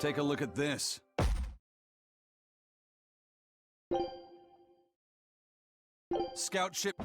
Take a look at this. Scout ship.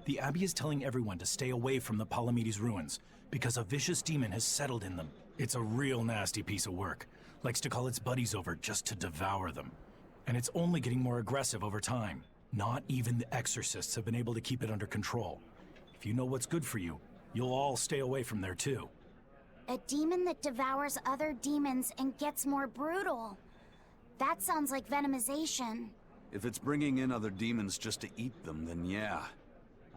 The Abbey is telling everyone to stay away from the Palamedes ruins, because a vicious demon has settled in them. It's a real nasty piece of work. Likes to call its buddies over just to devour them. And it's only getting more aggressive over time. Not even the exorcists have been able to keep it under control. If you know what's good for you, you'll all stay away from there too. A demon that devours other demons and gets more brutal. That sounds like venomization. If it's bringing in other demons just to eat them, then yeah.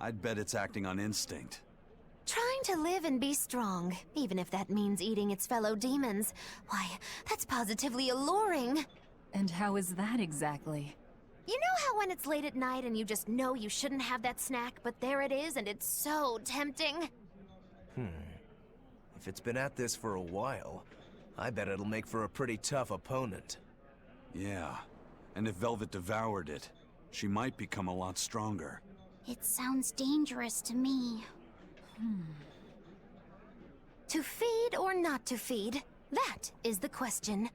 I'd bet it's acting on instinct. Trying to live and be strong, even if that means eating its fellow demons. Why, that's positively alluring. And how is that exactly? You know how when it's late at night and you just know you shouldn't have that snack, but there it is and it's so tempting? If it's been at this for a while, I bet it'll make for a pretty tough opponent. Yeah, and if Velvet devoured it, she might become a lot stronger. It sounds dangerous to me. To feed or not to feed? That is the question.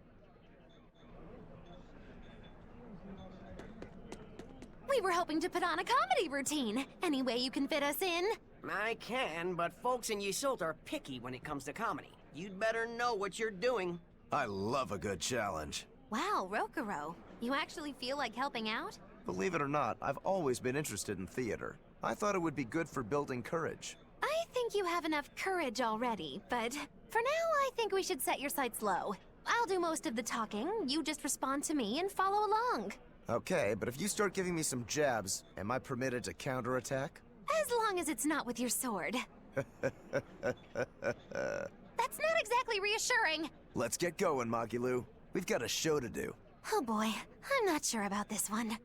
We were hoping to put on a comedy routine. Any way you can fit us in? I can, but folks in Yseult are picky when it comes to comedy. You'd better know what you're doing. I love a good challenge. Wow, Rokuro. You actually feel like helping out? Believe it or not, I've always been interested in theater. I thought it would be good for building courage. think you have enough courage already, but for now, I think we should set your sights low. I'll do most of the talking, you just respond to me and follow along. Okay, but if you start giving me some jabs, am I permitted to counterattack? As long as it's not with your sword. That's not exactly reassuring. Let's get going, Magilu. We've got a show to do. Oh boy, I'm not sure about this one.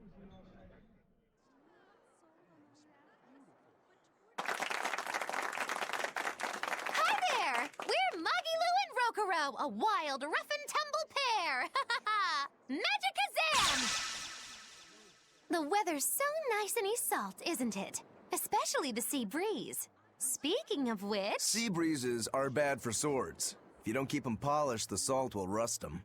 Hi there! We're Magilu and Rokuro, a wild, rough and tumble pair! Ha ha ha! Magikazam! The weather's so nice and salt, isn't it? Especially the sea breeze. Speaking of which... Sea breezes are bad for swords. If you don't keep them polished, the salt will rust them.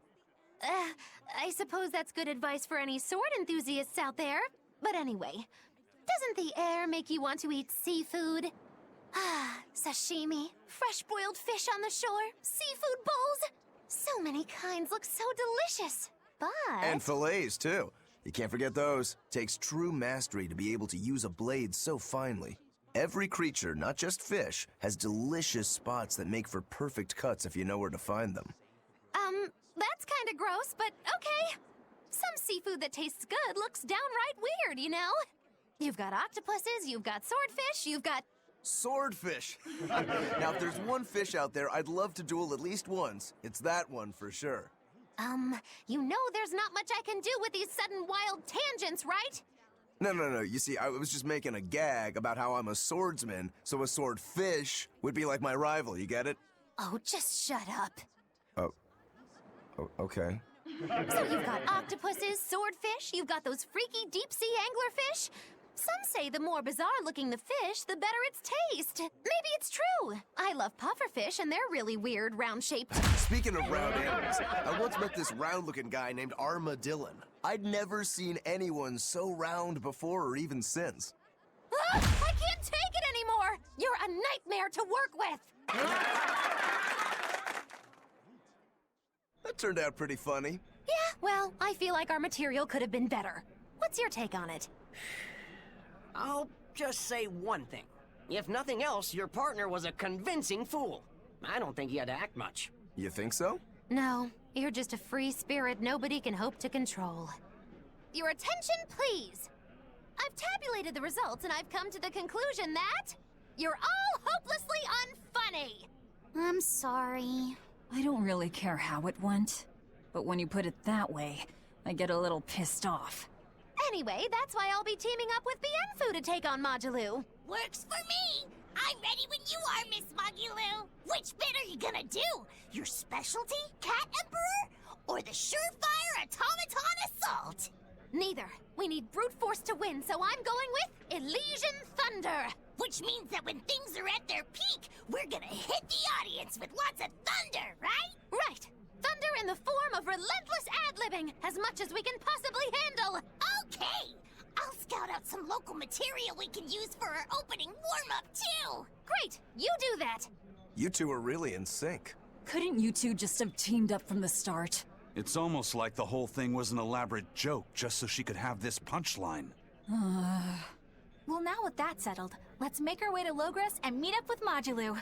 I suppose that's good advice for any sword enthusiasts out there. But anyway, doesn't the air make you want to eat seafood? Ah, sashimi, fresh-boiled fish on the shore, seafood bowls. So many kinds look so delicious. But... And fillets, too. You can't forget those. Takes true mastery to be able to use a blade so finely. Every creature, not just fish, has delicious spots that make for perfect cuts if you know where to find them. That's kind of gross, but okay. Some seafood that tastes good looks downright weird, you know? You've got octopuses, you've got swordfish, you've got... Swordfish! Now, if there's one fish out there I'd love to duel at least once, it's that one for sure. You know there's not much I can do with these sudden wild tangents, right? No. You see, I was just making a gag about how I'm a swordsman, so a swordfish would be like my rival, you get it? Oh, just shut up. Oh, okay. So you've got octopuses, swordfish, you've got those freaky deep-sea anglerfish. Some say the more bizarre-looking the fish, the better its taste. Maybe it's true. I love pufferfish, and they're really weird, round-shaped. Speaking of round animals, I once met this round-looking guy named Armadillon. I'd never seen anyone so round before or even since. Ah, I can't take it anymore! You're a nightmare to work with! That turned out pretty funny. Yeah, well, I feel like our material could have been better. What's your take on it? I'll just say one thing. If nothing else, your partner was a convincing fool. I don't think he had to act much. You think so? No, you're just a free spirit nobody can hope to control. Your attention, please! I've tabulated the results and I've come to the conclusion that... you're all hopelessly unfunny! I'm sorry. I don't really care how it went, but when you put it that way, I get a little pissed off. Anyway, that's why I'll be teaming up with Bienfu to take on Magilu. Works for me! I'm ready when you are, Miss Magilu! Which bit are you gonna do? Your specialty, Cat Emperor? Or the surefire automaton assault? Neither. We need brute force to win, so I'm going with Elysian Thunder! Which means that when things are at their peak, we're gonna hit the audience with lots of thunder, right? Right! Thunder in the form of relentless ad-libbing, as much as we can possibly handle! Okay! I'll scout out some local material we can use for our opening warm-up, too! Great! You do that! You two are really in sync. Couldn't you two just have teamed up from the start? It's almost like the whole thing was an elaborate joke just so she could have this punchline. Well, now with that settled, let's make our way to Logres and meet up with Magilu.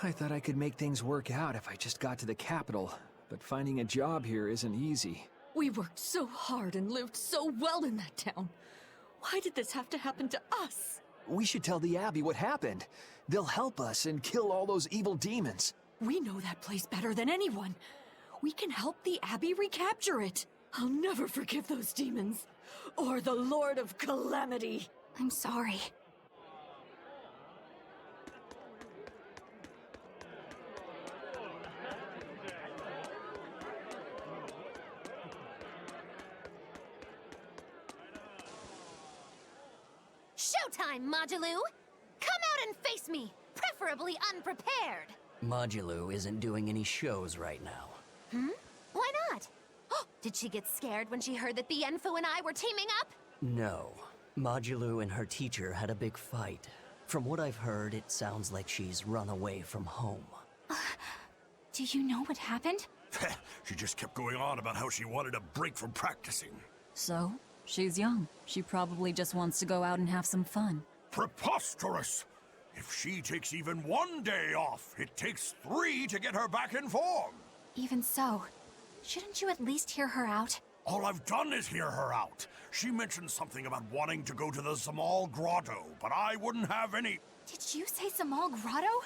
I thought I could make things work out if I just got to the capital, but finding a job here isn't easy. We worked so hard and lived so well in that town. Why did this have to happen to us? We should tell the Abbey what happened. They'll help us and kill all those evil demons. We know that place better than anyone. We can help the Abbey recapture it. I'll never forgive those demons. Or the Lord of Calamity. I'm sorry. Showtime, Modulou! Come out and face me, preferably unprepared. Modulou isn't doing any shows right now. Why not? Oh, did she get scared when she heard that Bienfu and I were teaming up? No. Modulou and her teacher had a big fight. From what I've heard, it sounds like she's run away from home. Do you know what happened? She just kept going on about how she wanted a break from practicing. So, she's young. She probably just wants to go out and have some fun. Preposterous! If she takes even one day off, it takes 3 to get her back in form. Even so, shouldn't you at least hear her out? All I've done is hear her out. She mentioned something about wanting to go to the Zamal Grotto, but I wouldn't have any... Did you say Zamal Grotto?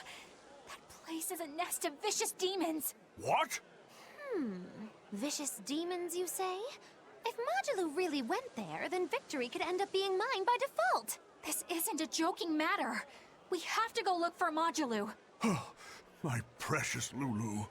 That place is a nest of vicious demons. What? Vicious demons, you say? If Modulou really went there, then victory could end up being mine by default. This isn't a joking matter. We have to go look for Modulou. My precious Lulu.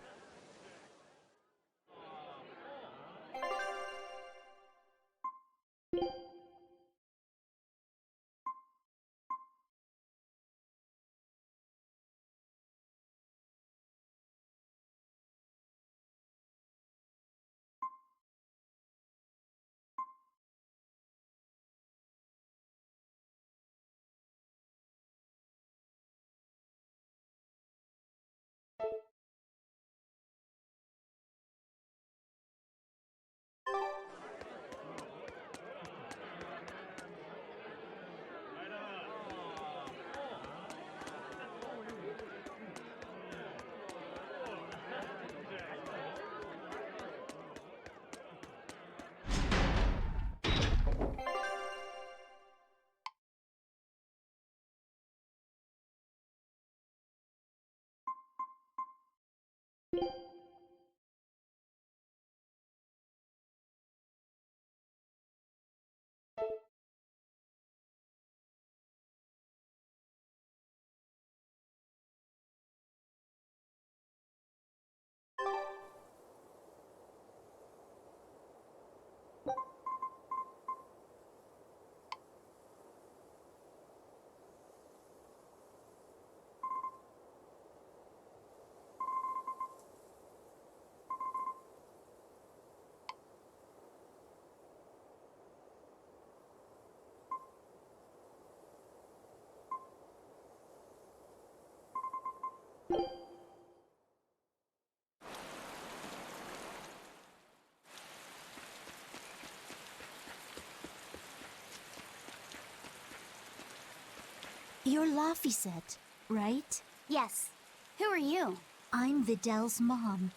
You're Laphicet, right? Yes. Who are you? I'm Vidal's mom.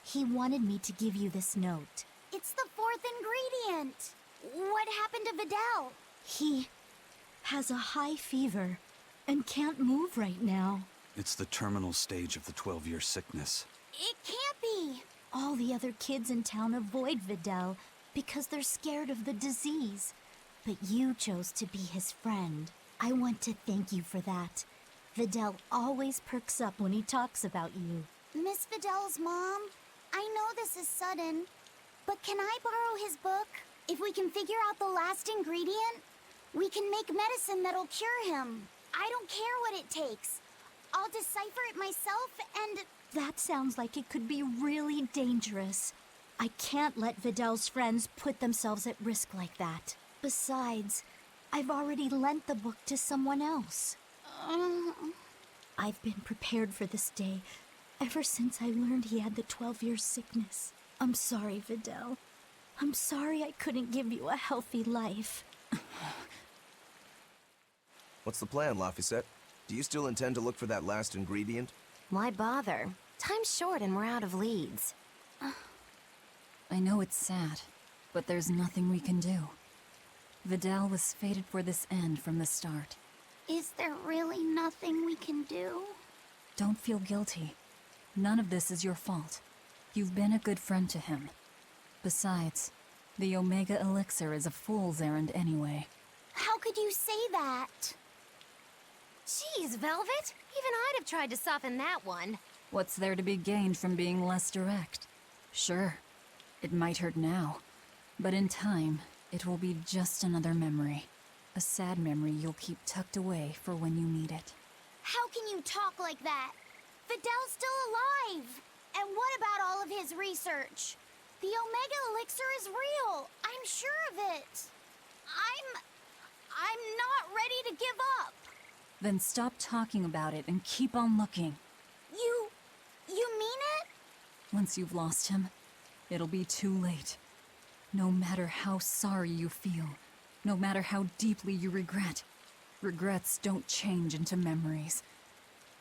He wanted me to give you this note. It's the 4th ingredient. What happened to Vidal? He has a high fever and can't move right now. It's the terminal stage of the 12-year sickness. It can't be. All the other kids in town avoid Vidal because they're scared of the disease. But you chose to be his friend. I want to thank you for that. Vidal always perks up when he talks about you. Miss Vidal's mom, I know this is sudden, but can I borrow his book? If we can figure out the last ingredient, we can make medicine that'll cure him. I don't care what it takes. I'll decipher it myself and... That sounds like it could be really dangerous. I can't let Vidal's friends put themselves at risk like that. Besides, I've already lent the book to someone else. I've been prepared for this day ever since I learned he had the 12-year sickness. I'm sorry, Vidal. I'm sorry I couldn't give you a healthy life. What's the plan, Laphicet? Do you still intend to look for that last ingredient? Why bother? Time's short and we're out of leads. I know it's sad, but there's nothing we can do. Vidal was fated for this end from the start. Is there really nothing we can do? Don't feel guilty. None of this is your fault. You've been a good friend to him. Besides, the Omega Elixir is a fool's errand anyway. How could you say that? Jeez, Velvet. Even I'd have tried to soften that one. What's there to be gained from being less direct? Sure, it might hurt now, but in time, it will be just another memory. A sad memory you'll keep tucked away for when you need it. How can you talk like that? Videl's still alive! And what about all of his research? The Omega Elixir is real! I'm sure of it! I'm not ready to give up! Then stop talking about it and keep on looking. You mean it? Once you've lost him, it'll be too late. No matter how sorry you feel, no matter how deeply you regret, regrets don't change into memories.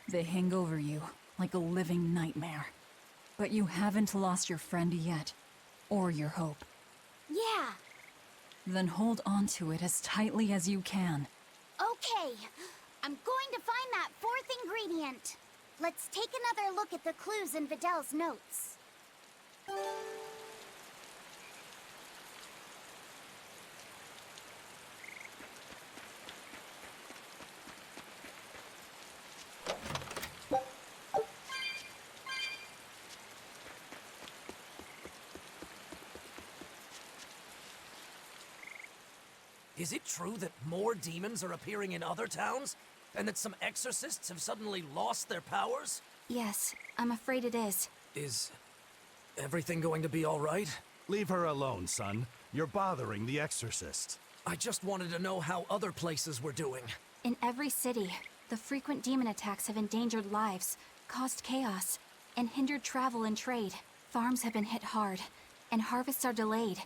They hang over you like a living nightmare. But you haven't lost your friend yet, or your hope. Yeah. Then hold on to it as tightly as you can. Okay. I'm going to find that fourth ingredient. Let's take another look at the clues in Videl's notes. Is it true that more demons are appearing in other towns? And that some exorcists have suddenly lost their powers? Yes, I'm afraid it is. Is everything going to be all right? Leave her alone, son. You're bothering the exorcist. I just wanted to know how other places were doing. In every city, the frequent demon attacks have endangered lives, caused chaos, and hindered travel and trade. Farms have been hit hard, and harvests are delayed.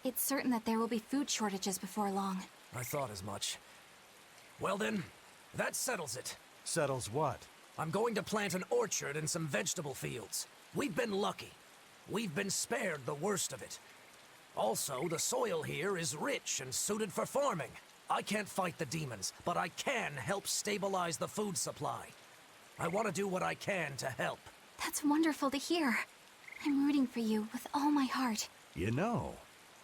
It's certain that there will be food shortages before long. I thought as much. Well then, that settles it. Settles what? I'm going to plant an orchard and some vegetable fields. We've been lucky. We've been spared the worst of it. Also, the soil here is rich and suited for farming. I can't fight the demons, but I can help stabilize the food supply. I want to do what I can to help. That's wonderful to hear. I'm rooting for you with all my heart. You know,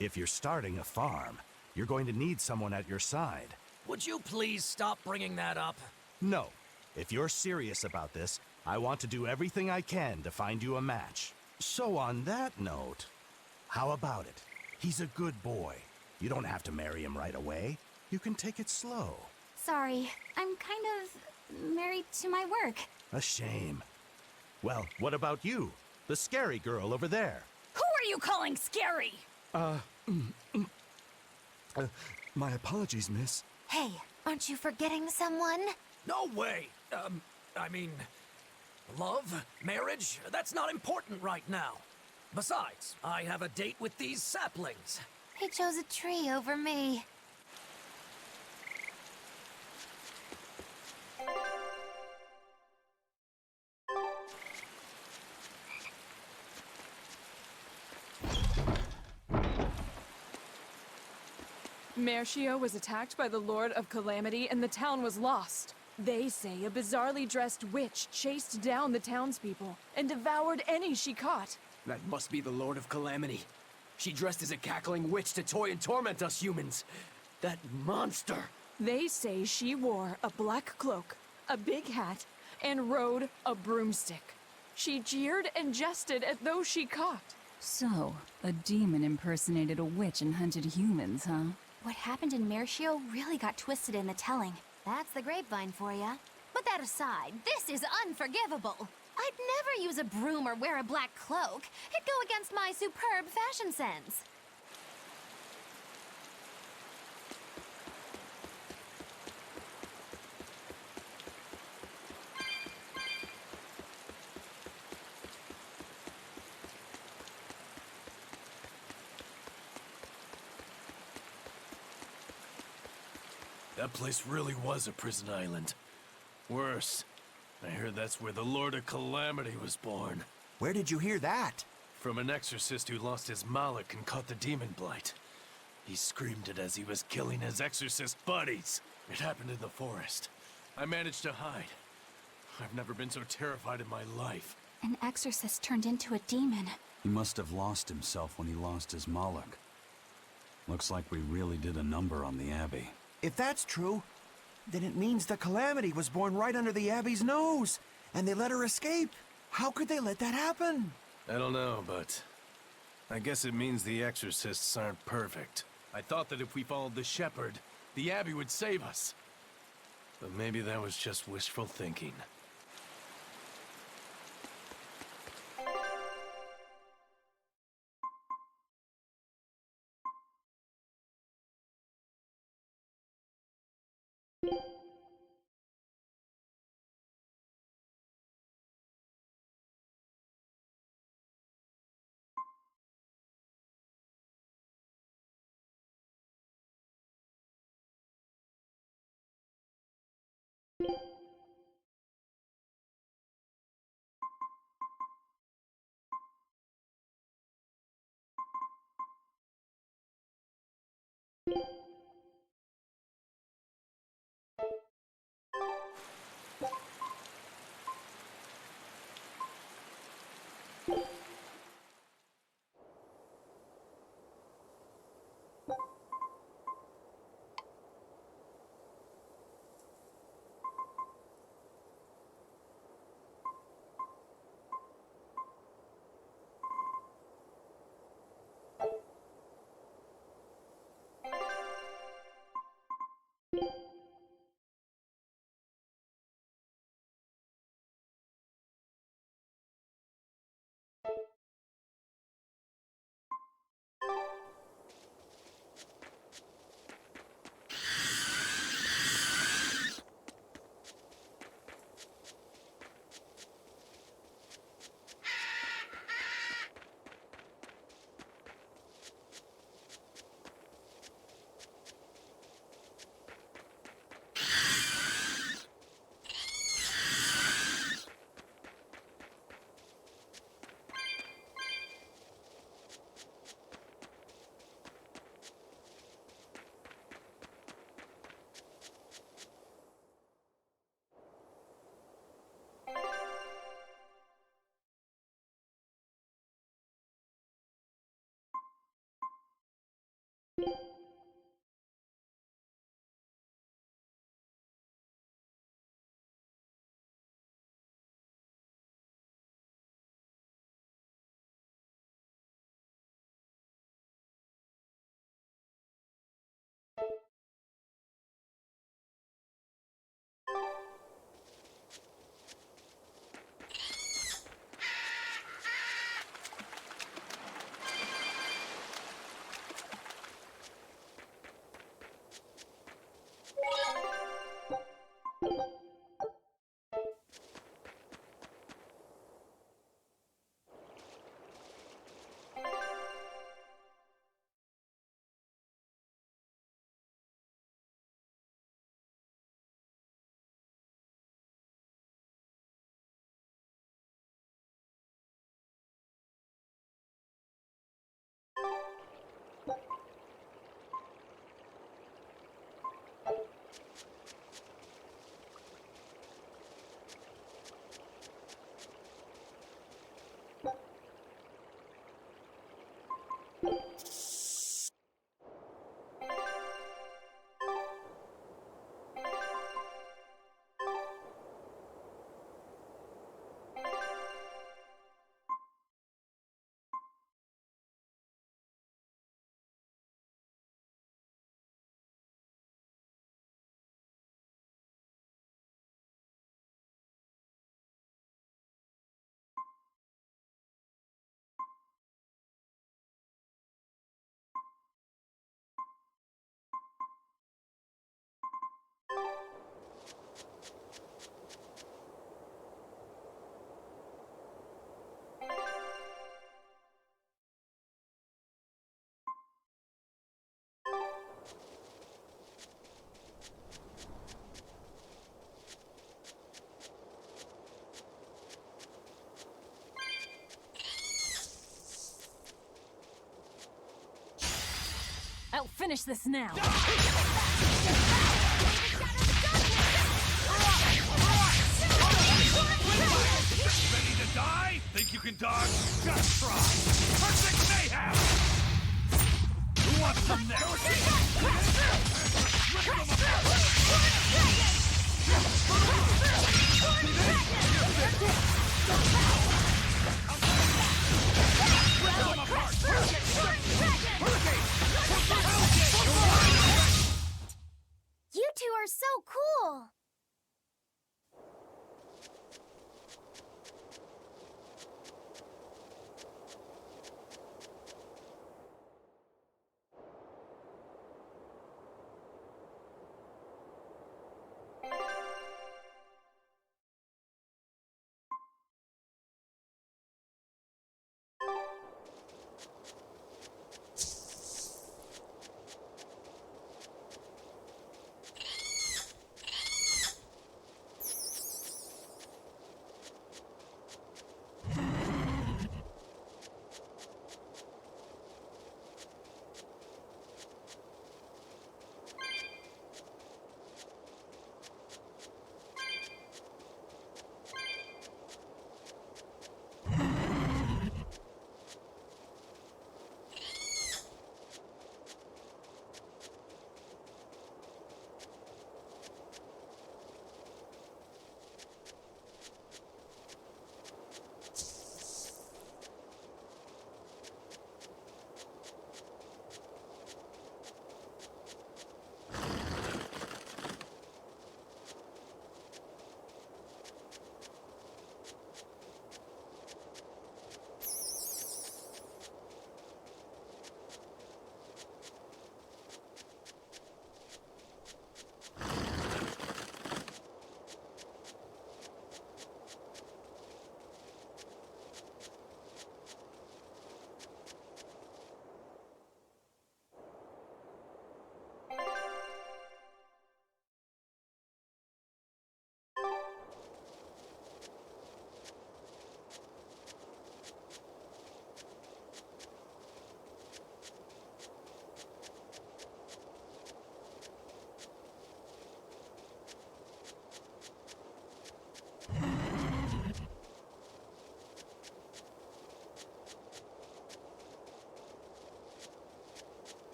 if you're starting a farm, you're going to need someone at your side. Would you please stop bringing that up? No. If you're serious about this, I want to do everything I can to find you a match. So on that note, how about it? He's a good boy. You don't have to marry him right away. You can take it slow. Sorry, I'm kind of married to my work. A shame. Well, what about you? The scary girl over there. Who are you calling scary? My apologies, miss. Hey, aren't you forgetting someone? No way! I mean... love? Marriage? That's not important right now. Besides, I have a date with these saplings. He chose a tree over me. Mercio was attacked by the Lord of Calamity and the town was lost. They say a bizarrely dressed witch chased down the townspeople and devoured any she caught. That must be the Lord of Calamity. She dressed as a cackling witch to toy and torment us humans. That monster! They say she wore a black cloak, a big hat, and rode a broomstick. She jeered and jested at those she caught. So, a demon impersonated a witch and hunted humans, huh? What happened in Mercio really got twisted in the telling. That's the grapevine for ya. But that aside, this is unforgivable. I'd never use a broom or wear a black cloak. It'd go against my superb fashion sense. That place really was a prison island. Worse, I heard that's where the Lord of Calamity was born. Where did you hear that? From an exorcist who lost his mallet and caught the demon blight. He screamed it as he was killing his exorcist buddies. It happened in the forest. I managed to hide. I've never been so terrified in my life. An exorcist turned into a demon. He must have lost himself when he lost his Moloch. Looks like we really did a number on the Abbey. If that's true, then it means the Calamity was born right under the Abbey's nose, and they let her escape. How could they let that happen? I don't know, but I guess it means the exorcists aren't perfect. I thought that if we followed the shepherd, the Abbey would save us. But maybe that was just wishful thinking. I'll finish this now. Ready to die? Think you can dodge? Just try! Perfect mayhem! Who wants some next? You two are so cool!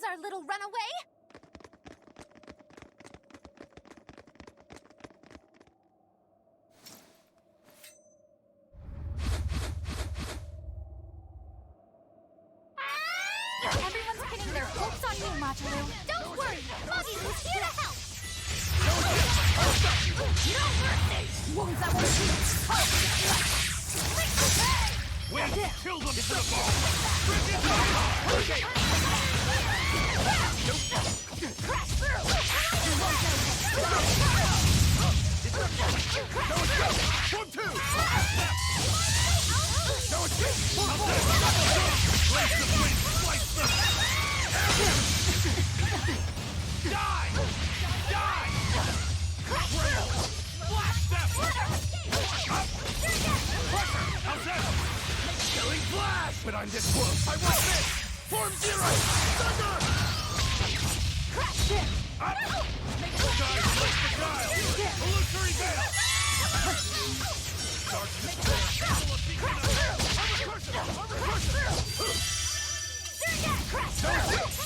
Our little runaway! Everyone's pinning their hopes on you, Machiru. Don't worry! Magilu's here to help! No mercy! Wounds that won't heal. We killed them to the bone! Bring it down! Okay! Crash through! One, two! No escape! Slice the blade! Slice them! Die! Die! Trail! Blast them! Up! How's that? Killing flash! But I'm this close. I want this! Form zero! Thunder! Crash him! Up! Guys, blast the dial! Illusory veil! Darkness!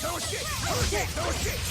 No escape! No escape! No escape!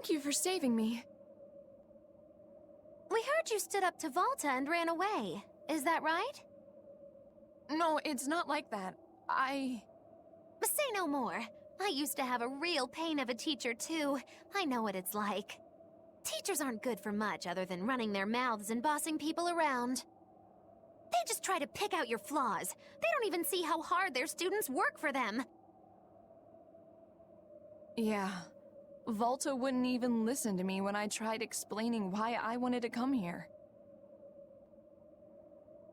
Thank you for saving me. We heard you stood up to Volta and ran away. Is that right? No, it's not like that. Say no more. I used to have a real pain of a teacher, too. I know what it's like. Teachers aren't good for much other than running their mouths and bossing people around. They just try to pick out your flaws. They don't even see how hard their students work for them. Yeah. Volta wouldn't even listen to me when I tried explaining why I wanted to come here.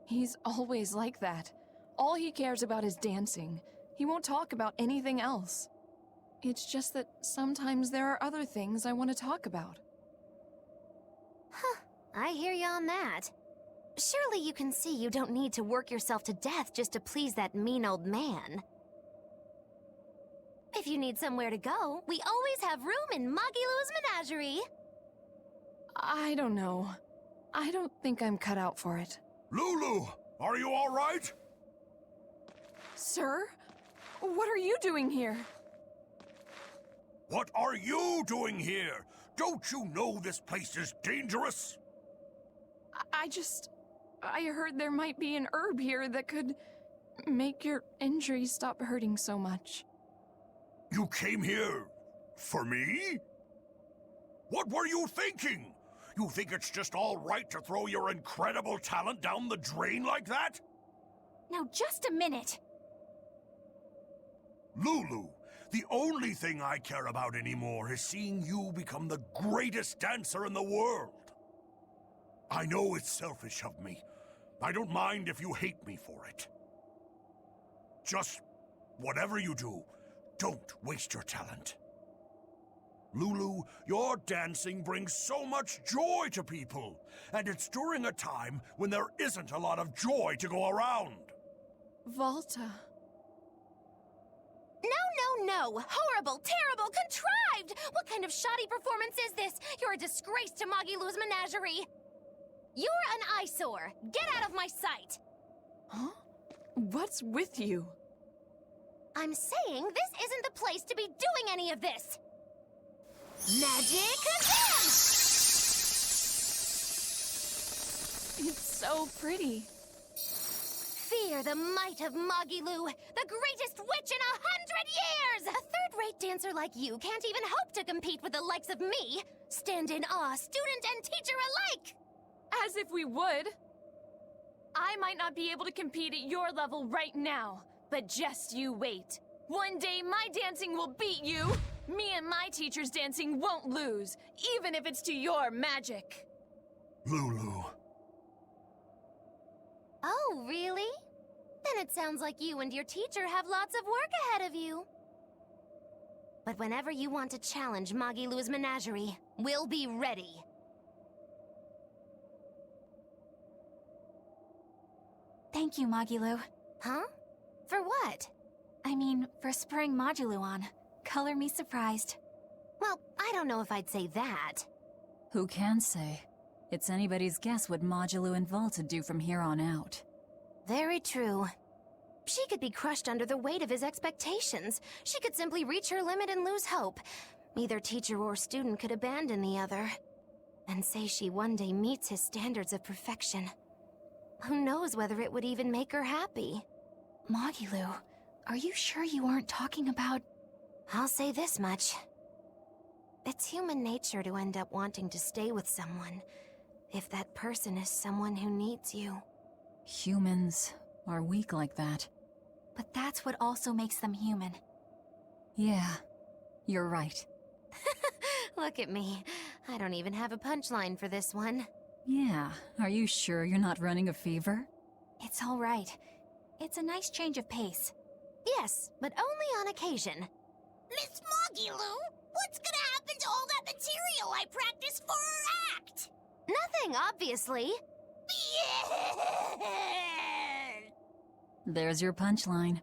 He's always like that. All he cares about is dancing. He won't talk about anything else. It's just that sometimes there are other things I want to talk about. Huh, I hear you on that. Surely you can see you don't need to work yourself to death just to please that mean old man. If you need somewhere to go, we always have room in Magilou's menagerie. I don't know. I don't think I'm cut out for it. Lulu, are you all right? Sir? What are you doing here? What are you doing here? Don't you know this place is dangerous? I heard there might be an herb here that could make your injuries stop hurting so much. You came here for me? What were you thinking? You think it's just all right to throw your incredible talent down the drain like that? Now just a minute. Lulu, the only thing I care about anymore is seeing you become the greatest dancer in the world. I know it's selfish of me. I don't mind if you hate me for it. Just whatever you do, don't waste your talent. Lulu, your dancing brings so much joy to people, and it's during a time when there isn't a lot of joy to go around. Volta. No! Horrible, terrible, contrived! What kind of shoddy performance is this? You're a disgrace to Magilou's menagerie! You're an eyesore! Get out of my sight! Huh? What's with you? I'm saying this isn't the place to be doing any of this! Magic again! It's so pretty. Fear the might of Magilou, the greatest witch in 100 years! A third-rate dancer like you can't even hope to compete with the likes of me. Stand in awe, student and teacher alike! As if we would. I might not be able to compete at your level right now, but just you wait. One day my dancing will beat you. Me and my teacher's dancing won't lose, even if it's to your magic. Lulu. Oh, really? Then it sounds like you and your teacher have lots of work ahead of you. But whenever you want to challenge Magilou's menagerie, we'll be ready. Thank you, Magilou. Huh? For what? I mean, for spurring Magilou on. Color me surprised. Well, I don't know if I'd say that. Who can say? It's anybody's guess what Magilou and Volta do from here on out. Very true. She could be crushed under the weight of his expectations. She could simply reach her limit and lose hope. Either teacher or student could abandon the other. And say she one day meets his standards of perfection. Who knows whether it would even make her happy? Magilou, are you sure you aren't talking about... I'll say this much. It's human nature to end up wanting to stay with someone, if that person is someone who needs you. Humans are weak like that. But that's what also makes them human. Yeah, you're right. Look at me. I don't even have a punchline for this one. Yeah, are you sure you're not running a fever? It's all right. It's a nice change of pace. Yes, but only on occasion. Miss Magilou, what's gonna happen to all that material I practiced for her act? Nothing, obviously. There's your punchline.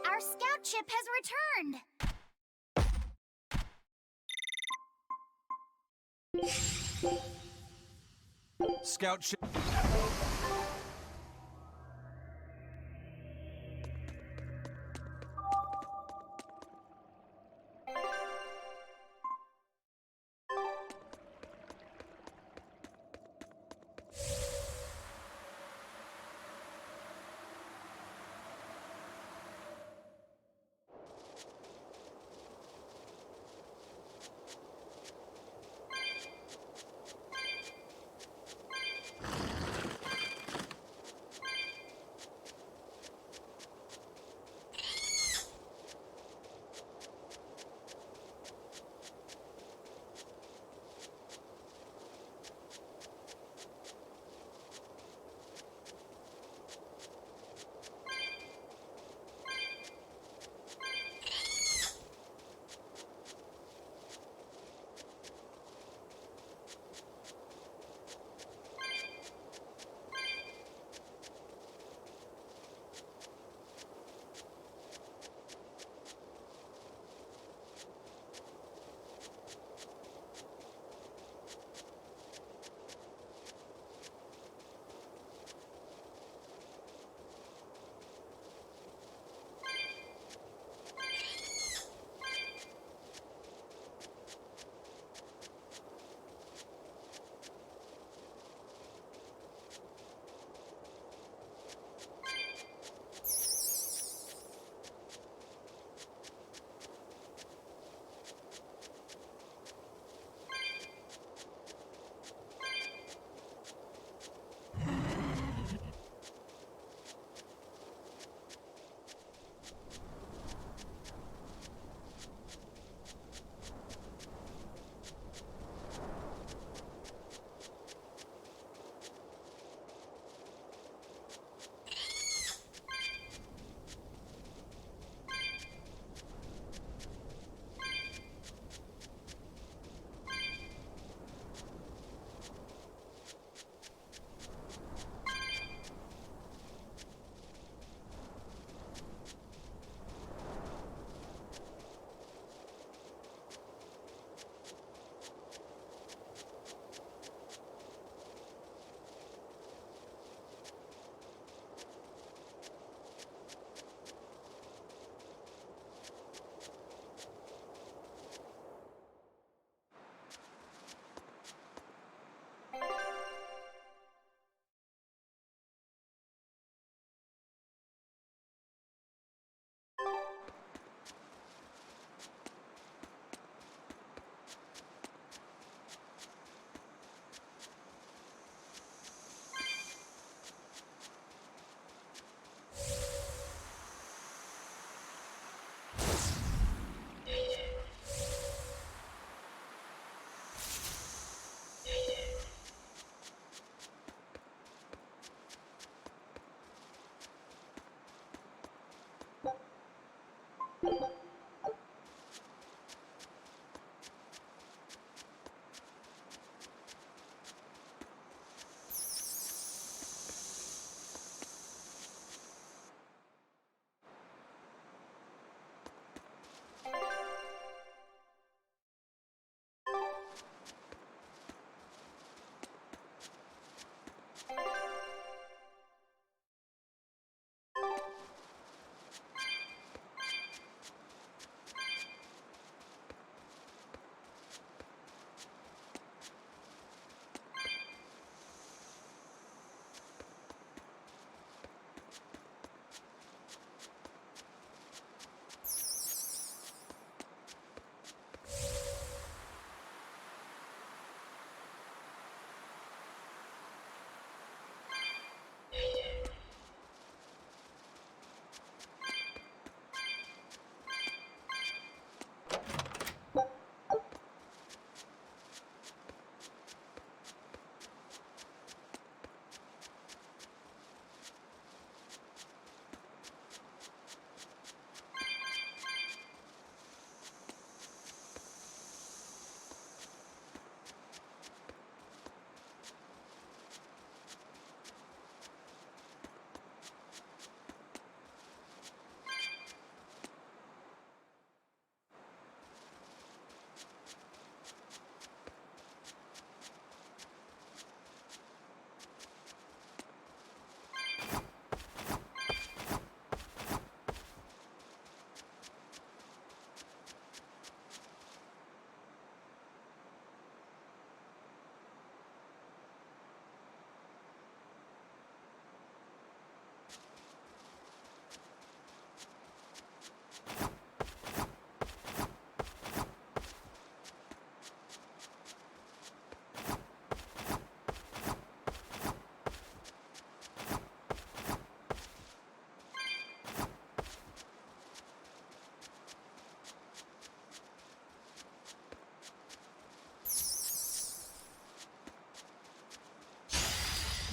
Our scout ship has returned. Scout ship.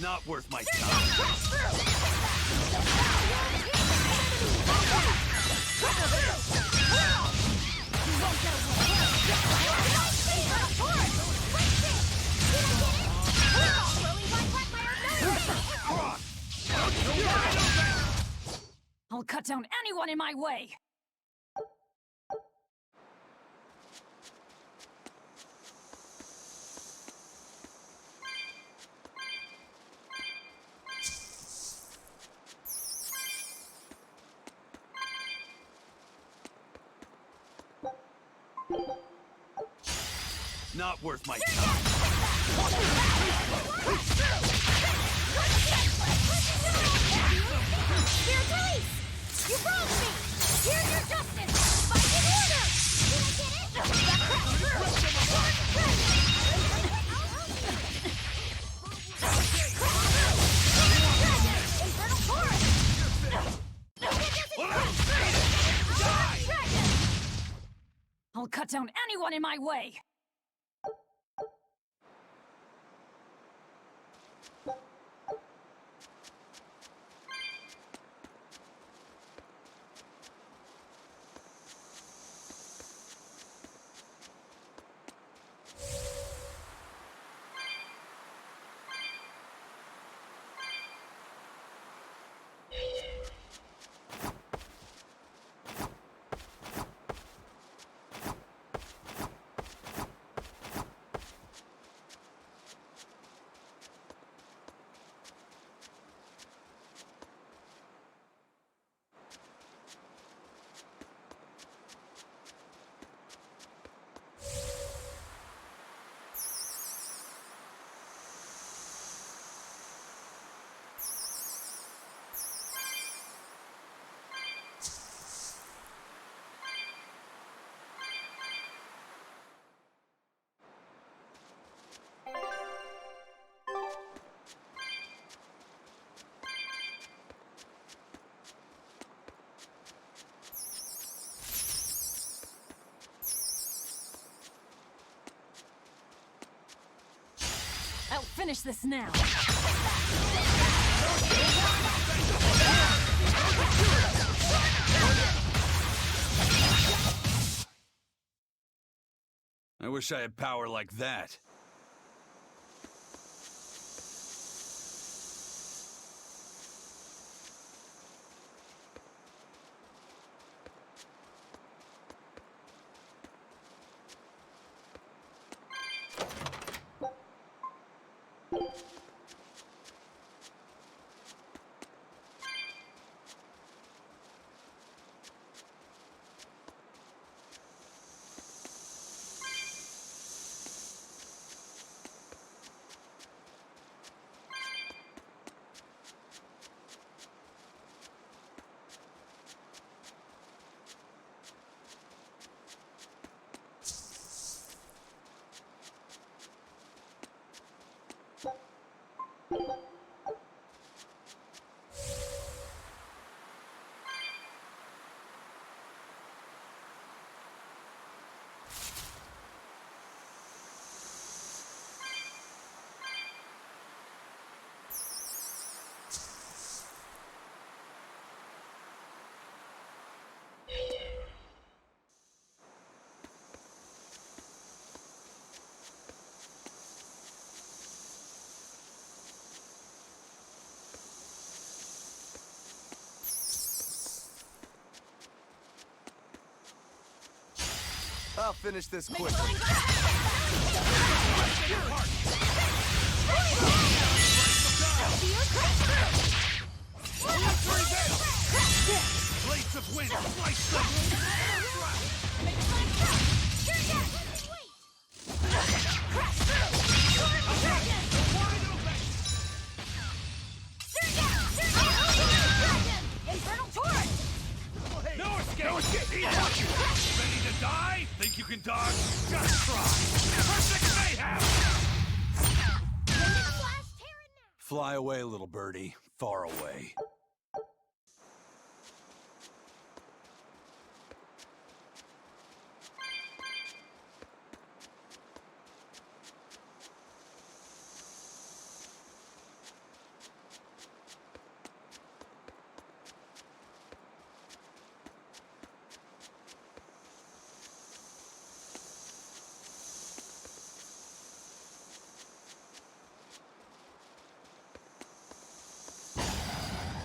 Not worth my time. I'll cut down anyone in my way! Not worth my time. Spirit release! You broke me! Here's your justice! Fighting order! Did I get it? I'll cut down anyone in my way! I'll finish this now. I wish I had power like that. I'll finish this quickly. Blades of wind, slice them! Infernal torrent! No escape! No escape! Ready to die? Think you can dodge? Just try! Perfect mayhem! Fly away, little birdie. Far away.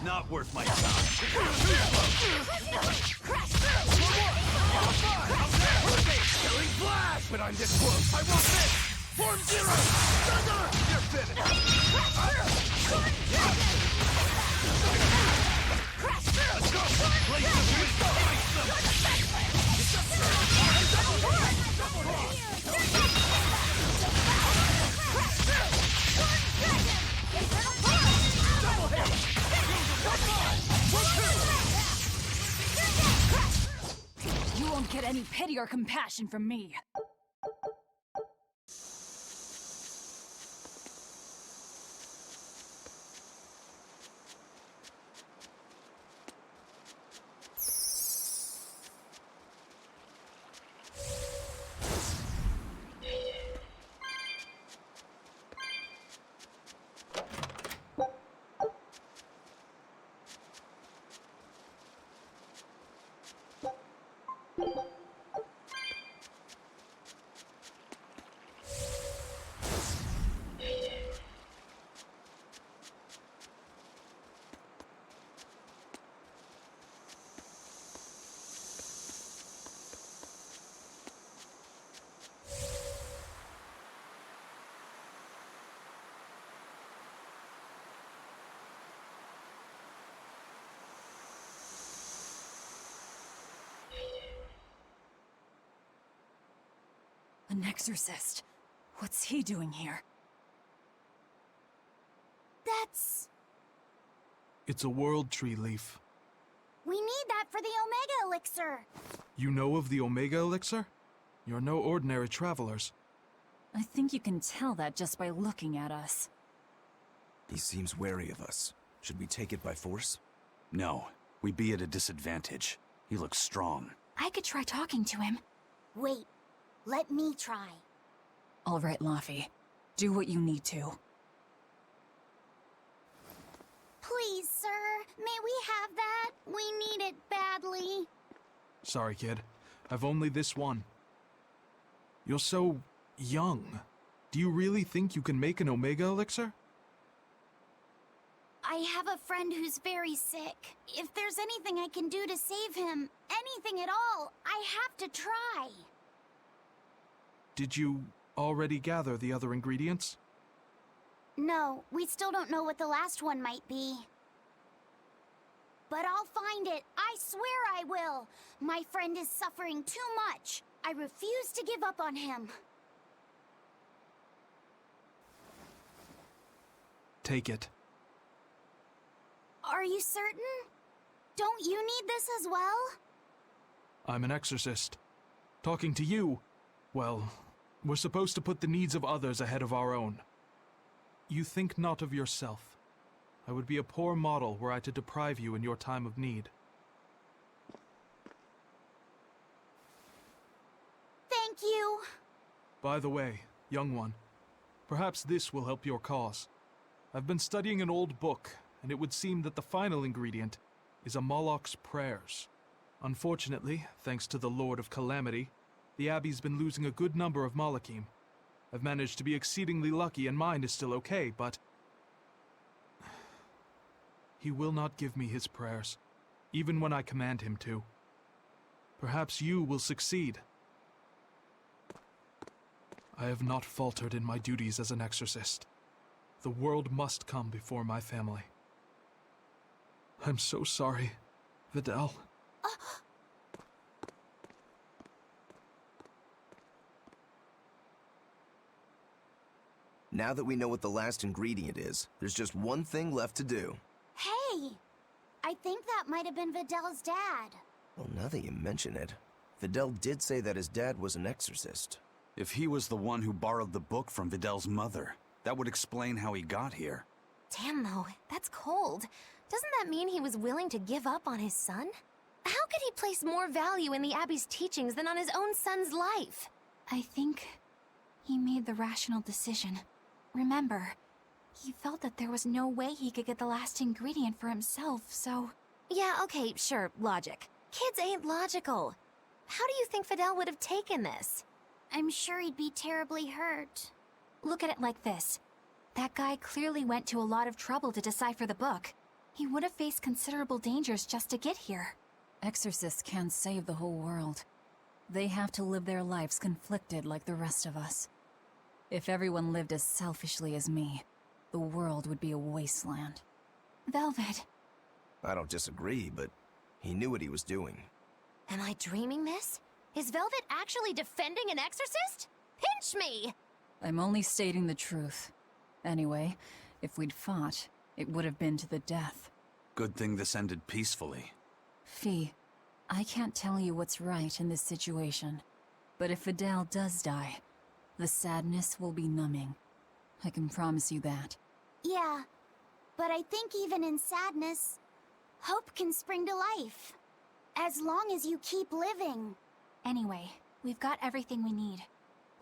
Not worth my time. Killing flash! But I'm this close. I won't miss! Form zero! Thunder! You're finished! Let's go! Blaze of wind! Slice them! Double hit! You won't get any pity or compassion from me. An exorcist. What's he doing here? That's... It's a world tree leaf. We need that for the Omega Elixir. You know of the Omega Elixir? You're no ordinary travelers. I think you can tell that just by looking at us. He seems wary of us. Should we take it by force? No, we'd be at a disadvantage. He looks strong. I could try talking to him. Wait, let me try. All right, Laffy. Do what you need to. Please, sir, may we have that? We need it badly. Sorry, kid. I've only this one. You're so... young. Do you really think you can make an Omega Elixir? I have a friend who's very sick. If there's anything I can do to save him, anything at all, I have to try. Did you already gather the other ingredients? No, we still don't know what the last one might be. But I'll find it. I swear I will. My friend is suffering too much. I refuse to give up on him. Take it. Are you certain? Don't you need this as well? I'm an exorcist. Talking to you, well, we're supposed to put the needs of others ahead of our own. You think not of yourself. I would be a poor model were I to deprive you in your time of need. Thank you. By the way, young one, perhaps this will help your cause. I've been studying an old book, and it would seem that the final ingredient is a Moloch's prayers. Unfortunately, thanks to the Lord of Calamity, the Abbey's been losing a good number of Malachim. I've managed to be exceedingly lucky and mine is still okay, but... he will not give me his prayers, even when I command him to. Perhaps you will succeed. I have not faltered in my duties as an exorcist. The world must come before my family. I'm so sorry, Vidal. Now that we know what the last ingredient is, there's just one thing left to do. Hey! I think that might have been Vidal's dad. Well, now that you mention it, Vidal did say that his dad was an exorcist. If he was the one who borrowed the book from Vidal's mother, that would explain how he got here. Damn, though, that's cold. Doesn't that mean he was willing to give up on his son? How could he place more value in the Abbey's teachings than on his own son's life? I think he made the rational decision. Remember, he felt that there was no way he could get the last ingredient for himself, so... Yeah, okay, sure, logic. Kids ain't logical. How do you think Vidal would have taken this? I'm sure he'd be terribly hurt. Look at it like this. That guy clearly went to a lot of trouble to decipher the book. He would have faced considerable dangers just to get here. Exorcists can't save the whole world. They have to live their lives conflicted like the rest of us. If everyone lived as selfishly as me, the world would be a wasteland. Velvet. I don't disagree, but he knew what he was doing. Am I dreaming this? Is Velvet actually defending an exorcist? Pinch me! I'm only stating the truth. Anyway, if we'd fought, it would have been to the death. Good thing this ended peacefully. Fee, I can't tell you what's right in this situation, but if Vidal does die, the sadness will be numbing. I can promise you that. Yeah, but I think even in sadness, hope can spring to life. As long as you keep living. Anyway, we've got everything we need.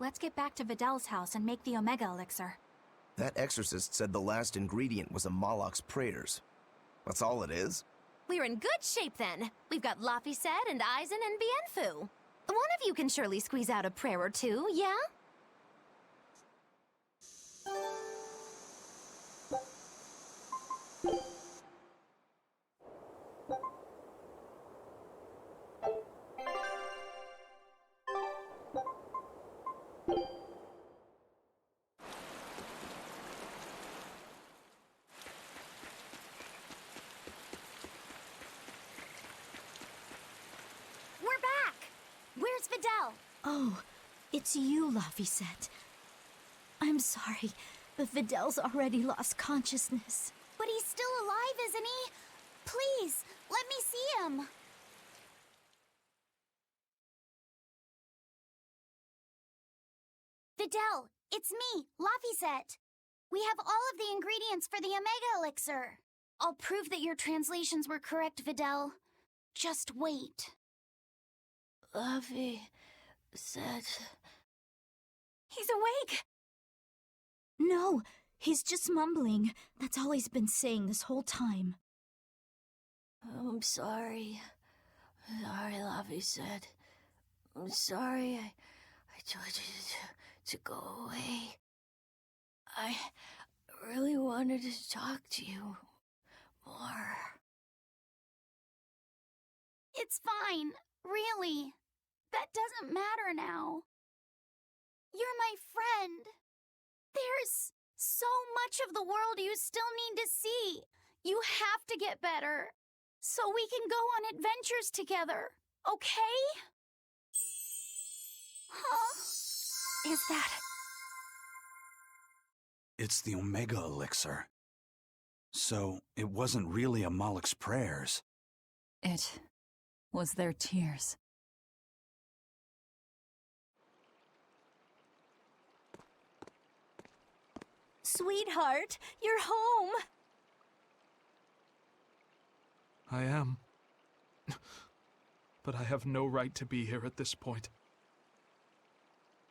Let's get back to Vidal's house and make the Omega Elixir. That exorcist said the last ingredient was a Moloch's prayers. That's all it is? We're in good shape then. We've got Laphicet and Aizen and Bienfu. One of you can surely squeeze out a prayer or two, yeah? We're back! Where's Vidal? Oh, it's you, Laphicet. I'm sorry, but Vidal's already lost consciousness. But he's still alive, isn't he? Please, let me see him. Vidal, it's me, Laphicet. We have all of the ingredients for the Omega Elixir. I'll prove that your translations were correct, Vidal. Just wait. Laphicet. He's awake! No, he's just mumbling. That's all he's been saying this whole time. I'm sorry. Sorry, Laphicet. I'm sorry I told you to go away. I really wanted to talk to you more. It's fine, really. That doesn't matter now. You're my friend. There's so much of the world you still need to see. You have to get better, so we can go on adventures together, okay? Huh? Is that... It's the Omega Elixir. So, it wasn't really a Moloch's prayers. It was their tears. Sweetheart, you're home! I am. But I have no right to be here at this point.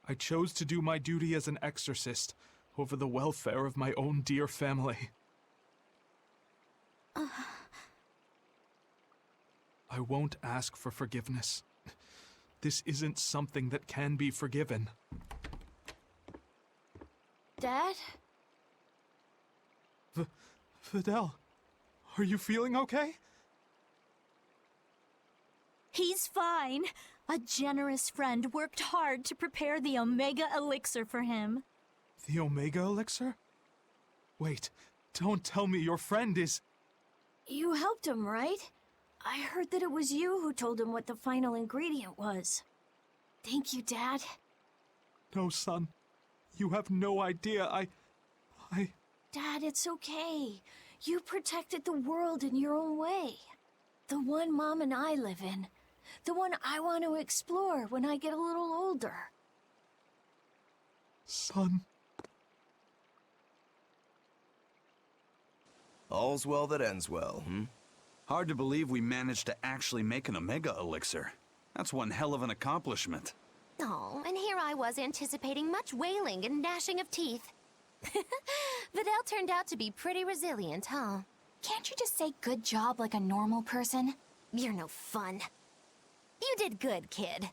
I chose to do my duty as an exorcist over the welfare of my own dear family. I won't ask for forgiveness. This isn't something that can be forgiven. Dad? Vidal, are you feeling okay? He's fine. A generous friend worked hard to prepare the Omega Elixir for him. The Omega Elixir? Wait, don't tell me your friend is... You helped him, right? I heard that it was you who told him what the final ingredient was. Thank you, Dad. No, son. You have no idea. I... Dad, it's okay. You protected the world in your own way. The one Mom and I live in. The one I want to explore when I get a little older. Son. All's well that ends well, hmm? Hard to believe we managed to actually make an Omega Elixir. That's one hell of an accomplishment. Oh, and here I was anticipating much wailing and gnashing of teeth. Videl turned out to be pretty resilient, huh? Can't you just say good job like a normal person? You're no fun. You did good, kid.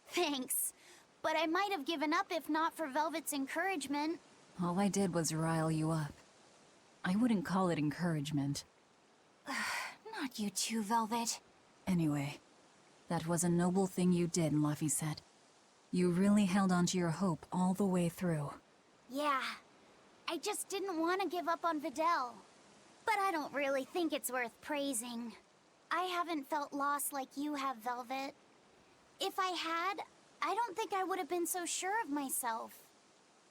Thanks. But I might have given up if not for Velvet's encouragement. All I did was rile you up. I wouldn't call it encouragement. Not you too, Velvet. Anyway, that was a noble thing you did, Luffy said. You really held on to your hope all the way through. Yeah. I just didn't want to give up on Videl. But I don't really think it's worth praising. I haven't felt lost like you have, Velvet. If I had, I don't think I would have been so sure of myself.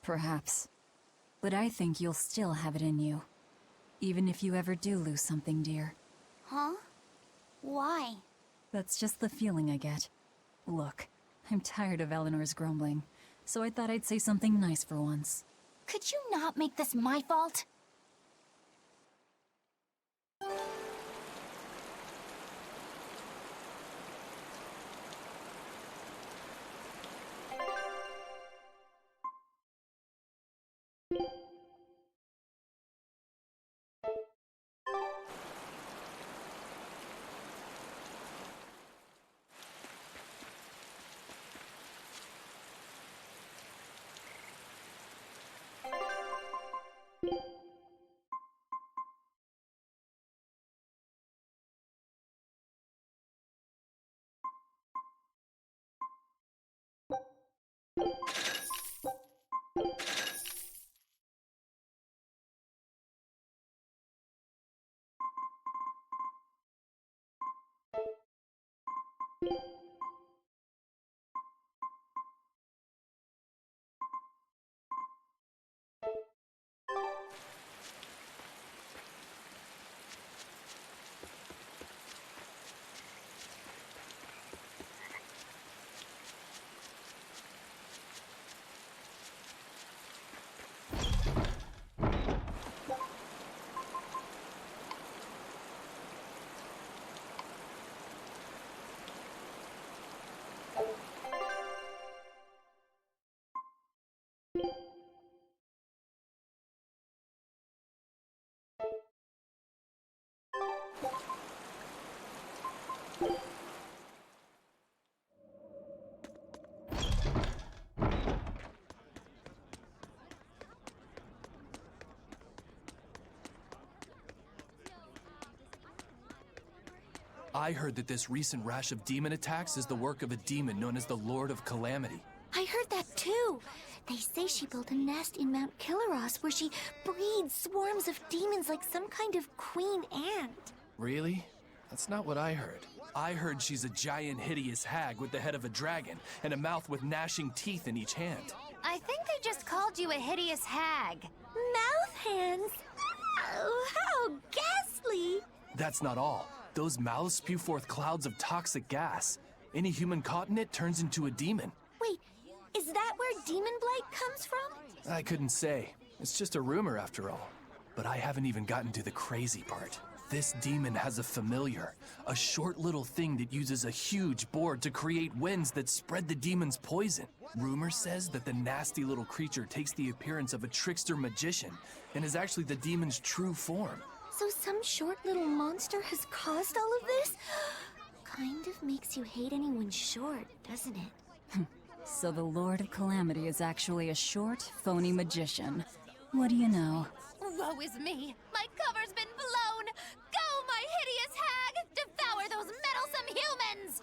Perhaps. But I think you'll still have it in you. Even if you ever do lose something, dear. Huh? Why? That's just the feeling I get. Look, I'm tired of Eleanor's grumbling, so I thought I'd say something nice for once. Could you not make this my fault? I heard that this recent rash of demon attacks is the work of a demon known as the Lord of Calamity. I heard that too. They say she built a nest in Mount Killaros where she breeds swarms of demons like some kind of queen ant. Really? That's not what I heard. I heard she's a giant, hideous hag with the head of a dragon and a mouth with gnashing teeth in each hand. I think they just called you a hideous hag. Mouth hands? Oh, how ghastly! That's not all. Those mouths spew forth clouds of toxic gas. Any human caught in it turns into a demon. Wait, is that where demon blight comes from? I couldn't say. It's just a rumor after all. But I haven't even gotten to the crazy part. This demon has a familiar, a short little thing that uses a huge board to create winds that spread the demon's poison. Rumor says that the nasty little creature takes the appearance of a trickster magician and is actually the demon's true form. So some short little monster has caused all of this? Kind of makes you hate anyone short, doesn't it? So the Lord of Calamity is actually a short, phony magician. What do you know? Woe is me! My cover's been blown! Go, my hideous hag! Devour those meddlesome humans!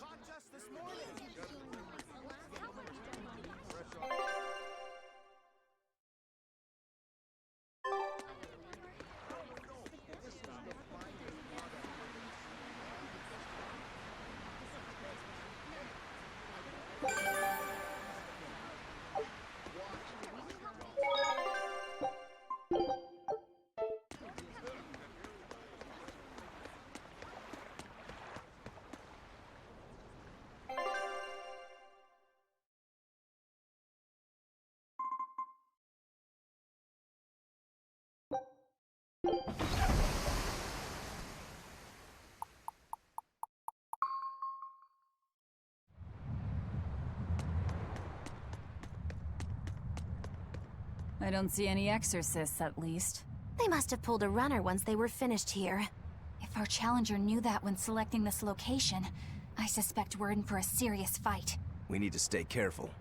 I don't see any exorcists, at least. They must have pulled a runner once they were finished here. If our challenger knew that when selecting this location, I suspect we're in for a serious fight. We need to stay careful.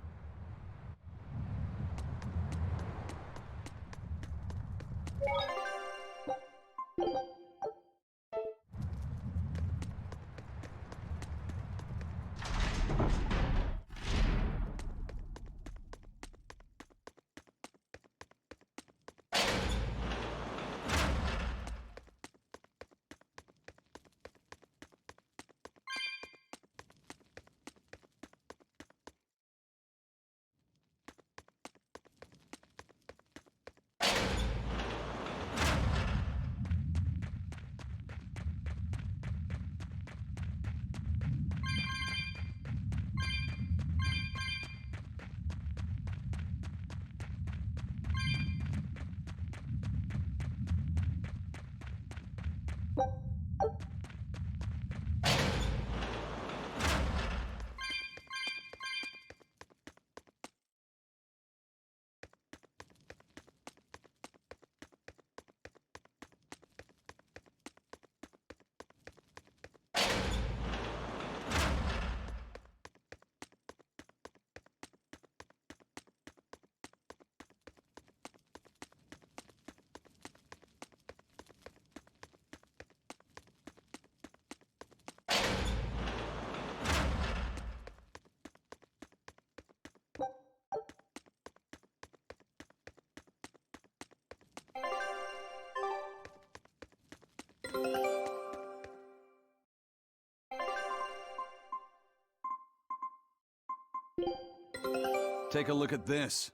Take a look at this.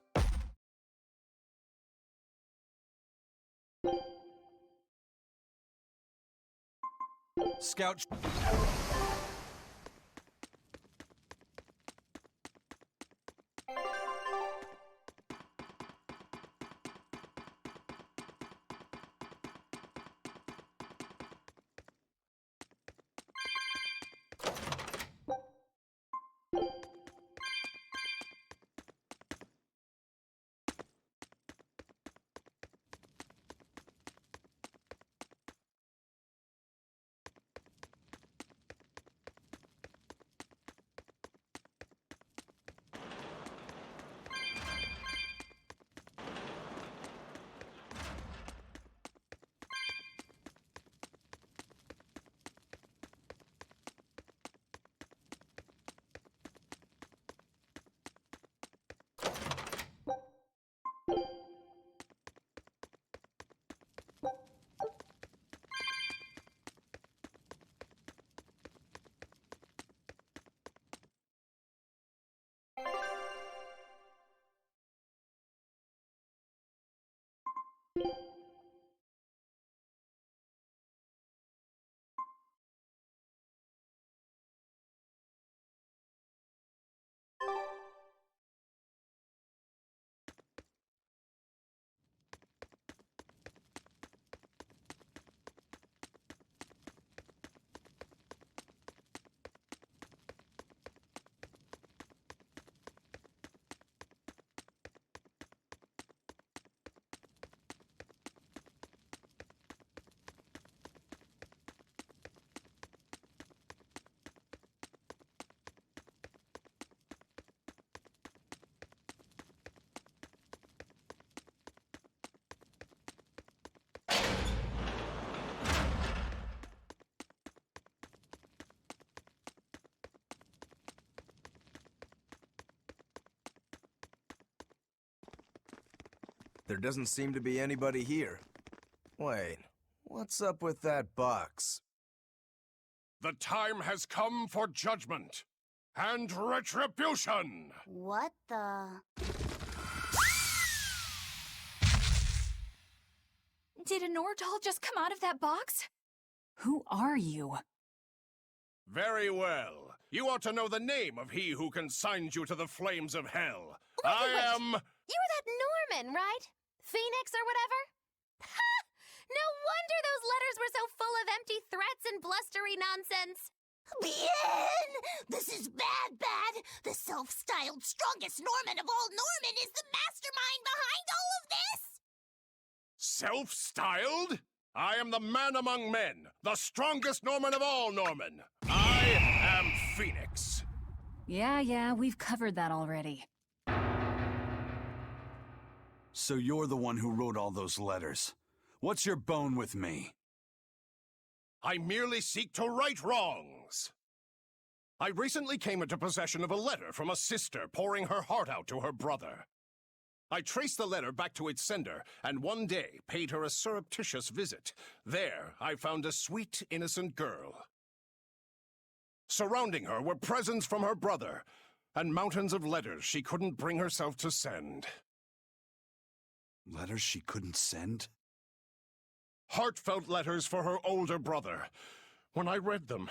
Scout. There doesn't seem to be anybody here. Wait, what's up with that box? The time has come for judgment and retribution! What the... Did an Ordal just come out of that box? Who are you? Very well. You ought to know the name of he who consigns you to the flames of hell. Wait. I am... You were that Norman, right? Phoenix or whatever? Ha! No wonder those letters were so full of empty threats and blustery nonsense. Bien! This is bad. The self-styled strongest Norman of all Norman is the mastermind behind all of Self-styled? I am the man among men, the strongest Norman of all Norman. I am Phoenix. Yeah, we've covered that already. So you're the one who wrote all those letters. What's your bone with me? I merely seek to right wrongs. I recently came into possession of a letter from a sister pouring her heart out to her brother. I traced the letter back to its sender, and one day paid her a surreptitious visit. There, I found a sweet, innocent girl. Surrounding her were presents from her brother, and mountains of letters she couldn't bring herself to send. Letters she couldn't send? Heartfelt letters for her older brother. When I read them,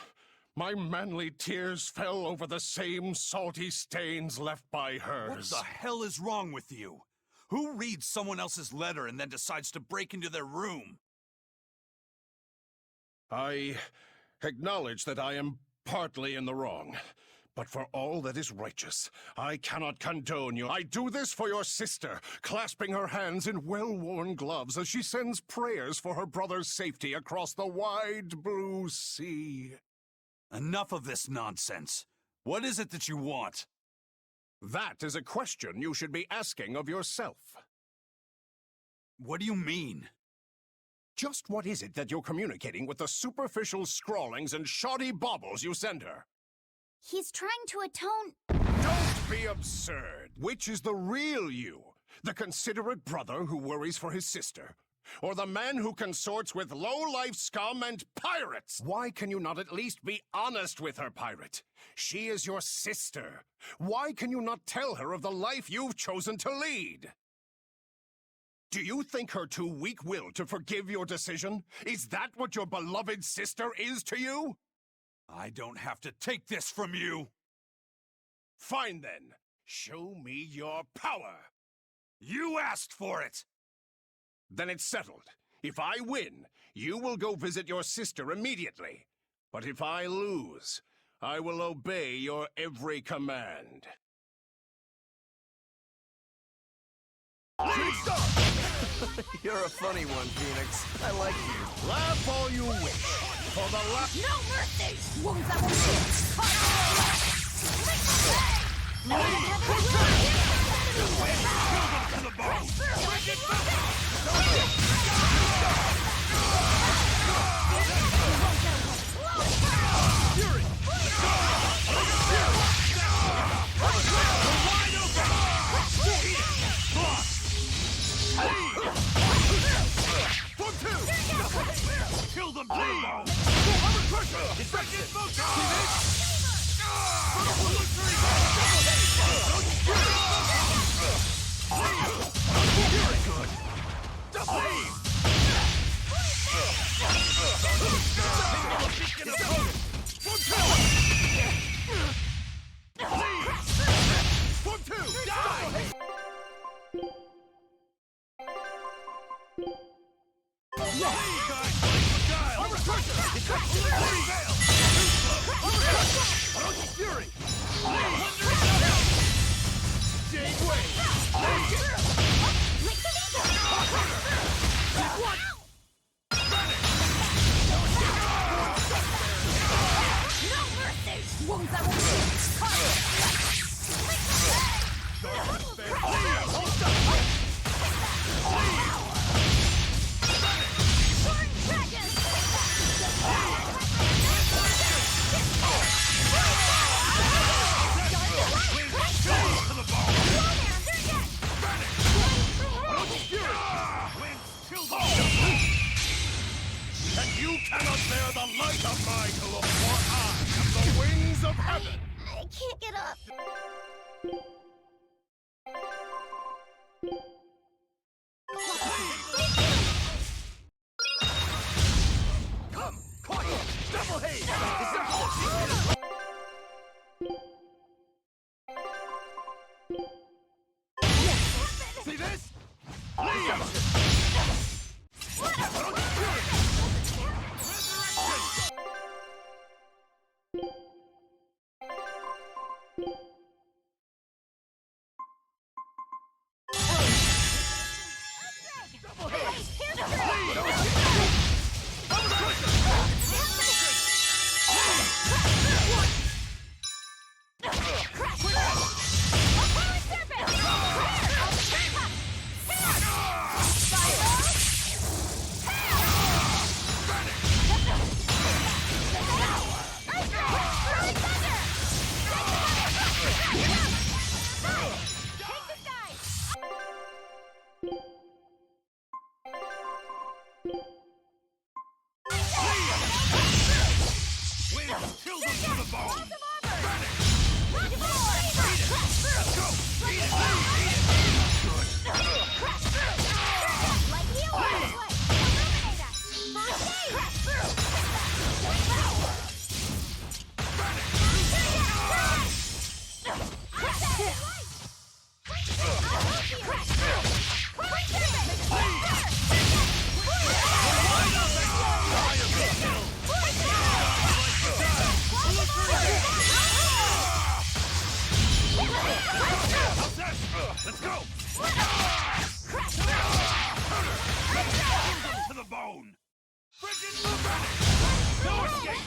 my manly tears fell over the same salty stains left by hers. What the hell is wrong with you? Who reads someone else's letter and then decides to break into their room? I acknowledge that I am partly in the wrong. But for all that is righteous, I cannot condone you. I do this for your sister, clasping her hands in well-worn gloves as she sends prayers for her brother's safety across the wide blue sea. Enough of this nonsense. What is it that you want? That is a question you should be asking of yourself. What do you mean? Just what is it that you're communicating with the superficial scrawlings and shoddy baubles you send her? He's trying to atone. Don't be absurd. Which is the real you? The considerate brother who worries for his sister? Or the man who consorts with low-life scum and pirates? Why can you not at least be honest with her, pirate? She is your sister. Why can you not tell her of the life you've chosen to lead? Do you think her too weak-willed to forgive your decision? Is that what your beloved sister is to you? I don't have to take this from you. Fine then. Show me your power. You asked for it. Then it's settled. If I win, you will go visit your sister immediately. But if I lose, I will obey your every command. You're a funny one, Phoenix. I like you. Laugh all you wish. For the last. No mercy! Kill them, please! And you cannot bear the light of my glow, for I am the wings of heaven! I can't get up. Come! Quiet! Double haze! See this? Kill them to the bone! Let's go! To the bone! No escape!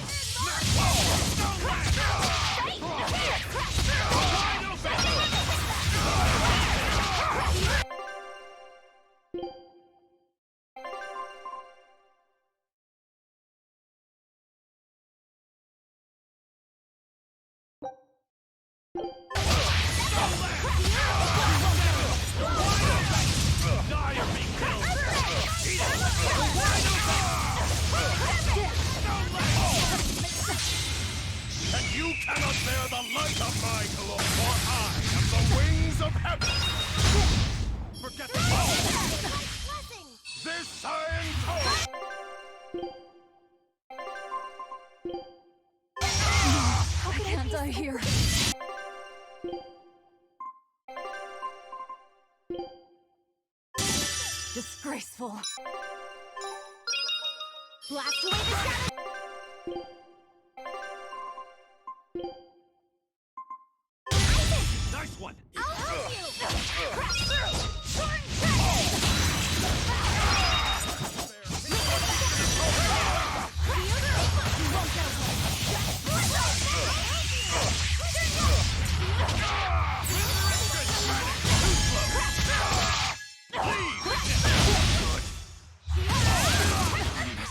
And you cannot bear the light of my glow, for I am the wings of heaven! Forget the ball! This I am told! I can't die here. Disgraceful. Blast away the shadow! Nice one! I'll help you! Crash through! Short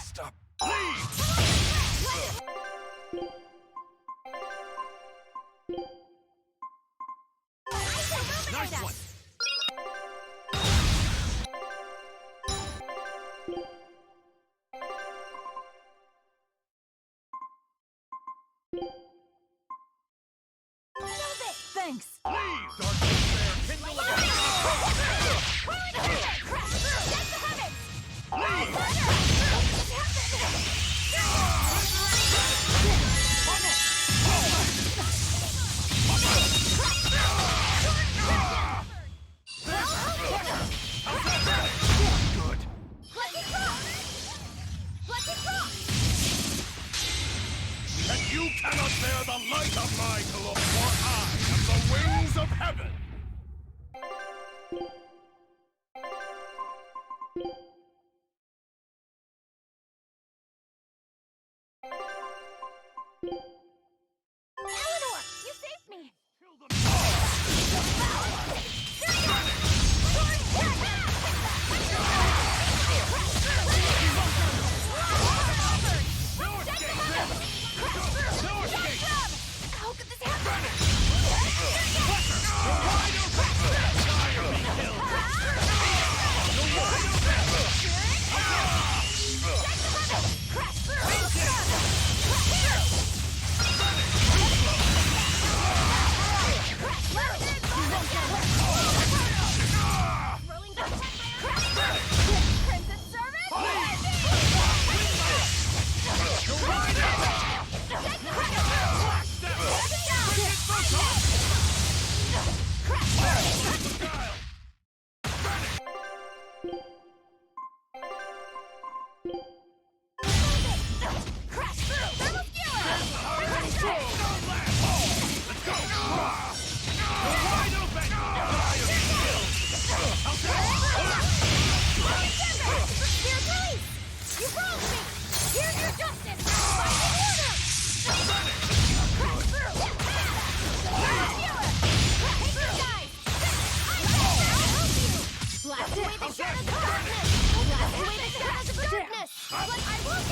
Stop! Nice one! Thanks. Please, Dark Despair, kindle again! And you cannot bear the light of my glow, for I am the wings of heaven! Eleanor, you saved me! How could this happen? I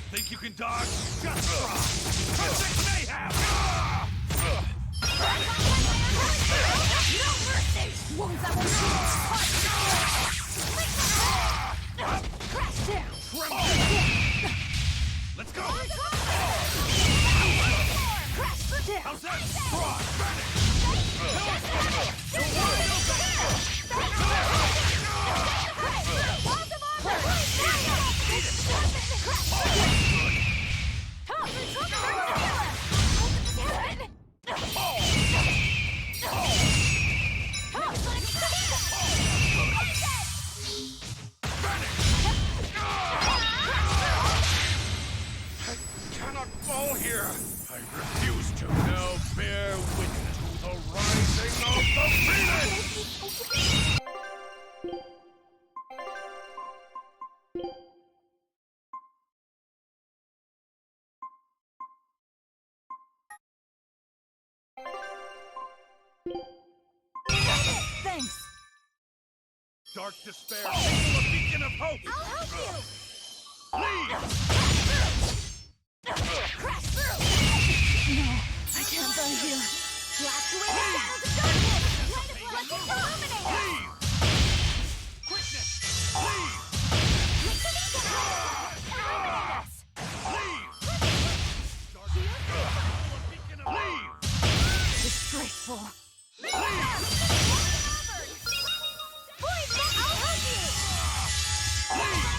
Think you can dodge? Just try! Perfect mayhem! No mercy! Wounds that will crash down! Let's go! Crash down! How's that? Broad! Fall here! I refuse to. Now bear witness to the rising of the phoenix! Thanks. Dark despair, signal a beacon of hope! I'll help you! Leave! Crash through! No, I can't die here. Blast away the shadows of darkness! Light up like an illuminator! Leave! Quickness! Leave! Illuminate us! Leave! Leave! Disgraceful. Leave! Boys, I'll help you! Leave!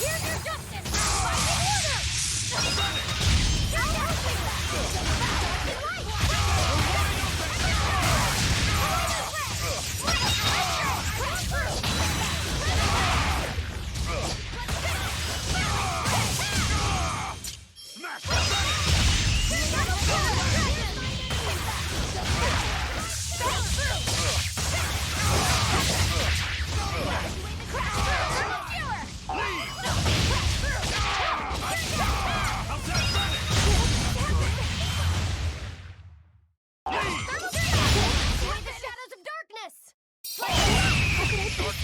Here's your justice! Fighting order! I'll help you!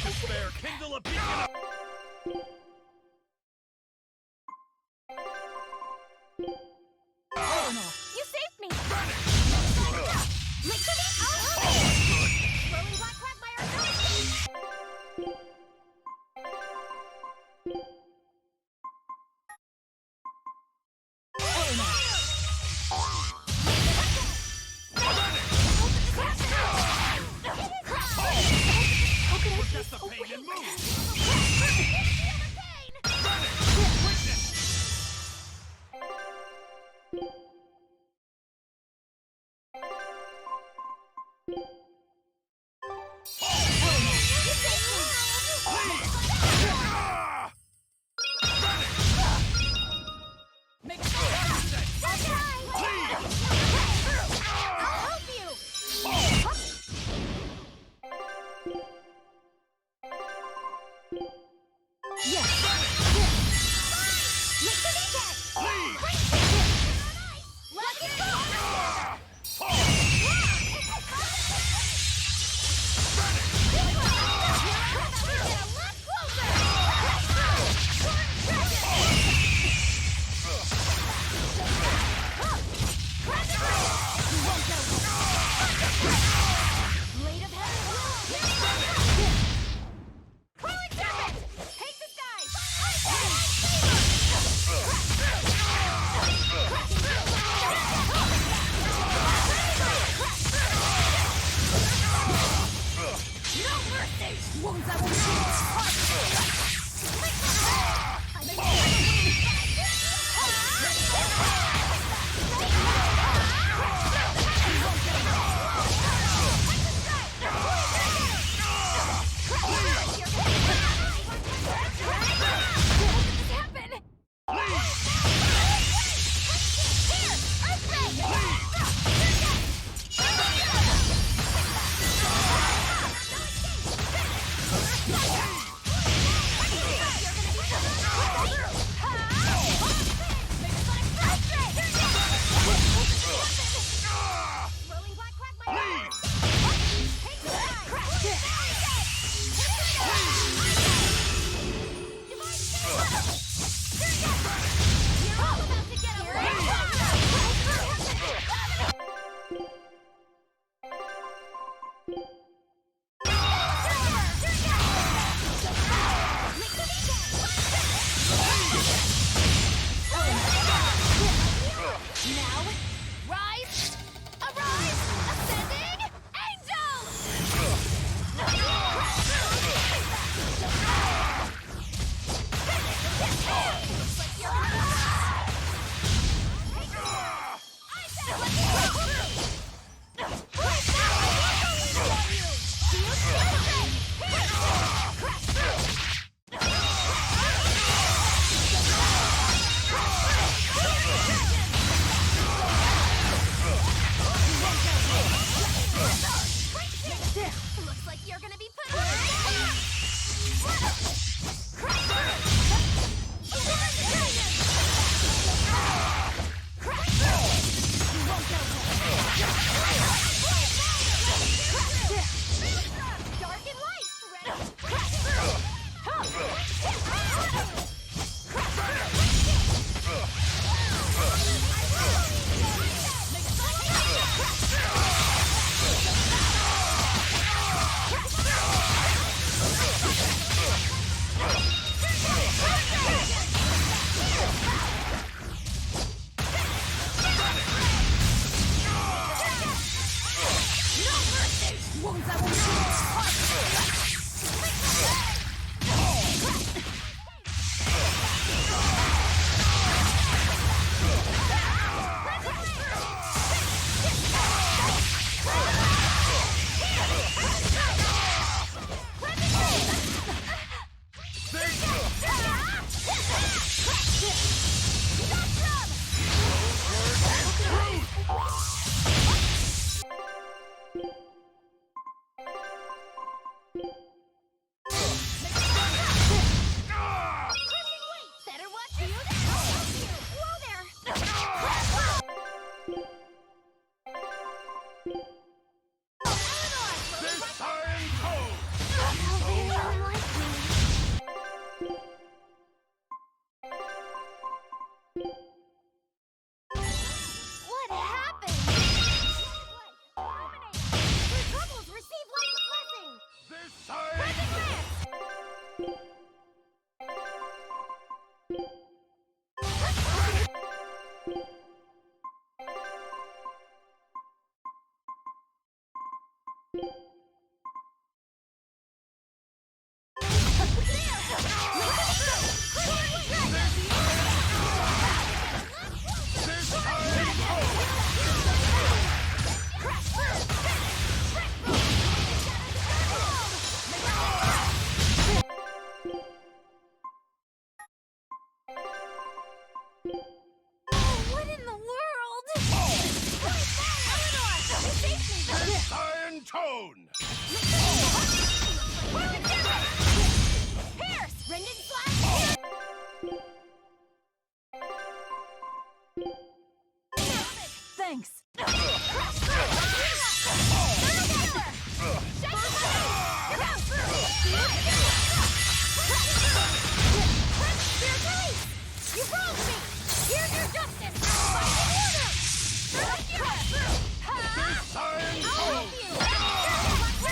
Despair, kindle a beacon of... You saved me! Just the pain and move! What happened? Your troubles receive life's blessing! This time! What in the world? This iron tone! Pierce! Rendon slash! Thanks. You wronged me! Here's your justice! Fight the order! This iron All of you!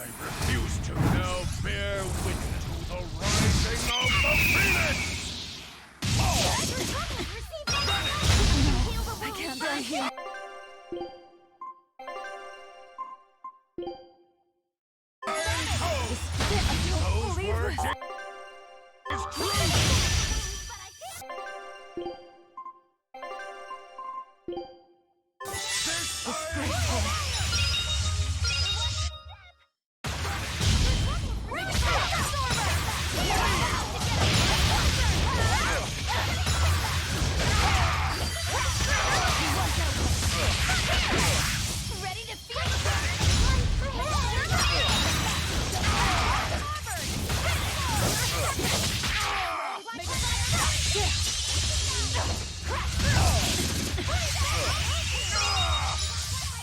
I refuse to now bear witness to the rising of the Phoenix! I can't die here. Those words is true! Ready to feel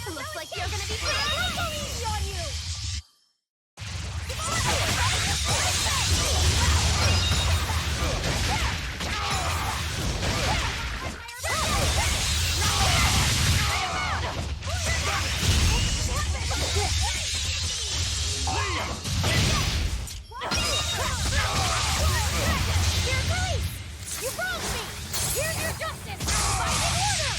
Looks like you're gonna be pretty easy on you! Your police! You wronged me! Here's your justice! Fight in order!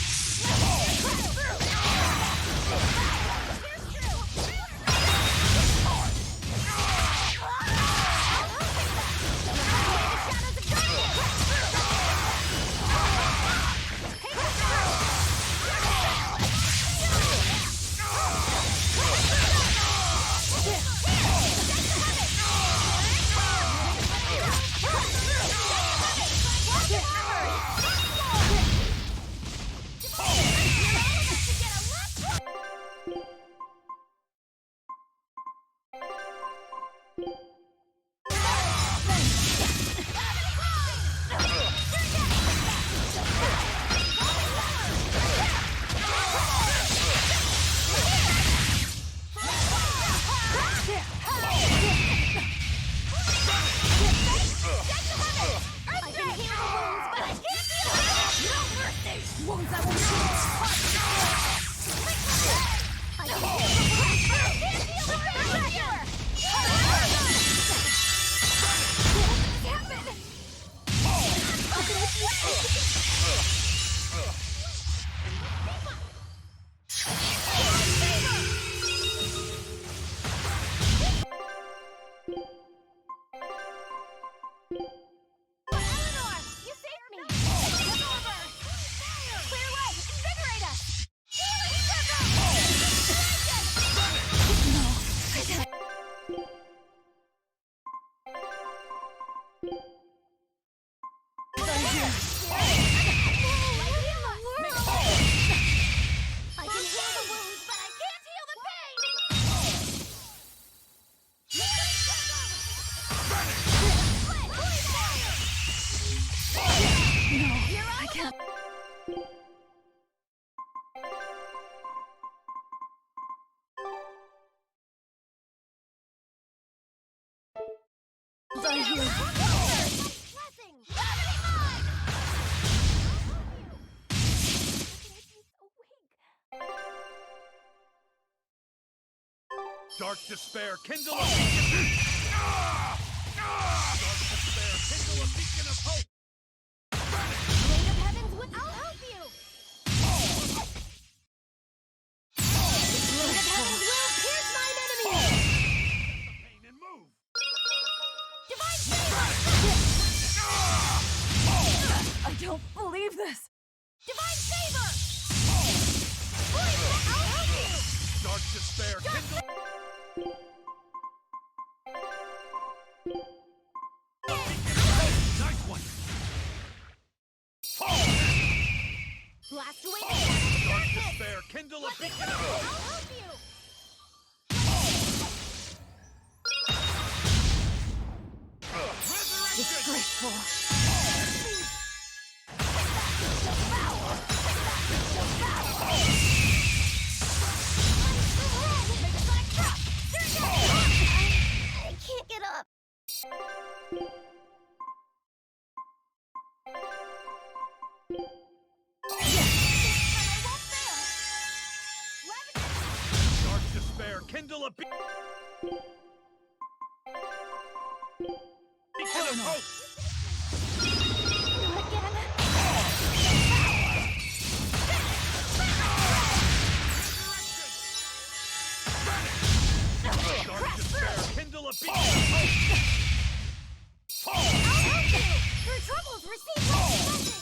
Dark despair, kindle a beacon! Dark despair, kindle a beacon of hope! Blade of Heavens, I'll help you! Blade of Heavens will pierce mine enemies! Pain and move! Divine favor! I don't believe this! Divine favor! I'll help you! Dark despair, kindle... Nice one! Blast away Dark despair, kindle a beacon of I'll hope! help you! Disgraceful. I can't get up. Dark despair, kindle a beacon... Kindle a beacon! I'll help you! Your troubles receive my blessing!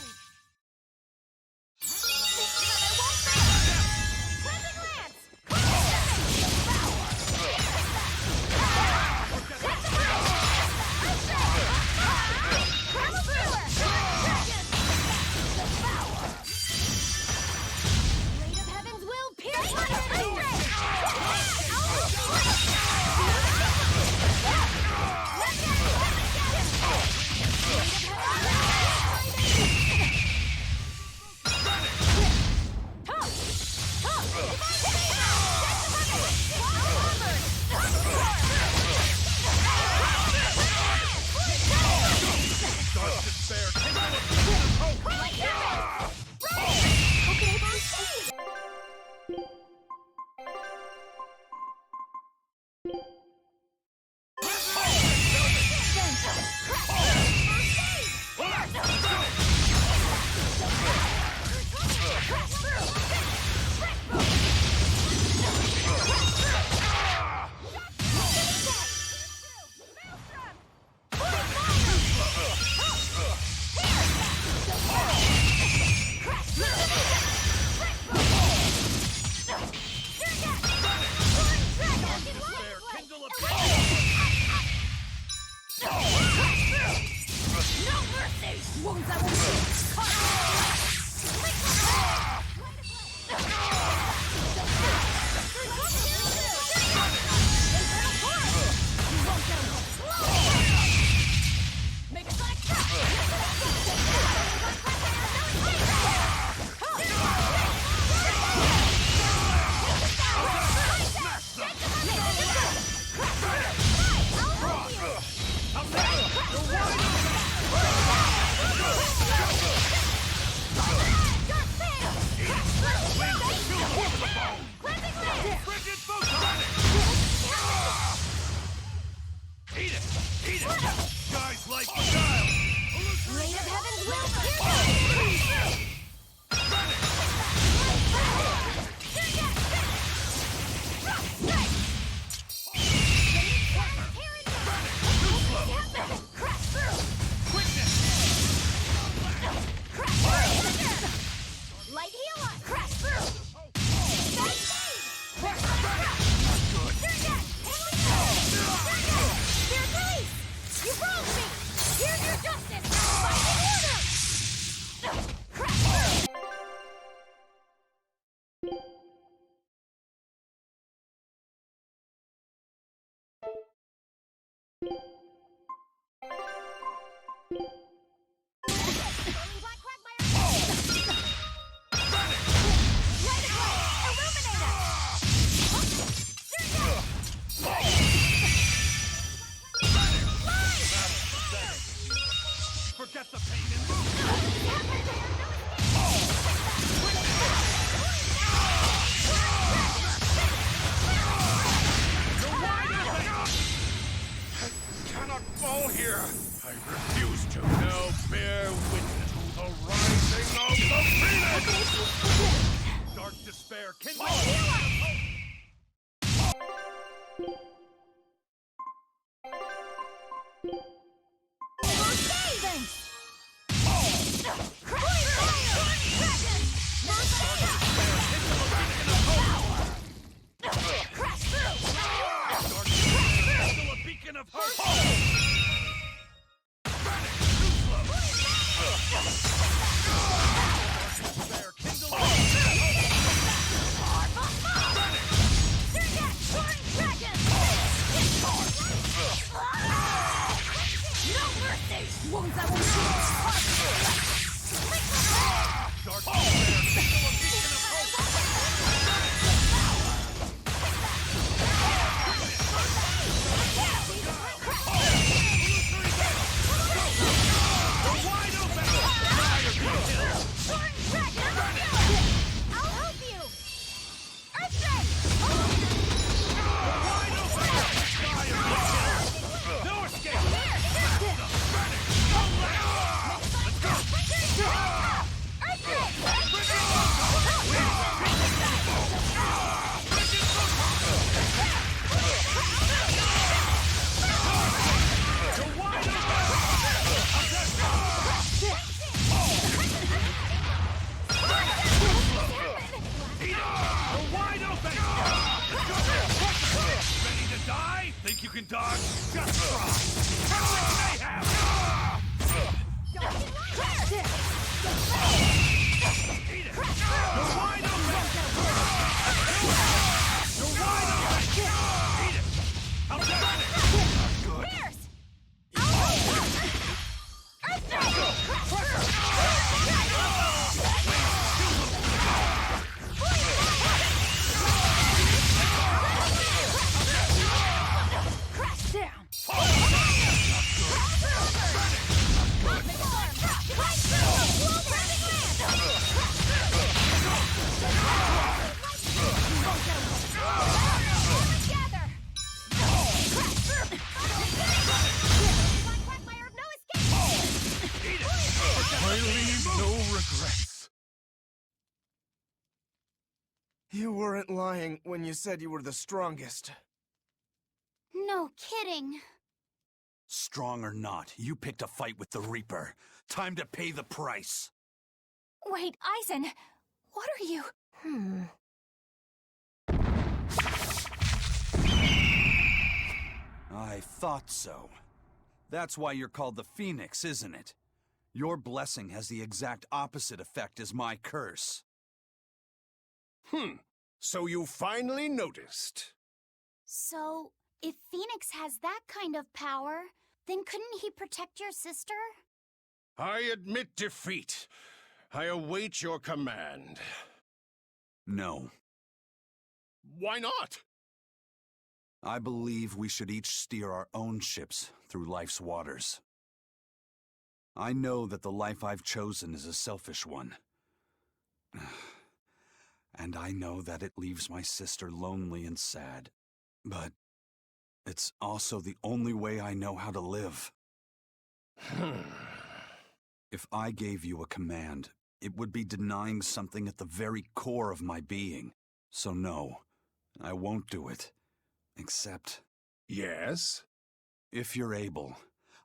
Wounds I will die? Think you can dodge? Just try! Hell's mayhem! Eat it! You're wide open! You're wide open! Eat it! I'll get it! Good. Crash down! I leave no regrets. You weren't lying when you said you were the strongest. No kidding. Strong or not, you picked a fight with the Reaper. Time to pay the price. Wait, Eisen, what are you? I thought so. That's why you're called the Phoenix, isn't it? Your blessing has the exact opposite effect as my curse. So you finally noticed. So, if Phoenix has that kind of power, then couldn't he protect your sister? I admit defeat. I await your command. No. Why not? I believe we should each steer our own ships through life's waters. I know that the life I've chosen is a selfish one. And I know that it leaves my sister lonely and sad. But it's also the only way I know how to live. If I gave you a command, it would be denying something at the very core of my being. So no, I won't do it. Except... Yes? If you're able,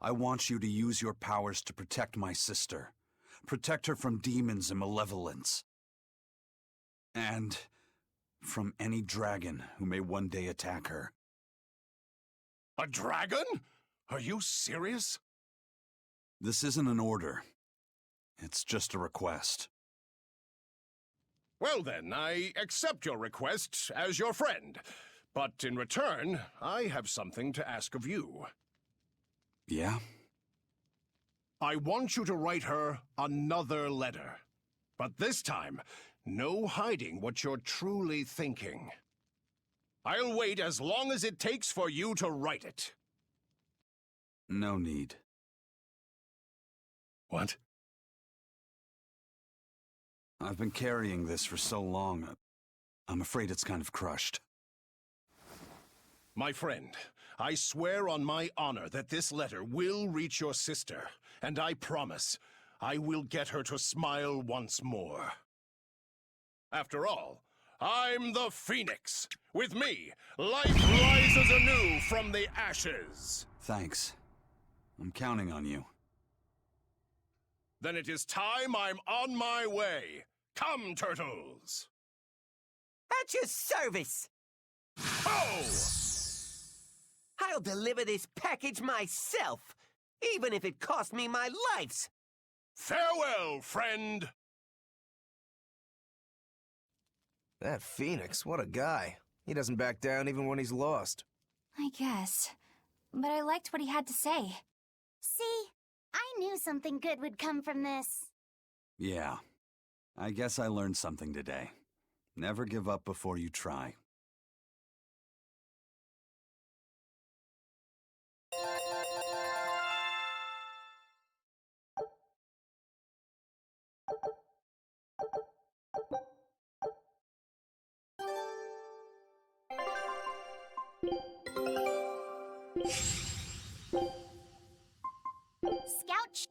I want you to use your powers to protect my sister. Protect her from demons and malevolence. And from any dragon who may one day attack her. A dragon? Are you serious? This isn't an order. It's just a request. Well then, I accept your request as your friend. But in return, I have something to ask of you. Yeah? I want you to write her another letter. But this time, no hiding what you're truly thinking. I'll wait as long as it takes for you to write it. No need. What? I've been carrying this for so long, I'm afraid it's kind of crushed. My friend, I swear on my honor that this letter will reach your sister, and I promise I will get her to smile once more. After all, I'm the Phoenix. With me, life rises anew from the ashes. Thanks. I'm counting on you. Then it is time I'm on my way. Come, turtles! At your service! Oh! I'll deliver this package myself, even if it costs me my life. Farewell, friend! That Phoenix, what a guy. He doesn't back down even when he's lost. I guess. But I liked what he had to say. See? I knew something good would come from this. Yeah. I guess I learned something today. Never give up before you try. Scout.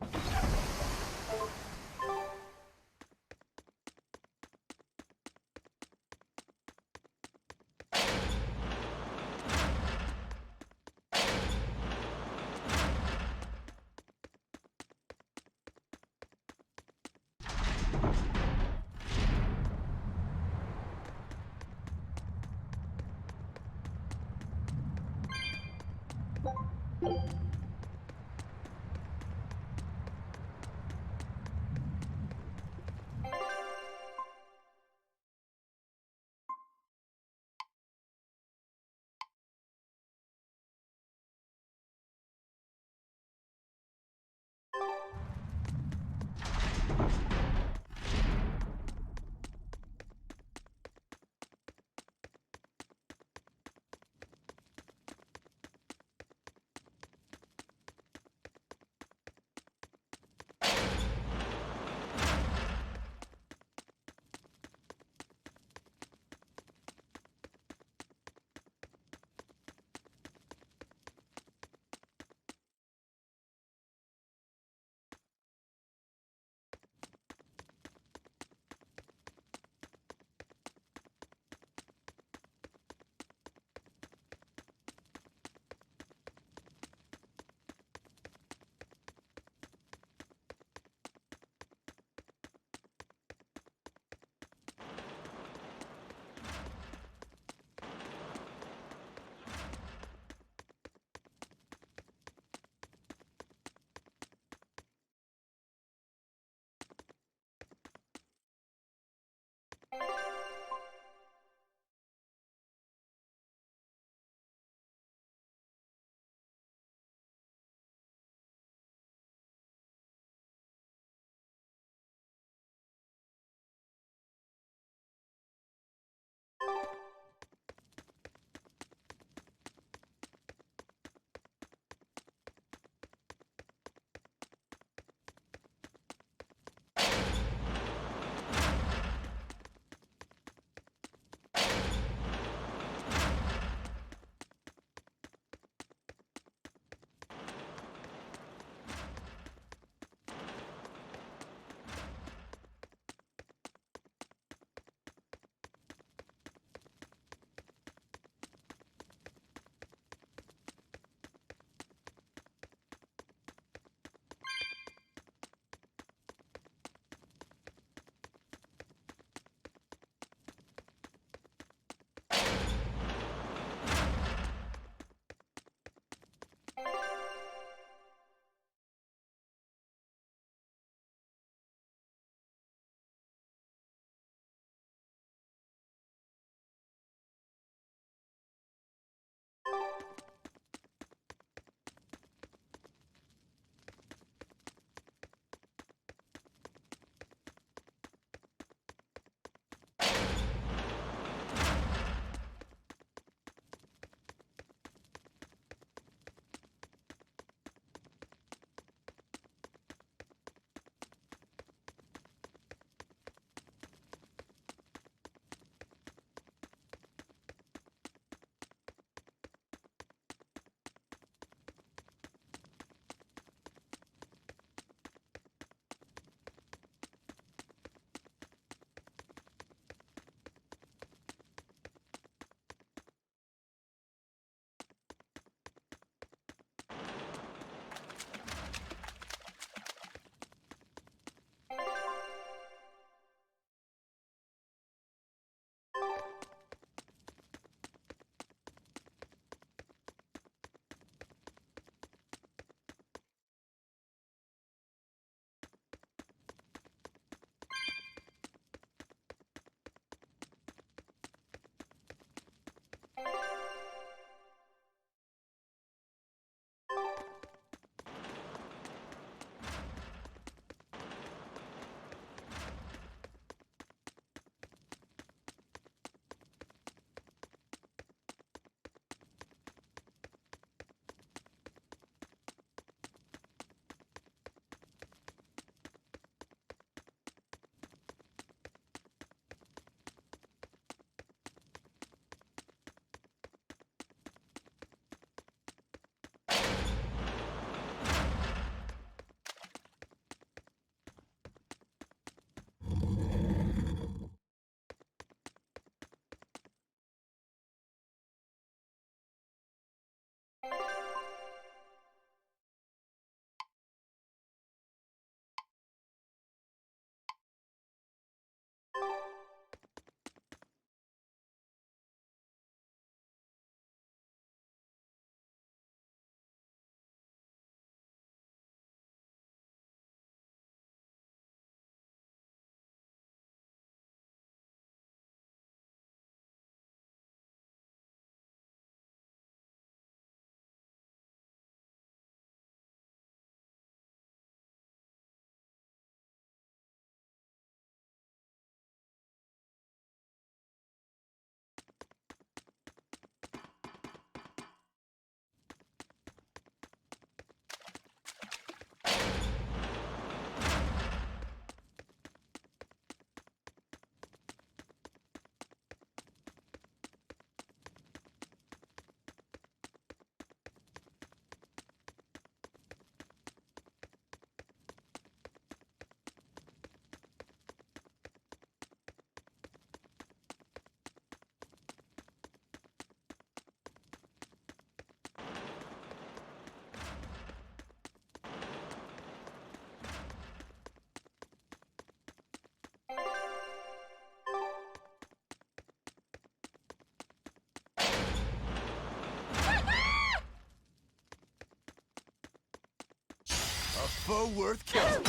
foe worth killing.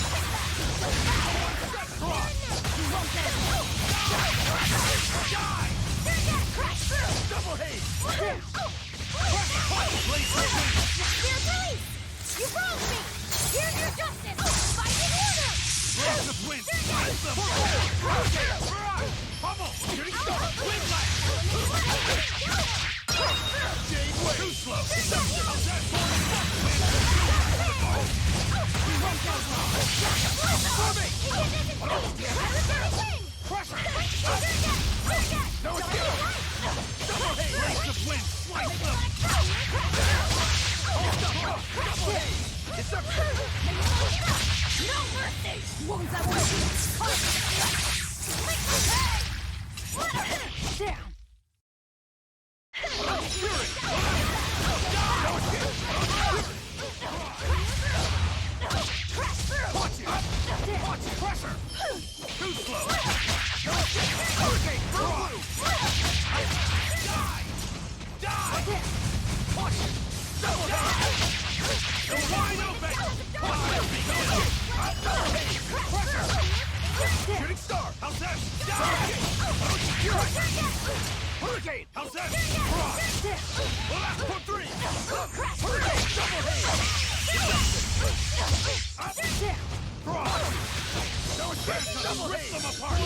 Double haze! You wronged me! Here's your justice! Fight in order! Blast of wind! Blast them! Pummel! Shooting star! Wind blast! Jade way! Too slow! How's that for Crusher! No escape! Double haze! Blast of wind! Slice them! Double haze! Deception! No mercy! Wounds that will down! Watch it! Watch it! Pressure! Too slow! No escape! Hurricane! Die! Die! Watch it! Double hit! You're wide open! Watch it! Double hit! Pressure! Shooting star! How's that? Die! You're right! Hurricane! How's that? Last for three! Hurricane! Double hit! No escape! Double hit! Them apart!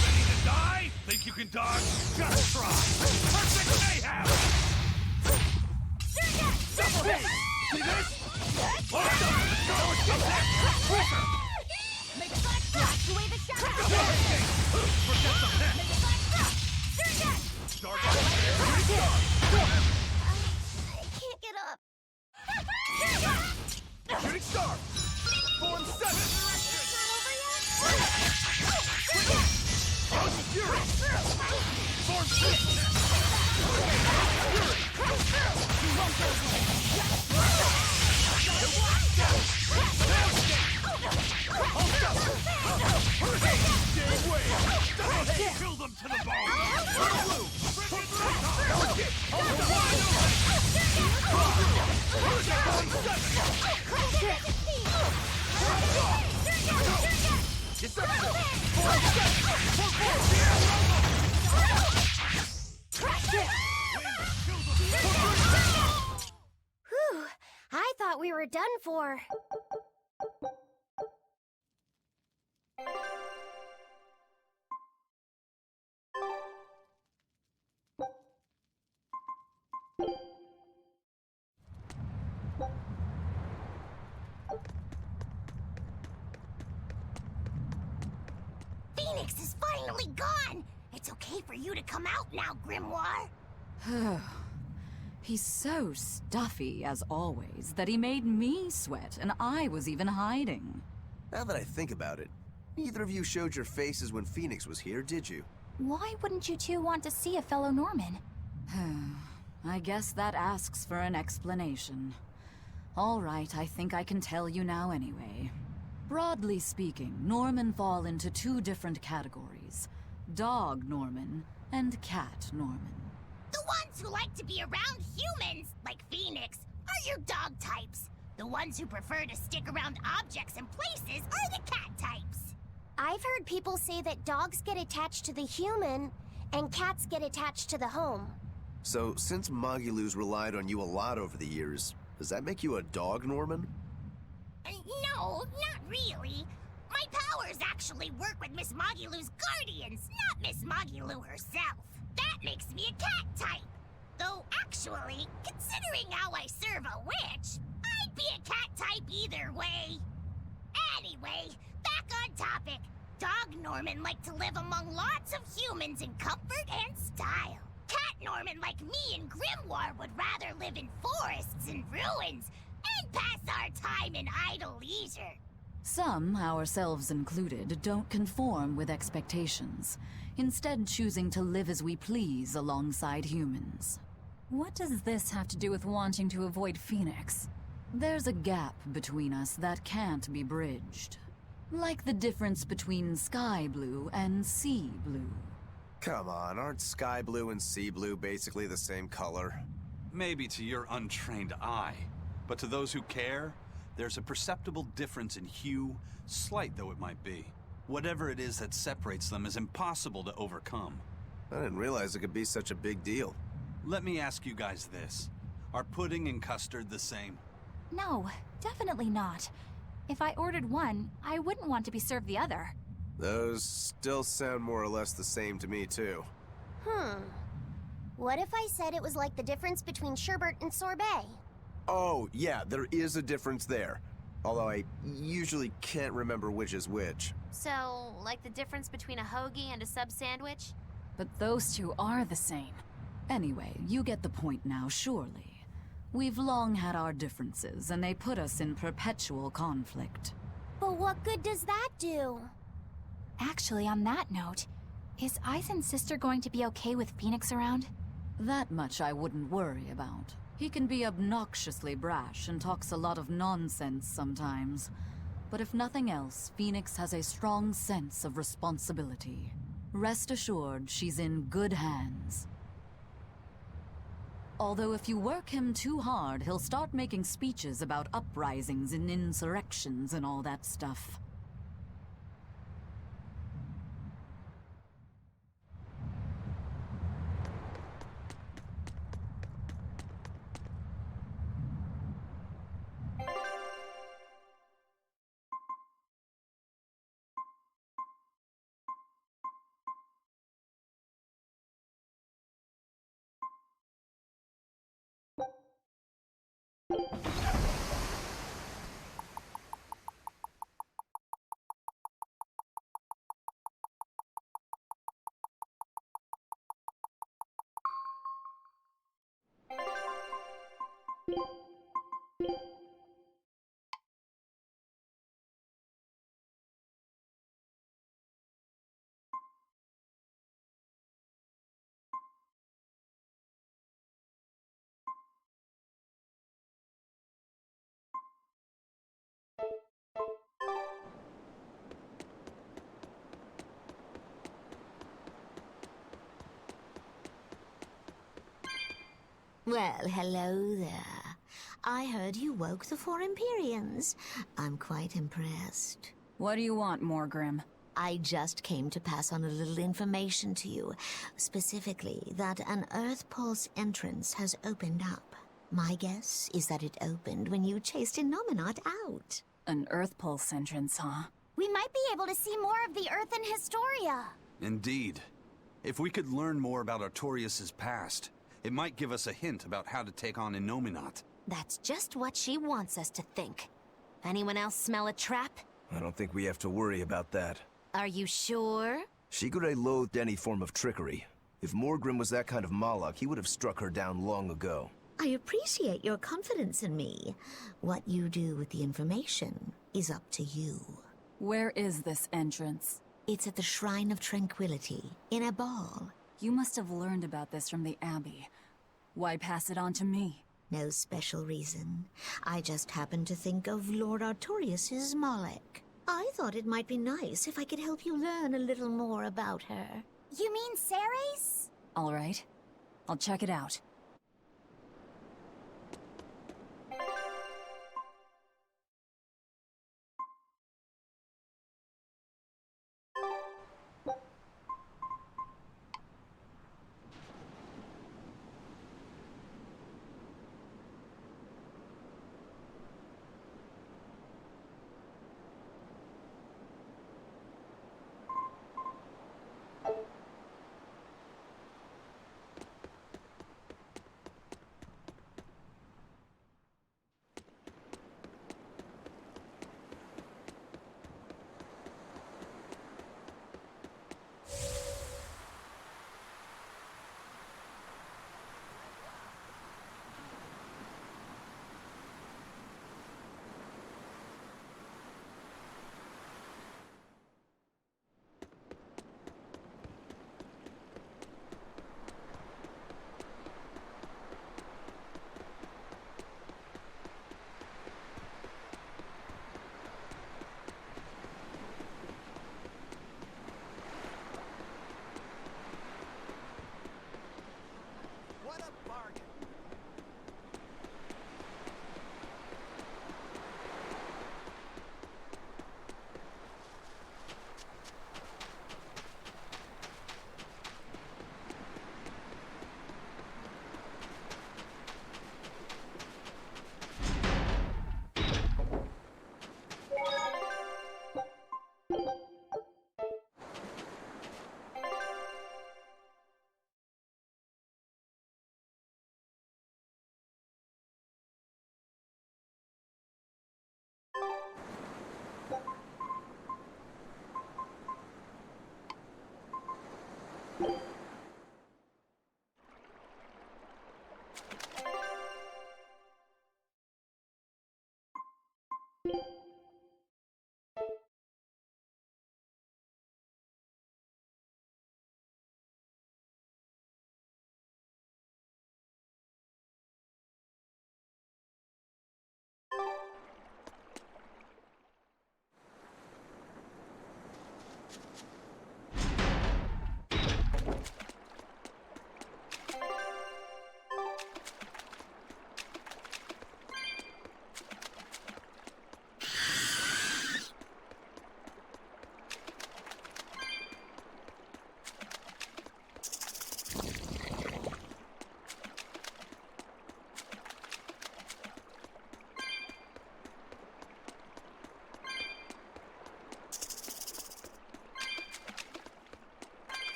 Ready to die? Think you can dodge? Just try! Perfect mayhem! Double hit! See this? Hold up! No escape! Pressure! Make flash blast away the shadow! Double hit! Forget the pit! Start off! I can't get up. Shooting star! Form 7! Frozen Fury! Form 6! Kill them to the bone! Blue! Whew, I thought we were done for. Phoenix is finally gone! It's okay for you to come out now, Grimoire! He's so stuffy, as always, that he made me sweat, and I was even hiding. Now that I think about it, neither of you showed your faces when Phoenix was here, did you? Why wouldn't you two want to see a fellow Norman? I guess that asks for an explanation. All right, I think I can tell you now anyway. Broadly speaking, Norman fall into two different categories. Dog Norman and Cat Norman. The ones who like to be around humans, like Phoenix, are your dog types. The ones who prefer to stick around objects and places are the cat types. I've heard people say that dogs get attached to the human and cats get attached to the home. So, since Magilou's relied on you a lot over the years, does that make you a dog Norman? No, not really. My powers actually work with Miss Magilou's guardians, not Miss Magilou herself. That makes me a cat type. Though, actually, considering how I serve a witch, I'd be a cat type either way. Anyway, back on topic. Dog Norman like to live among lots of humans in comfort and style. Cat Norman like me and Grimoire would rather live in forests and ruins and pass our time in idle leisure. Some, ourselves included, don't conform with expectations, instead choosing to live as we please alongside humans. What does this have to do with wanting to avoid Phoenix? There's a gap between us that can't be bridged. Like the difference between sky blue and sea blue. Come on, aren't sky blue and sea blue basically the same color? Maybe to your untrained eye, But to those who care, there's a perceptible difference in hue, slight though it might be. Whatever it is that separates them is impossible to overcome. I didn't realize it could be such a big deal. Let me ask you guys this. Are pudding and custard the same? No, definitely not. If I ordered one, I wouldn't want to be served the other. Those still sound more or less the same to me, too. What if I said it was like the difference between sherbet and sorbet? Oh, yeah, there is a difference there. Although I usually can't remember which is which. So, like the difference between a hoagie and a sub sandwich? But those two are the same. Anyway, you get the point now, surely. We've long had our differences, and they put us in perpetual conflict. But what good does that do? Actually, on that note, is Aizen's sister going to be okay with Phoenix around? That much I wouldn't worry about. He can be obnoxiously brash and talks a lot of nonsense sometimes. But if nothing else, Phoenix has a strong sense of responsibility. Rest assured, she's in good hands. Although if you work him too hard, he'll start making speeches about uprisings and insurrections and all that stuff. Well, hello there. I heard you woke the four Empyreans. I'm quite impressed. What do you want, Morgrim? I just came to pass on a little information to you. Specifically, that an Earth Pulse entrance has opened up. My guess is that it opened when you chased Innominat out. An Earth Pulse entrance, huh? We might be able to see more of the Earth in Historia. Indeed. If we could learn more about Artorias' past, it might give us a hint about how to take on Innominat. That's just what she wants us to think. Anyone else smell a trap? I don't think we have to worry about that. Are you sure? Shigure loathed any form of trickery. If Morgrim was that kind of Moloch, he would have struck her down long ago. I appreciate your confidence in me. What you do with the information is up to you. Where is this entrance? It's at the Shrine of Tranquility, in a ball. You must have learned about this from the Abbey. Why pass it on to me? No special reason. I just happened to think of Lord Artorias' Moloch. I thought it might be nice if I could help you learn a little more about her. You mean Ceres? All right. I'll check it out.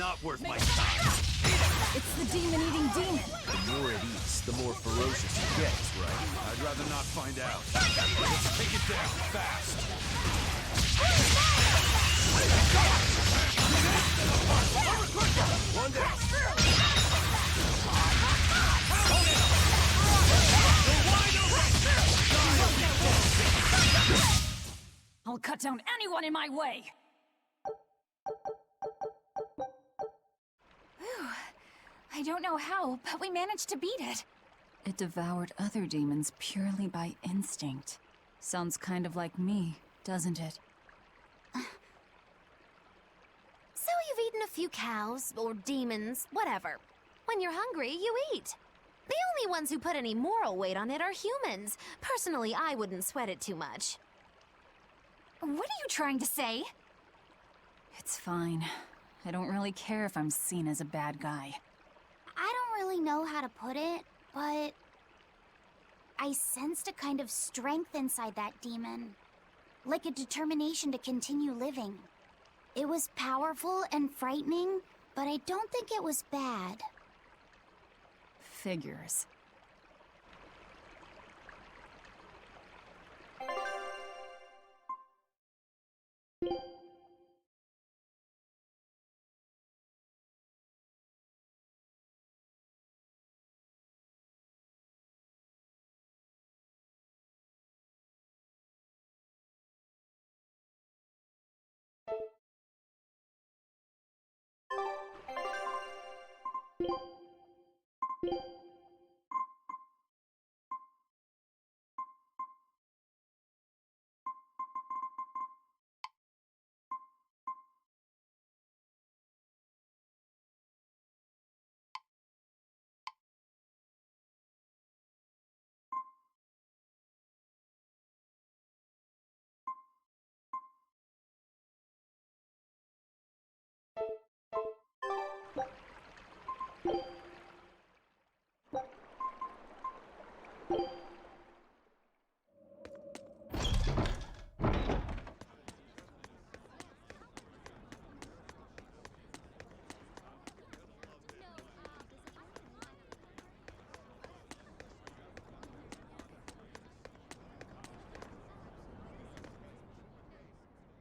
not worth my time. It's the demon-eating demon. The more it eats, the more ferocious it gets, right? I'd rather not find out. Let's take it down, fast. One down. I'll cut down anyone in my way! Whew. I don't know how, but we managed to beat it. It devoured other demons purely by instinct. Sounds kind of like me, doesn't it? So you've eaten a few cows, or demons, whatever. When you're hungry, you eat. The only ones who put any moral weight on it are humans. Personally, I wouldn't sweat it too much. What are you trying to say? It's fine. I don't really care if I'm seen as a bad guy. I don't really know how to put it, but I sensed a kind of strength inside that demon. Like a determination to continue living. It was powerful and frightening, but I don't think it was bad. Figures.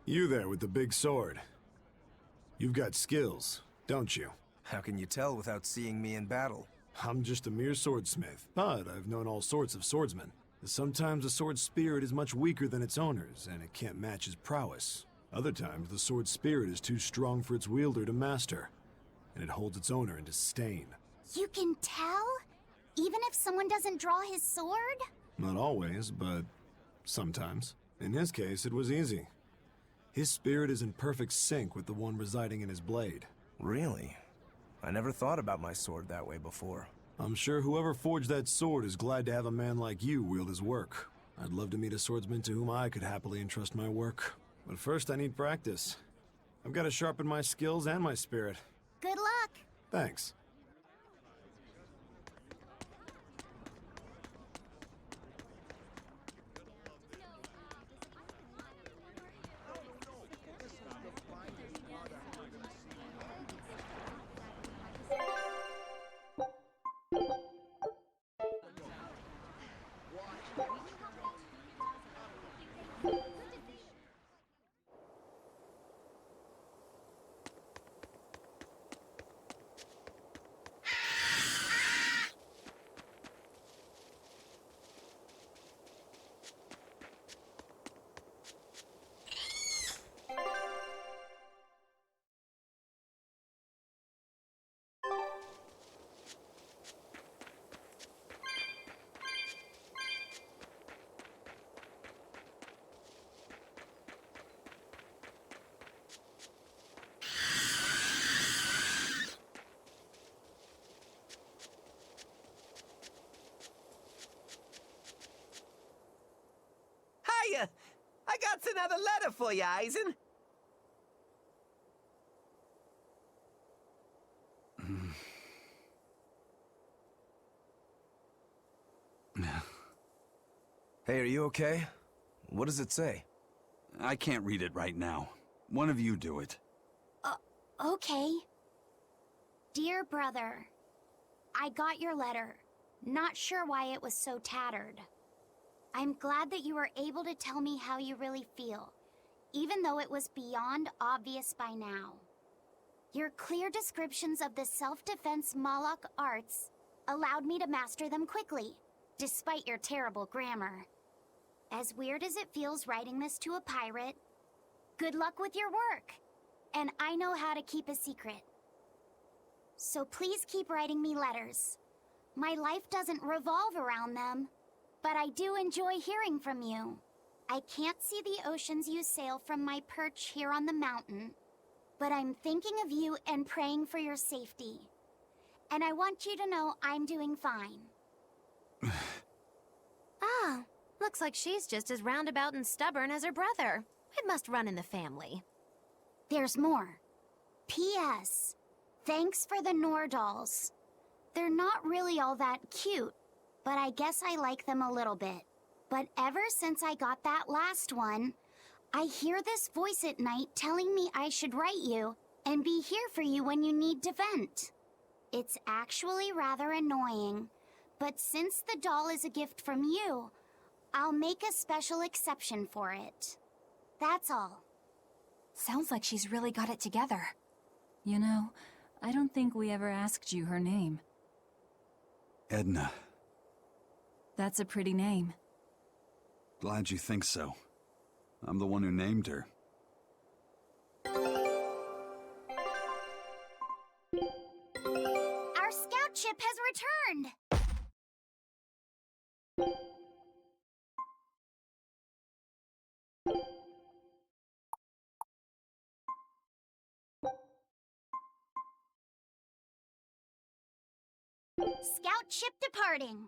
You there with the big sword. You've got skills, don't you? How can you tell without seeing me in battle? I'm just a mere swordsmith, but I've known all sorts of swordsmen. Sometimes a sword's spirit is much weaker than its owner's, and it can't match his prowess. Other times, the sword's spirit is too strong for its wielder to master, and it holds its owner in disdain. You can tell? Even if someone doesn't draw his sword? Not always, but sometimes. In his case, it was easy. His spirit is in perfect sync with the one residing in his blade. Really? I never thought about my sword that way before. I'm sure whoever forged that sword is glad to have a man like you wield his work. I'd love to meet a swordsman to whom I could happily entrust my work. But first I need practice. I've got to sharpen my skills and my spirit. Good luck! Thanks. Hiya! I got another letter for you, Eisen. Hey, are you okay? What does it say? I can't read it right now. One of you do it. Okay. Dear brother, I got your letter. Not sure why it was so tattered. I'm glad that you were able to tell me how you really feel, even though it was beyond obvious by now. Your clear descriptions of the self-defense Moloch arts allowed me to master them quickly, despite your terrible grammar. As weird as it feels writing this to a pirate, good luck with your work, and I know how to keep a secret. So please keep writing me letters. My life doesn't revolve around them, but I do enjoy hearing from you. I can't see the oceans you sail from my perch here on the mountain, but I'm thinking of you and praying for your safety. And I want you to know I'm doing fine. Ah, looks like she's just as roundabout and stubborn as her brother. It must run in the family. There's more. P.S. Thanks for the Nordals. They're not really all that cute, but I guess I like them a little bit. But ever since I got that last one, I hear this voice at night telling me I should write you and be here for you when you need to vent. It's actually rather annoying, but since the doll is a gift from you, I'll make a special exception for it. That's all. Sounds like she's really got it together. You know, I don't think we ever asked you her name. Edna. That's a pretty name. Glad you think so. I'm the one who named her. Our scout ship has returned! Scout ship departing.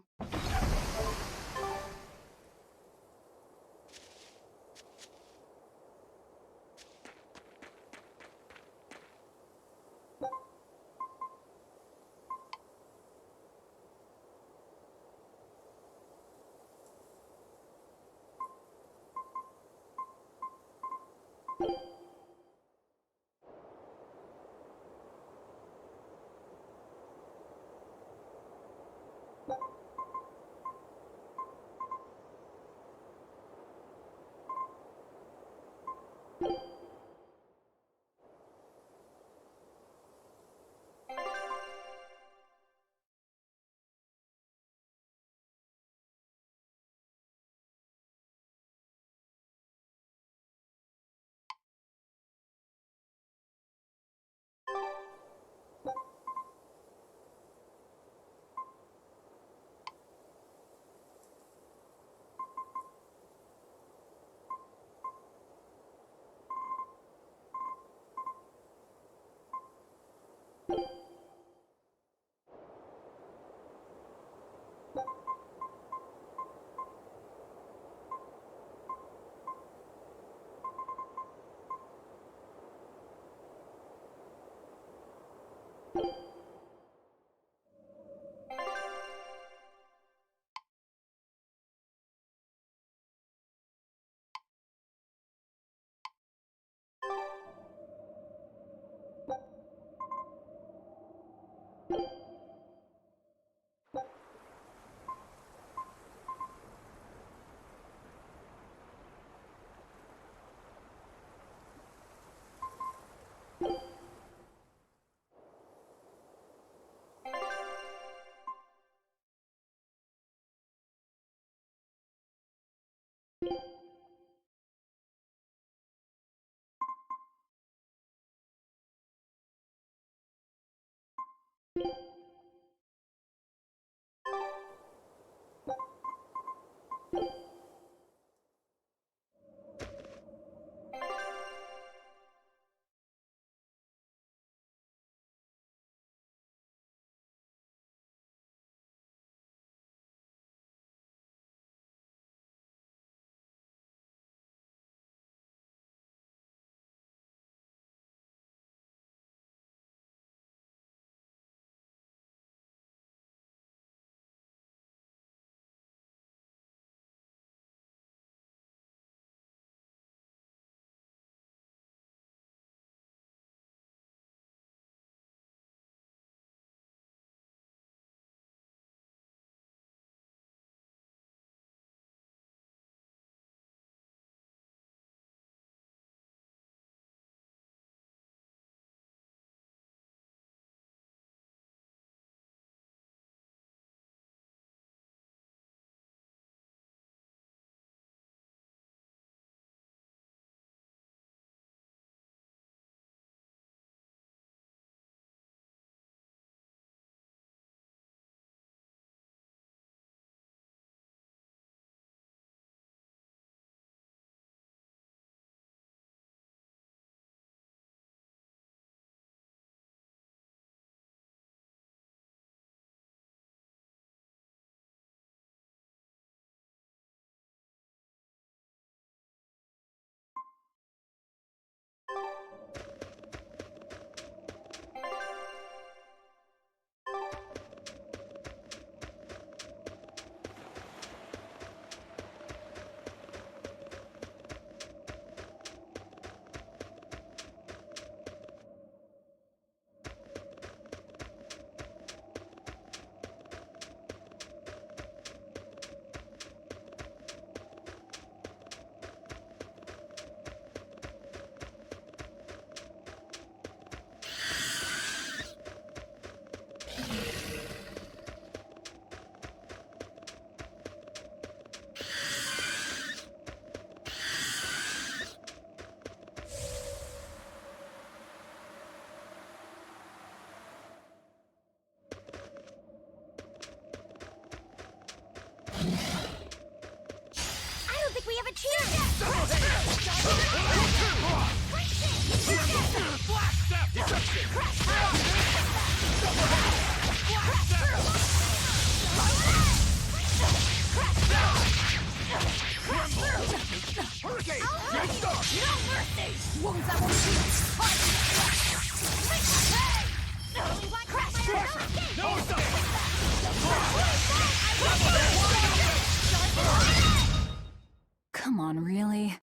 Come on, really?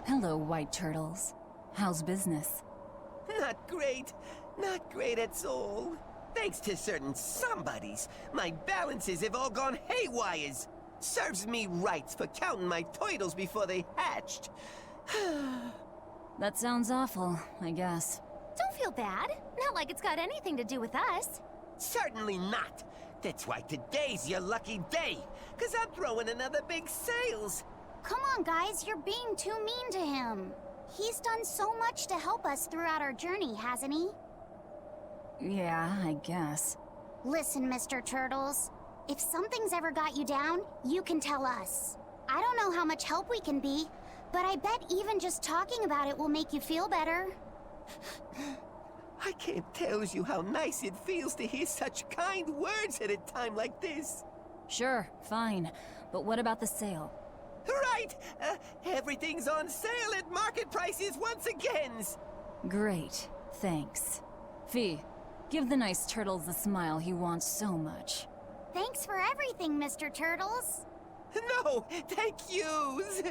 Hello, white turtles. How's business? Not great. Not great at all. Thanks to certain somebodies, my balances have all gone haywires. Serves me right for counting my turtles before they hatched. That sounds awful, I guess. Don't feel bad. Not like it's got anything to do with us. Certainly not. That's why today's your lucky day. 'Cause I'm throwing another big sales. Come on, guys, you're being too mean to him. He's done so much to help us throughout our journey, hasn't he? Yeah, I guess. Listen, Mr. Turtles. If something's ever got you down, you can tell us. I don't know how much help we can be, but I bet even just talking about it will make you feel better. I can't tell you how nice it feels to hear such kind words at a time like this. Sure, fine. But what about the sale? Right! Everything's on sale at market prices once again! Great, thanks. Fee, give the nice turtles the smile he wants so much. Thanks for everything, Mr. Turtles. No, thank yous!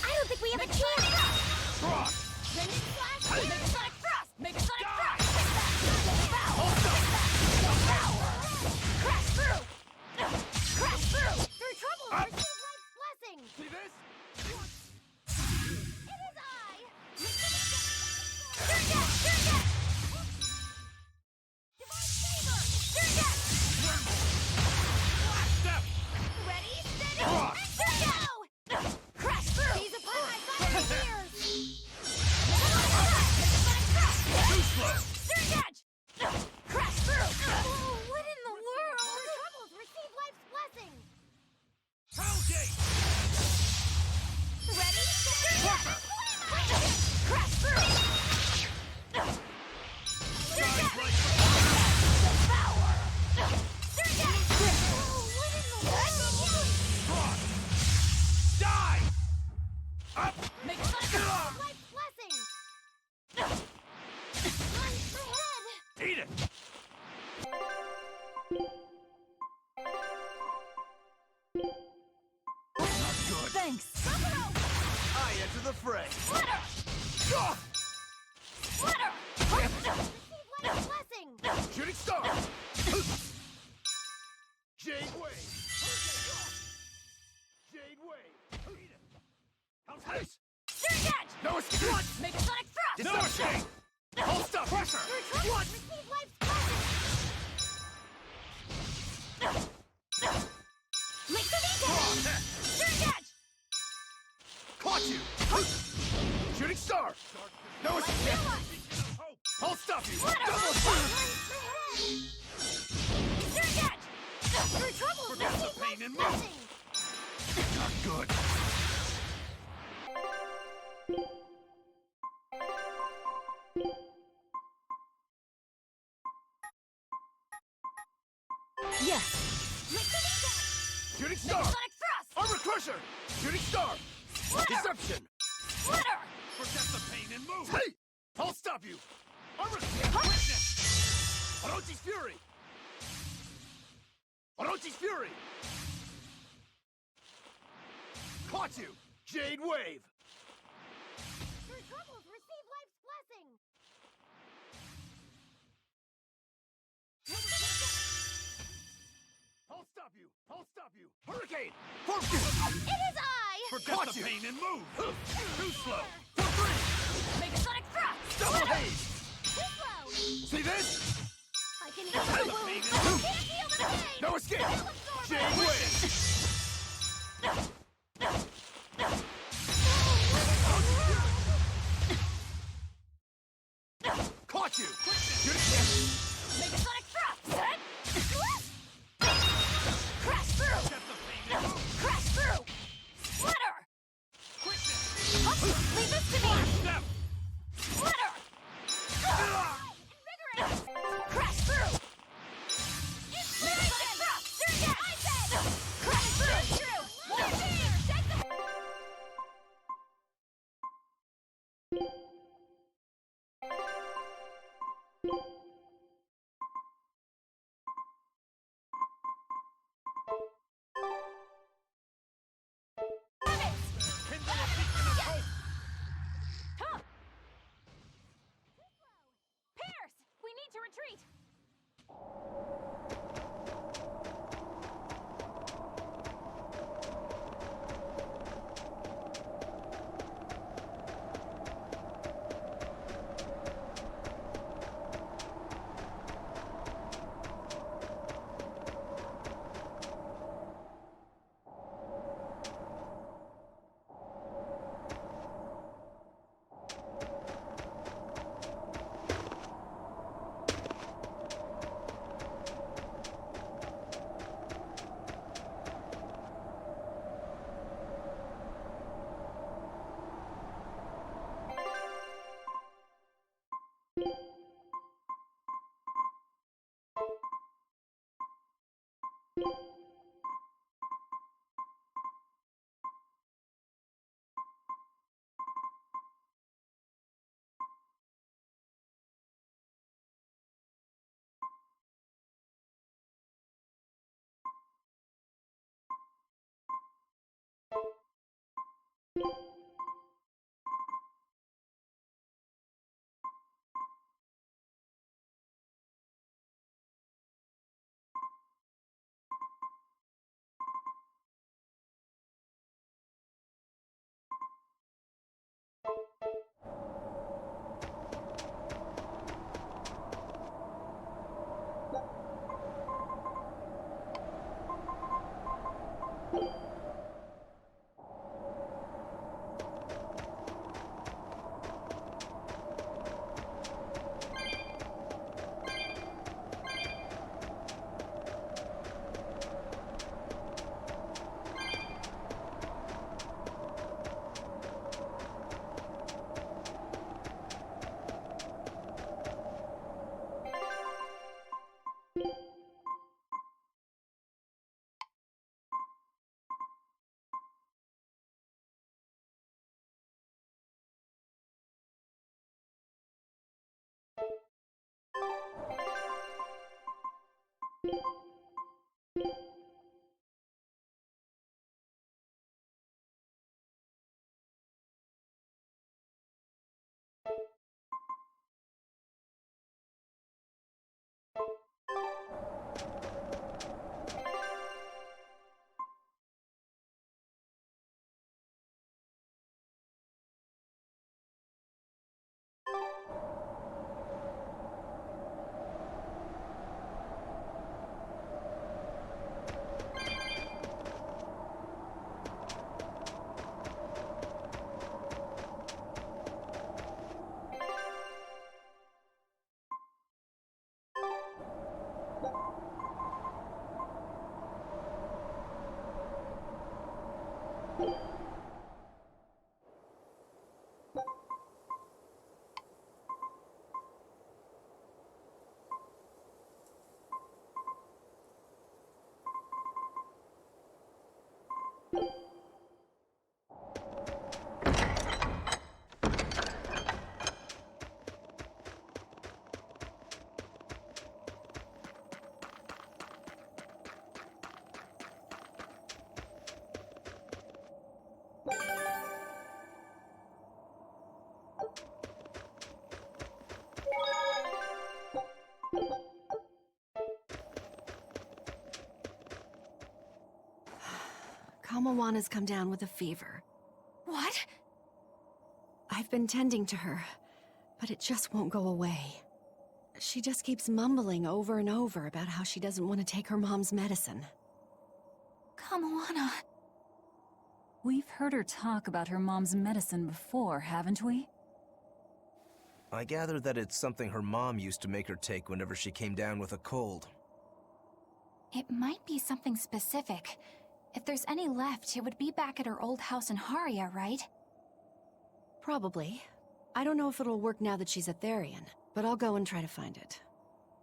I don't think we have a chance! Raining Flash! Make a Sonic Frost! Make a Sonic Frost! Crash through! Crash through! Through trouble! Receive life's blessing! See this? It is I! Turn death! Turn death! Divine favor! Turn death! Ready, steady, and turn go! Crash through! These upon my fiery ears! Too slow! Surge! Crash through! Oh, what in the world? Through troubles, receive life's blessing! Hellgate! Ready, steady, crash through! Devour! Surge! Oh, what in the world? Die! Up! Make a life's blessing! My head! Eat it! Not good. Thanks. I enter the fray. Splitter! Splitter! Receive life's blessing! Shooting star! Jade Wave! Jade Wave! Eat it! How's this? Surge! No escape! What? Make a Sonic Thrust! No escape! Hold stop! Pressure! Through troubles, receive life's blessing! Make the detail! Surge! Caught you! Shooting star! No escape! I'll stop you! Double shoot! Surge! Through troubles, Forget the receive pain and life's move! blessing! Not good! Yes. Make the detail! Shooting star! Sonic Thrust! Armor Crusher! Shooting star! Splitter! Deception! Splitter! Forget the pain and move! Hey! I'll stop you! Armor Witness! Orochi's Fury! Orochi's Fury! Caught you! Jade Wave! Through troubles, receive life's blessing! I'll stop you! I'll stop you! Hurricane! It is I! Forget the pain and move! Too slow! For three! Make a Sonic Thrust! Double haze! Too slow! See this? I can heal the wound! Can't feel the pain! No escape! Jade Wave! Kamawanna's come down with a fever. What? I've been tending to her, but it just won't go away. She just keeps mumbling over and over about how she doesn't want to take her mom's medicine. Kamawanna. We've heard her talk about her mom's medicine before, haven't we? I gather that it's something her mom used to make her take whenever she came down with a cold. It might be something specific. If there's any left, it would be back at her old house in Haria, right? Probably. I don't know if it'll work now that she's a Therian, but I'll go and try to find it.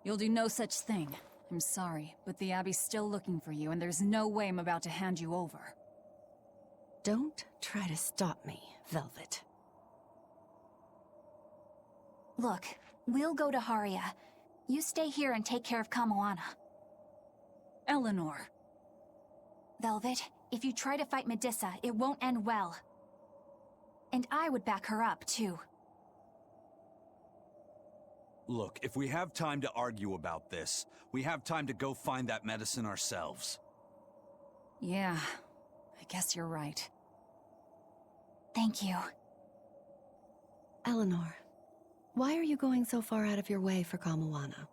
You'll do no such thing. I'm sorry, but the Abbey's still looking for you, and there's no way I'm about to hand you over. Don't try to stop me, Velvet. Look, we'll go to Haria. You stay here and take care of Kamawanna. Eleanor. Velvet, if you try to fight Medissa, it won't end well. And I would back her up, too. Look, if we have time to argue about this, we have time to go find that medicine ourselves. Yeah, I guess you're right. Thank you. Eleanor, why are you going so far out of your way for Kamawana?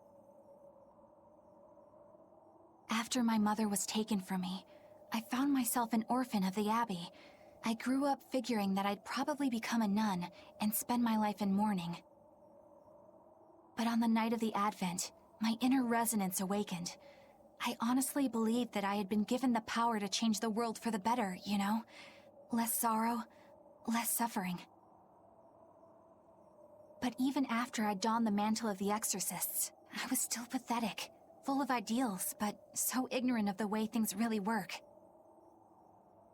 After my mother was taken from me, I found myself an orphan of the Abbey. I grew up figuring that I'd probably become a nun and spend my life in mourning. But on the night of the Advent, my inner resonance awakened. I honestly believed that I had been given the power to change the world for the better, you know? Less sorrow, less suffering. But even after I donned the mantle of the exorcists, I was still pathetic, full of ideals, but so ignorant of the way things really work.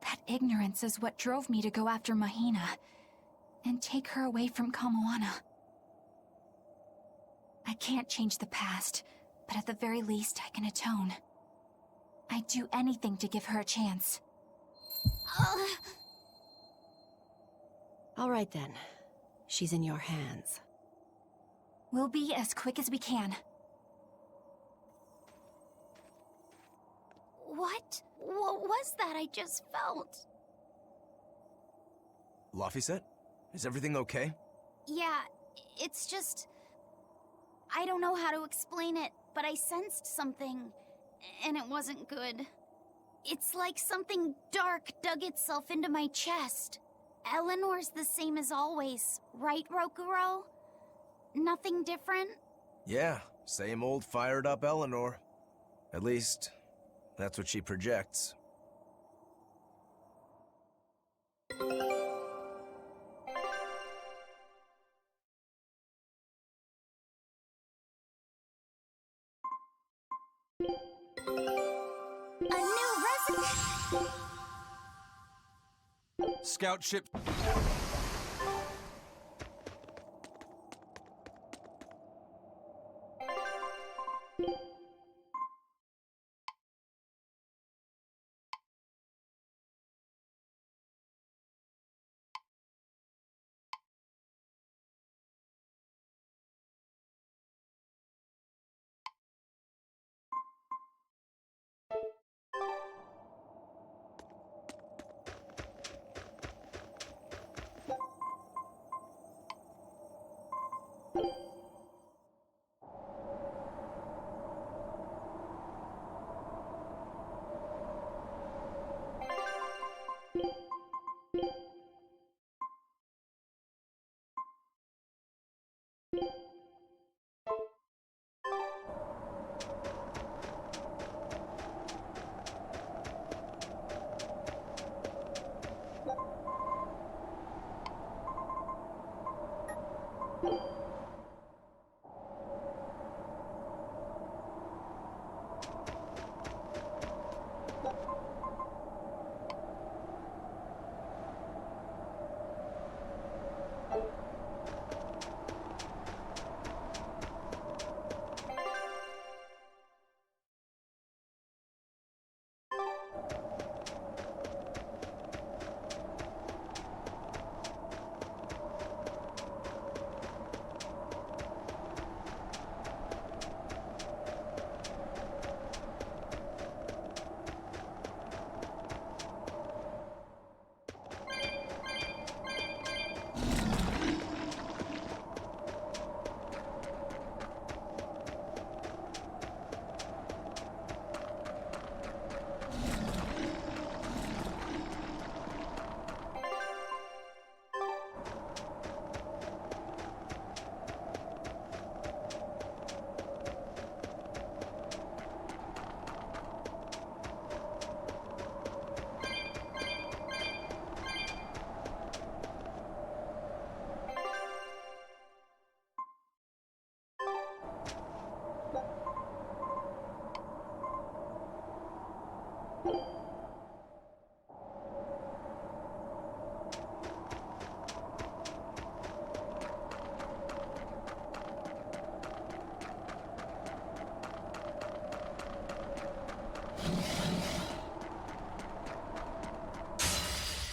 That ignorance is what drove me to go after Mahina and take her away from Kamawana. I can't change the past, but at the very least, I can atone. I'd do anything to give her a chance. All right then. She's in your hands. We'll be as quick as we can. What? What was that I just felt? Laphicet? Is everything okay? Yeah, it's just... I don't know how to explain it, but I sensed something, and it wasn't good. It's like something dark dug itself into my chest. Eleanor's the same as always, right, Rokuro? Nothing different? Yeah, same old fired up Eleanor. At least, that's what she projects. A new resident! Scout ship...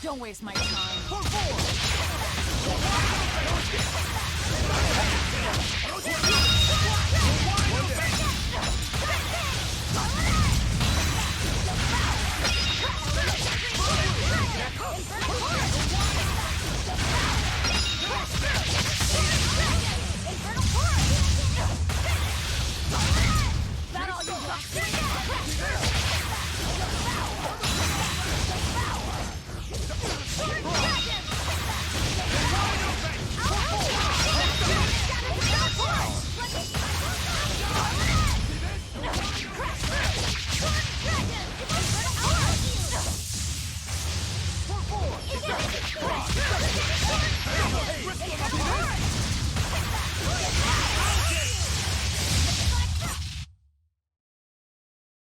Don't waste my time. For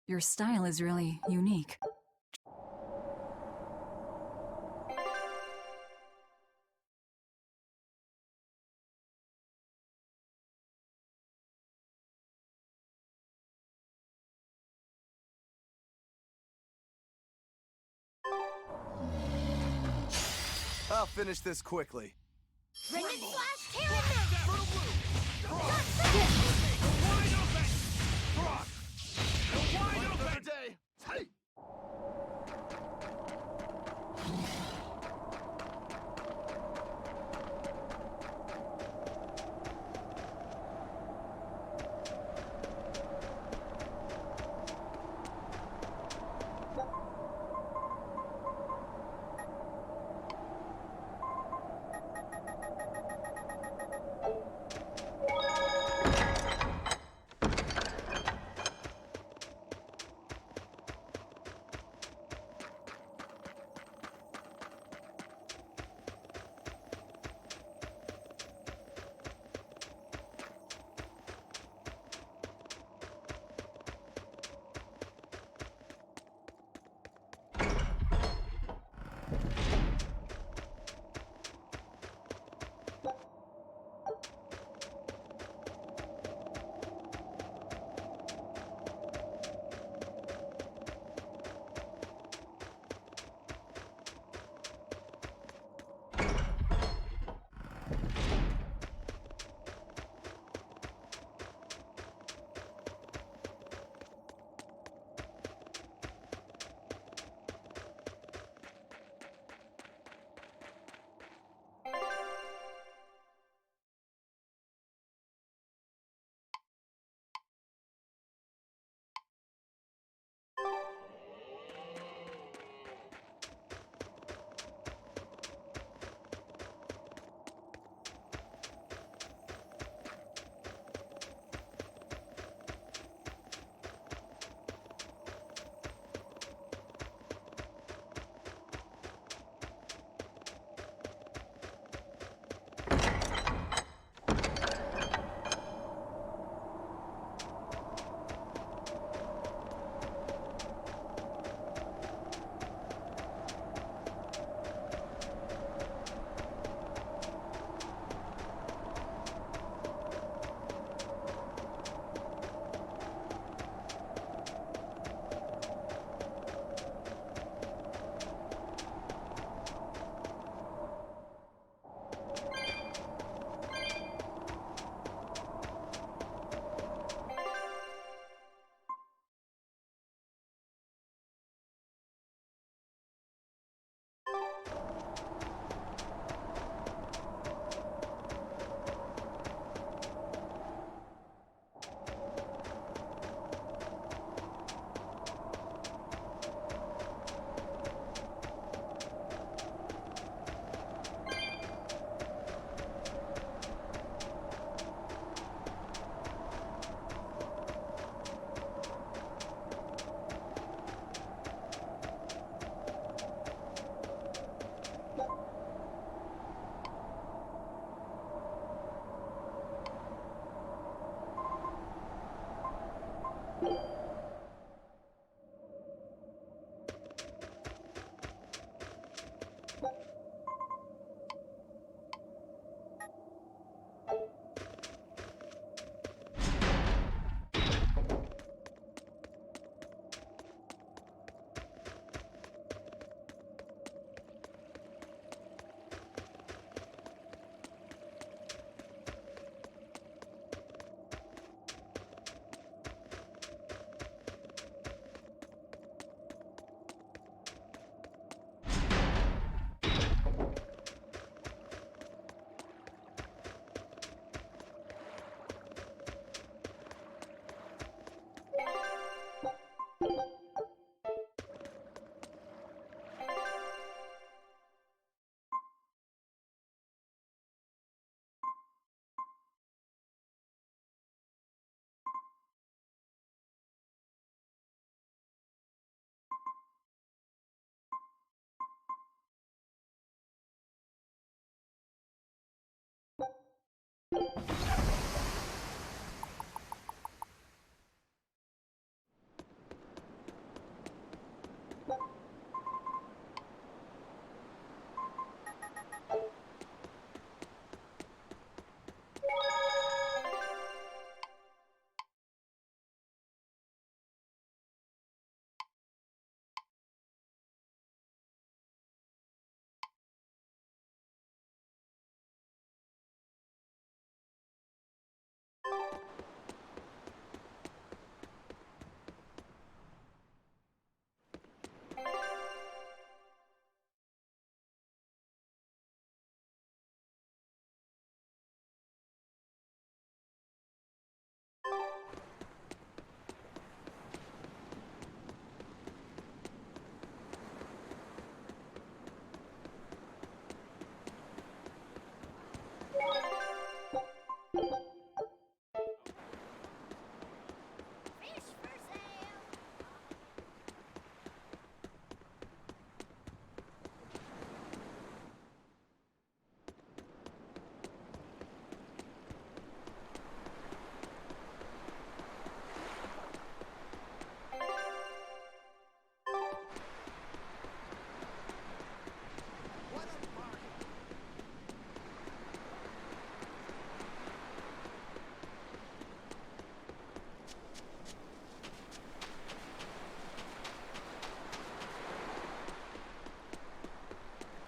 Your style is really unique. I'll finish this quickly. Remnant Flash Terror!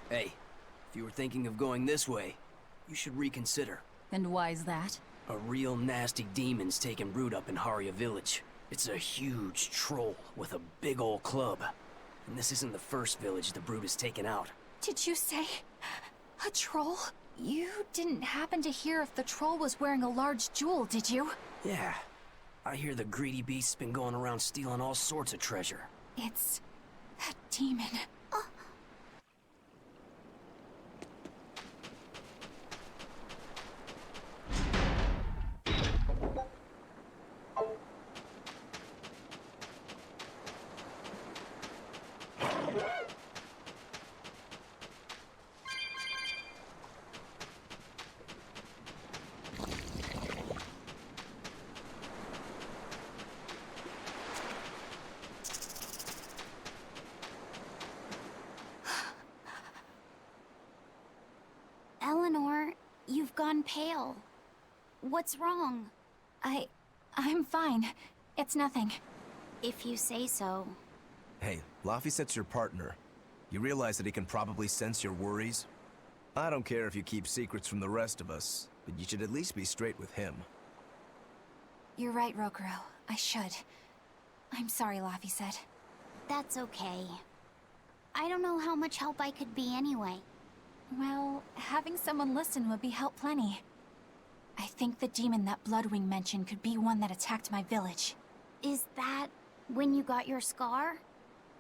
Hey, if you were thinking of going this way, you should reconsider. And why's that? A real nasty demon's taking root up in Haria village. It's a huge troll with a big old club. And this isn't the first village the brute has taken out. Did you say a troll? You didn't happen to hear if the troll was wearing a large jewel, did you? Yeah. I hear the greedy beast's been going around stealing all sorts of treasure. It's that demon. Eleanor, you've gone pale. What's wrong? I'm fine. It's nothing. If you say so. Hey, Laphicet's your partner. You realize that he can probably sense your worries? I don't care if you keep secrets from the rest of us, but you should at least be straight with him. You're right, Rokuro. I should. I'm sorry, Laphicet. That's okay. I don't know how much help I could be anyway. Well, having someone listen would be help plenty. I think the demon that Bloodwing mentioned could be one that attacked my village. Is that when you got your scar?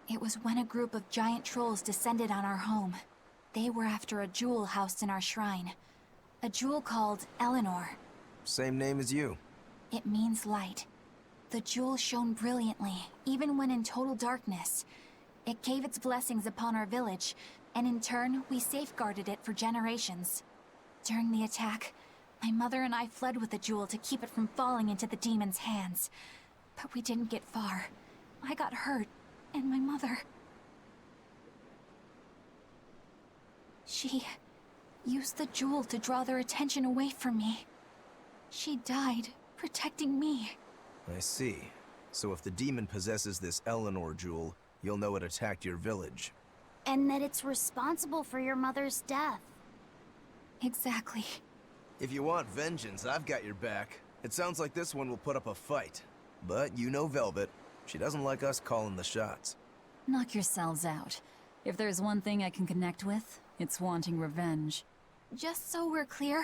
It was when a group of giant trolls descended on our home. They were after a jewel housed in our shrine. A jewel called Eleanor. Same name as you. It means light. The jewel shone brilliantly, even when in total darkness. It gave its blessings upon our village, and in turn, we safeguarded it for generations. During the attack, my mother and I fled with the jewel to keep it from falling into the demon's hands. But we didn't get far. I got hurt, and my mother... She used the jewel to draw their attention away from me. She died, protecting me. I see. So if the demon possesses this Eleanor jewel, you'll know it attacked your village. And that it's responsible for your mother's death. Exactly. If you want vengeance, I've got your back. It sounds like this one will put up a fight. But you know Velvet. She doesn't like us calling the shots. Knock yourselves out. If there's one thing I can connect with, it's wanting revenge. Just so we're clear,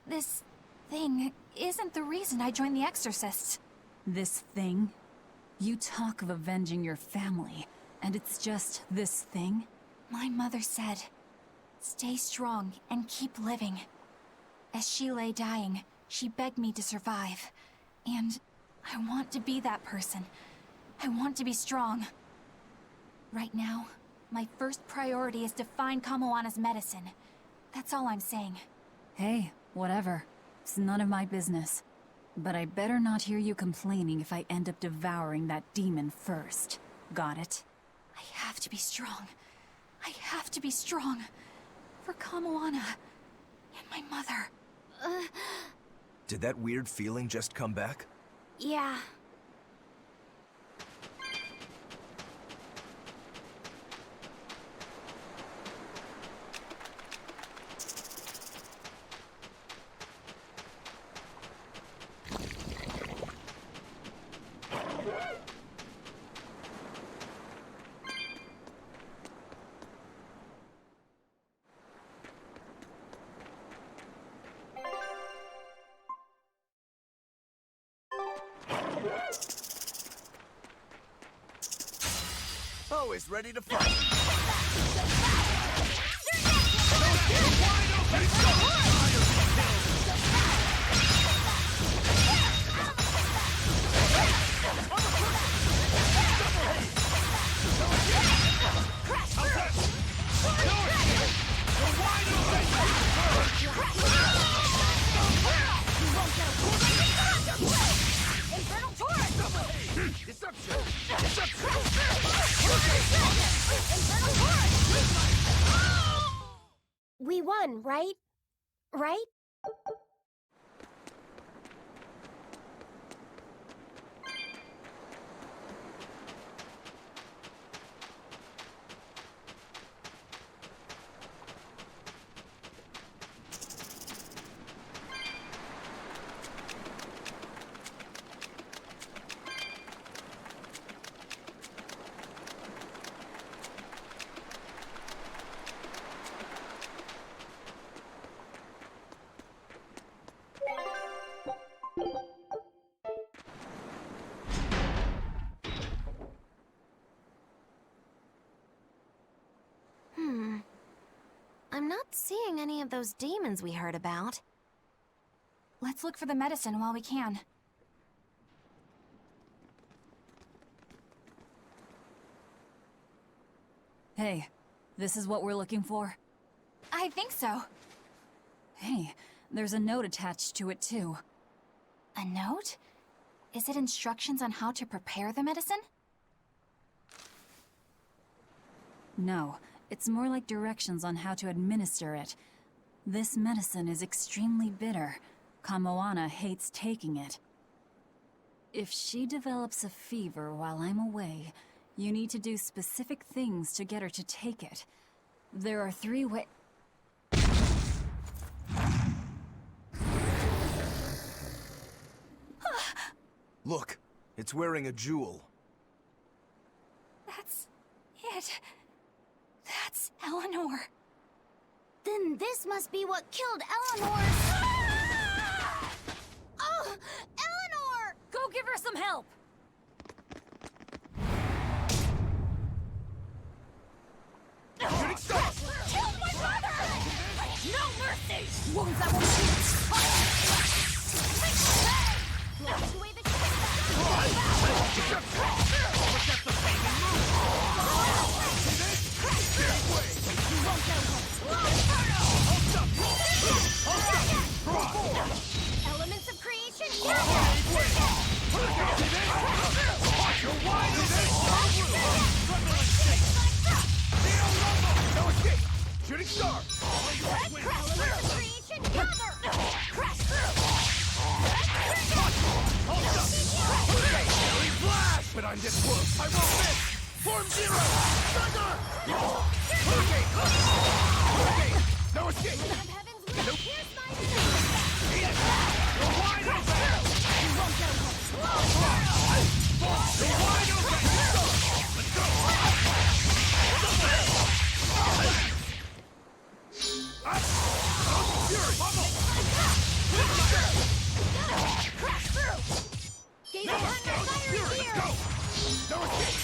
this thing isn't the reason I joined the Exorcists. This thing? You talk of avenging your family, and it's just this thing? My mother said, stay strong and keep living. As she lay dying, she begged me to survive. And I want to be that person. I want to be strong. Right now, my first priority is to find Kamoana's medicine. That's all I'm saying. Hey, whatever. It's none of my business. But I better not hear you complaining if I end up devouring that demon first. Got it? I have to be strong. I have to be strong. For Kamoana. And my mother. Did that weird feeling just come back? Yeah. always ready to fight. We won, right? Right? I'm not seeing any of those demons we heard about. Let's look for the medicine while we can. Hey, this is what we're looking for? I think so. Hey, there's a note attached to it too. A note? Is it instructions on how to prepare the medicine? No, it's more like directions on how to administer it. This medicine is extremely bitter. Kamoana hates taking it. If she develops a fever while I'm away, you need to do specific things to get her to take it. There are 3 ways. Look, it's wearing a jewel. That's it. That's Eleanor. Then this must be what killed Eleanor. Oh, Eleanor! Go give her some help. Shooting star! Killed my brother! No mercy! Wounds that will shoot! Blast away the Elements of creation, Shooting star! Elements of creation, gather! Flash! But I'm this close. I won't miss! Form 0! Thunder! Hurricane! No escape! Nope. You're wide open! You won't get away! You're wide open! Let's go! Fury! Bubble! Crash through! Gaze upon the fire here! Let's go! No escape!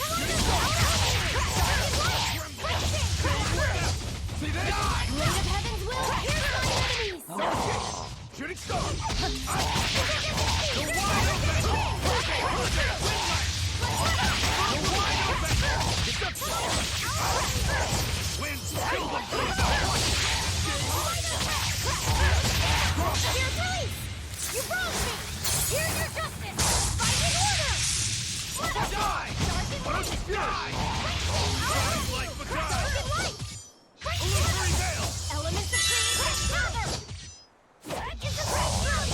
See this? Blade of Heaven's will, here's my enemies! No escape! Shooting star! You're wide open! Winds, kill them! Dear police! You wronged me! Here's your justice! Fight in order! Die! Why don't you die? Like Makai! Illusory veil! Elements of creation, gather! That is a breakthrough!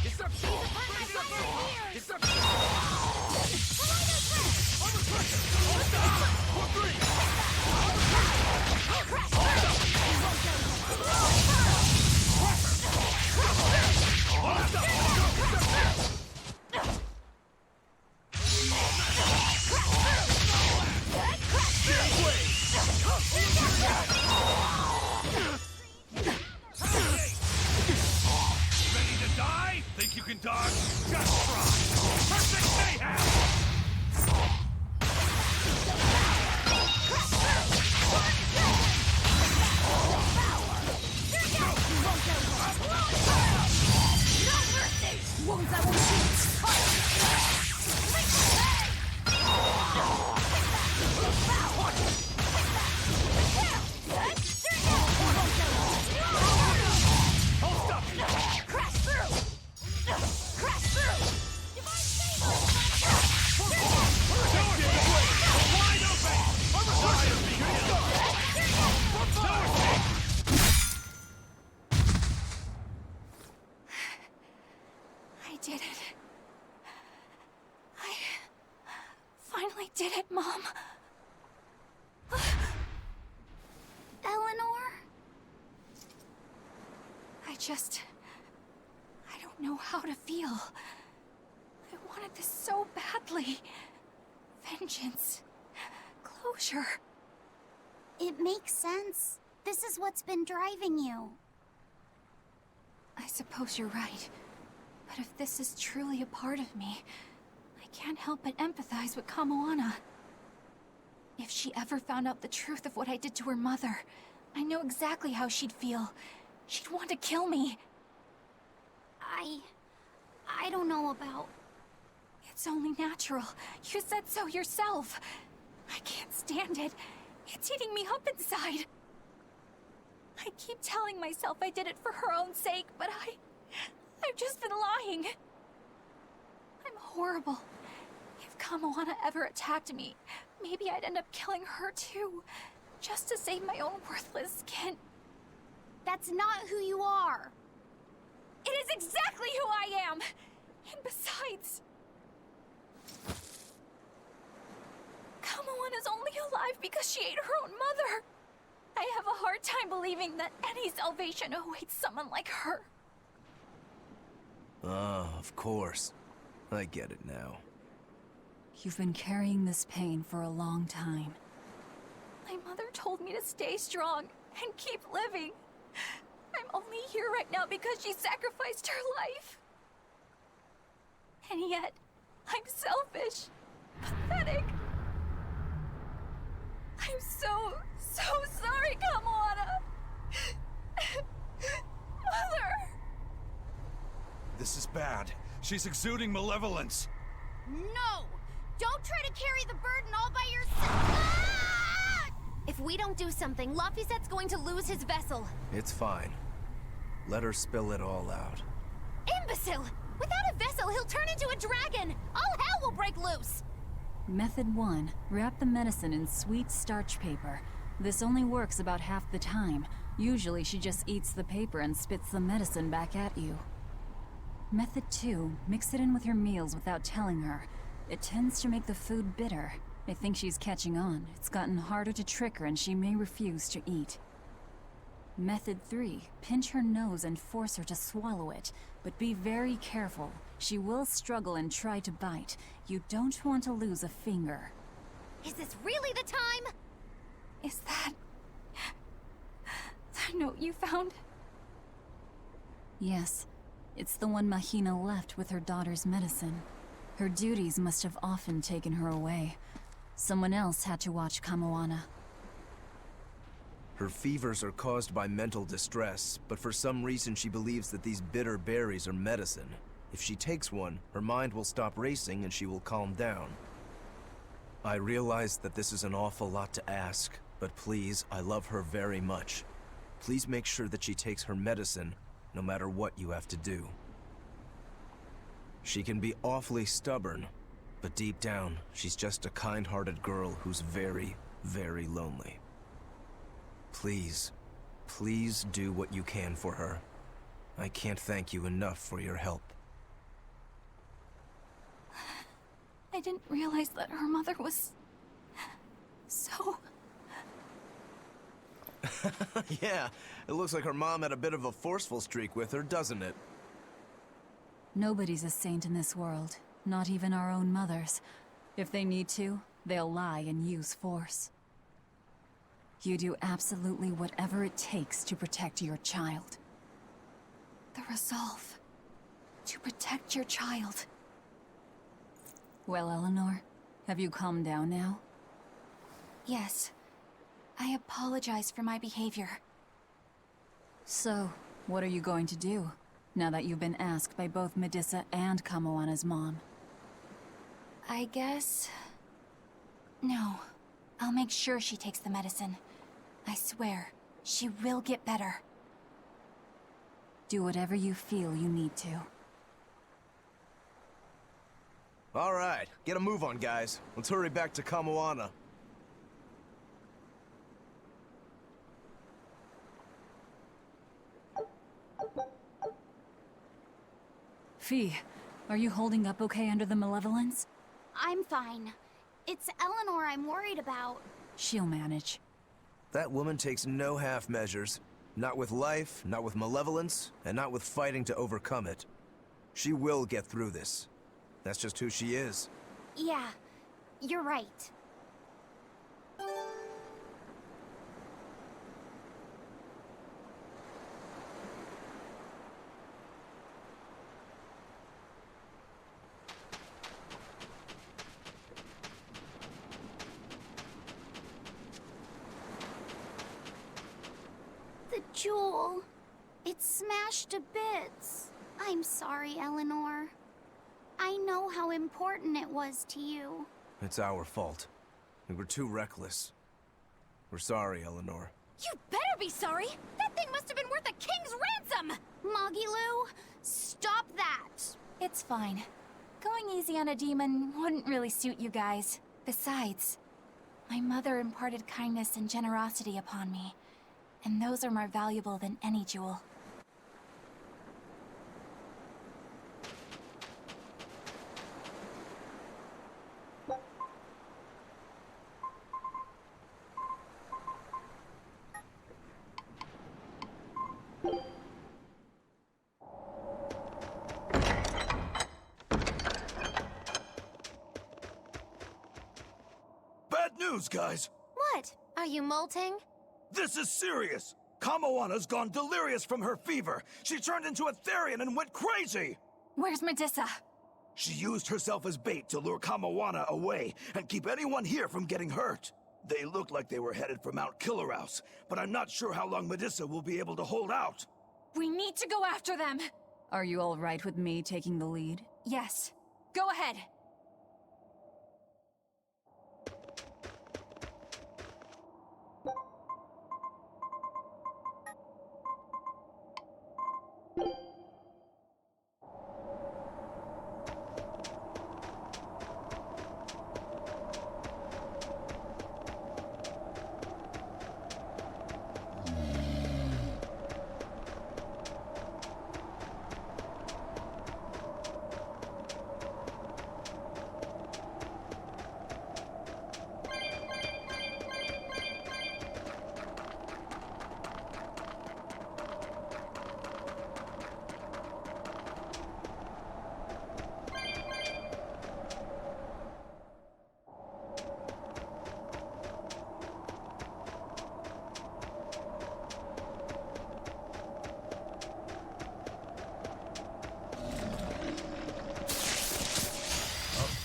It's up! Gaze upon my fire here! It's up! Armor pressure! For 3! Ready to die? Think you can dodge? I did it. I finally did it, Mom. Eleanor? I don't know how to feel. I wanted this so badly. Vengeance. Closure. It makes sense. This is what's been driving you. I suppose you're right. But if this is truly a part of me, I can't help but empathize with Kamoana. If she ever found out the truth of what I did to her mother, I know exactly how she'd feel. She'd want to kill me. I don't know about... It's only natural. You said so yourself. I can't stand it. It's eating me up inside. I keep telling myself I did it for her own sake, but I've just been lying. I'm horrible. If Kamoana ever attacked me, maybe I'd end up killing her too, just to save my own worthless skin. That's not who you are. It is exactly who I am! And besides... Kamoana's only alive because she ate her own mother! I have a hard time believing that any salvation awaits someone like her. Ah, of course. I get it now. You've been carrying this pain for a long time. My mother told me to stay strong and keep living. I'm only here right now because she sacrificed her life. And yet, I'm selfish, pathetic. I'm so sorry, Kamoana. Mother! This is bad. She's exuding malevolence. No! Don't try to carry the burden all by yourself! If we don't do something, Laphicet's going to lose his vessel. It's fine. Let her spill it all out. Imbecile! Without a vessel, he'll turn into a dragon! All hell will break loose! Method 1. Wrap the medicine in sweet starch paper. This only works about half the time. Usually she just eats the paper and spits the medicine back at you. Method 2. Mix it in with your meals without telling her. It tends to make the food bitter. I think she's catching on. It's gotten harder to trick her and she may refuse to eat. Method 3. Pinch her nose and force her to swallow it. But be very careful. She will struggle and try to bite. You don't want to lose a finger. Is this really the time? Is that note you found? Yes. It's the one Mahina left with her daughter's medicine. Her duties must have often taken her away. Someone else had to watch Kamoana. Her fevers are caused by mental distress, but for some reason she believes that these bitter berries are medicine. If she takes one, her mind will stop racing and she will calm down. I realize that this is an awful lot to ask, but please, I love her very much. Please make sure that she takes her medicine, no matter what you have to do. She can be awfully stubborn, but deep down, she's just a kind-hearted girl who's very, very lonely. Please, please do what you can for her. I can't thank you enough for your help. I didn't realize that her mother was... so... Yeah, it looks like her mom had a bit of a forceful streak with her, doesn't it? Nobody's a saint in this world. Not even our own mothers. If they need to, they'll lie and use force. You do absolutely whatever it takes to protect your child. The resolve to protect your child. Well, Eleanor, have you calmed down now? Yes. I apologize for my behavior. So, what are you going to do? now that you've been asked by both Medissa and Kamoana's mom? I guess... No. I'll make sure she takes the medicine. I swear, she will get better. Do whatever you feel you need to. All right, get a move on, guys. Let's hurry back to Kamoana. Fee, are you holding up okay under the malevolence? I'm fine. It's Eleanor I'm worried about. She'll manage. That woman takes no half measures. Not with life, not with malevolence, and not with fighting to overcome it. She will get through this. That's just who she is. Yeah, you're right. The jewel. It's smashed to bits. I'm sorry, Eleanor. I know how important it was to you. It's our fault. We were too reckless. We're sorry, Eleanor. You better be sorry! That thing must have been worth a king's ransom! Moggy stop that! It's fine. Going easy on a demon wouldn't really suit you guys. Besides, my mother imparted kindness and generosity upon me, and those are more valuable than any jewel. Bad news, guys! What? Are you molting? This is serious! Kamoana's gone delirious from her fever. She turned into a Therian and went crazy! Where's Medissa? She used herself as bait to lure Kamoana away and keep anyone here from getting hurt. They looked like they were headed for Mount Killerhouse, but I'm not sure how long Medissa will be able to hold out. We need to go after them! Are you all right with me taking the lead? Yes. Go ahead.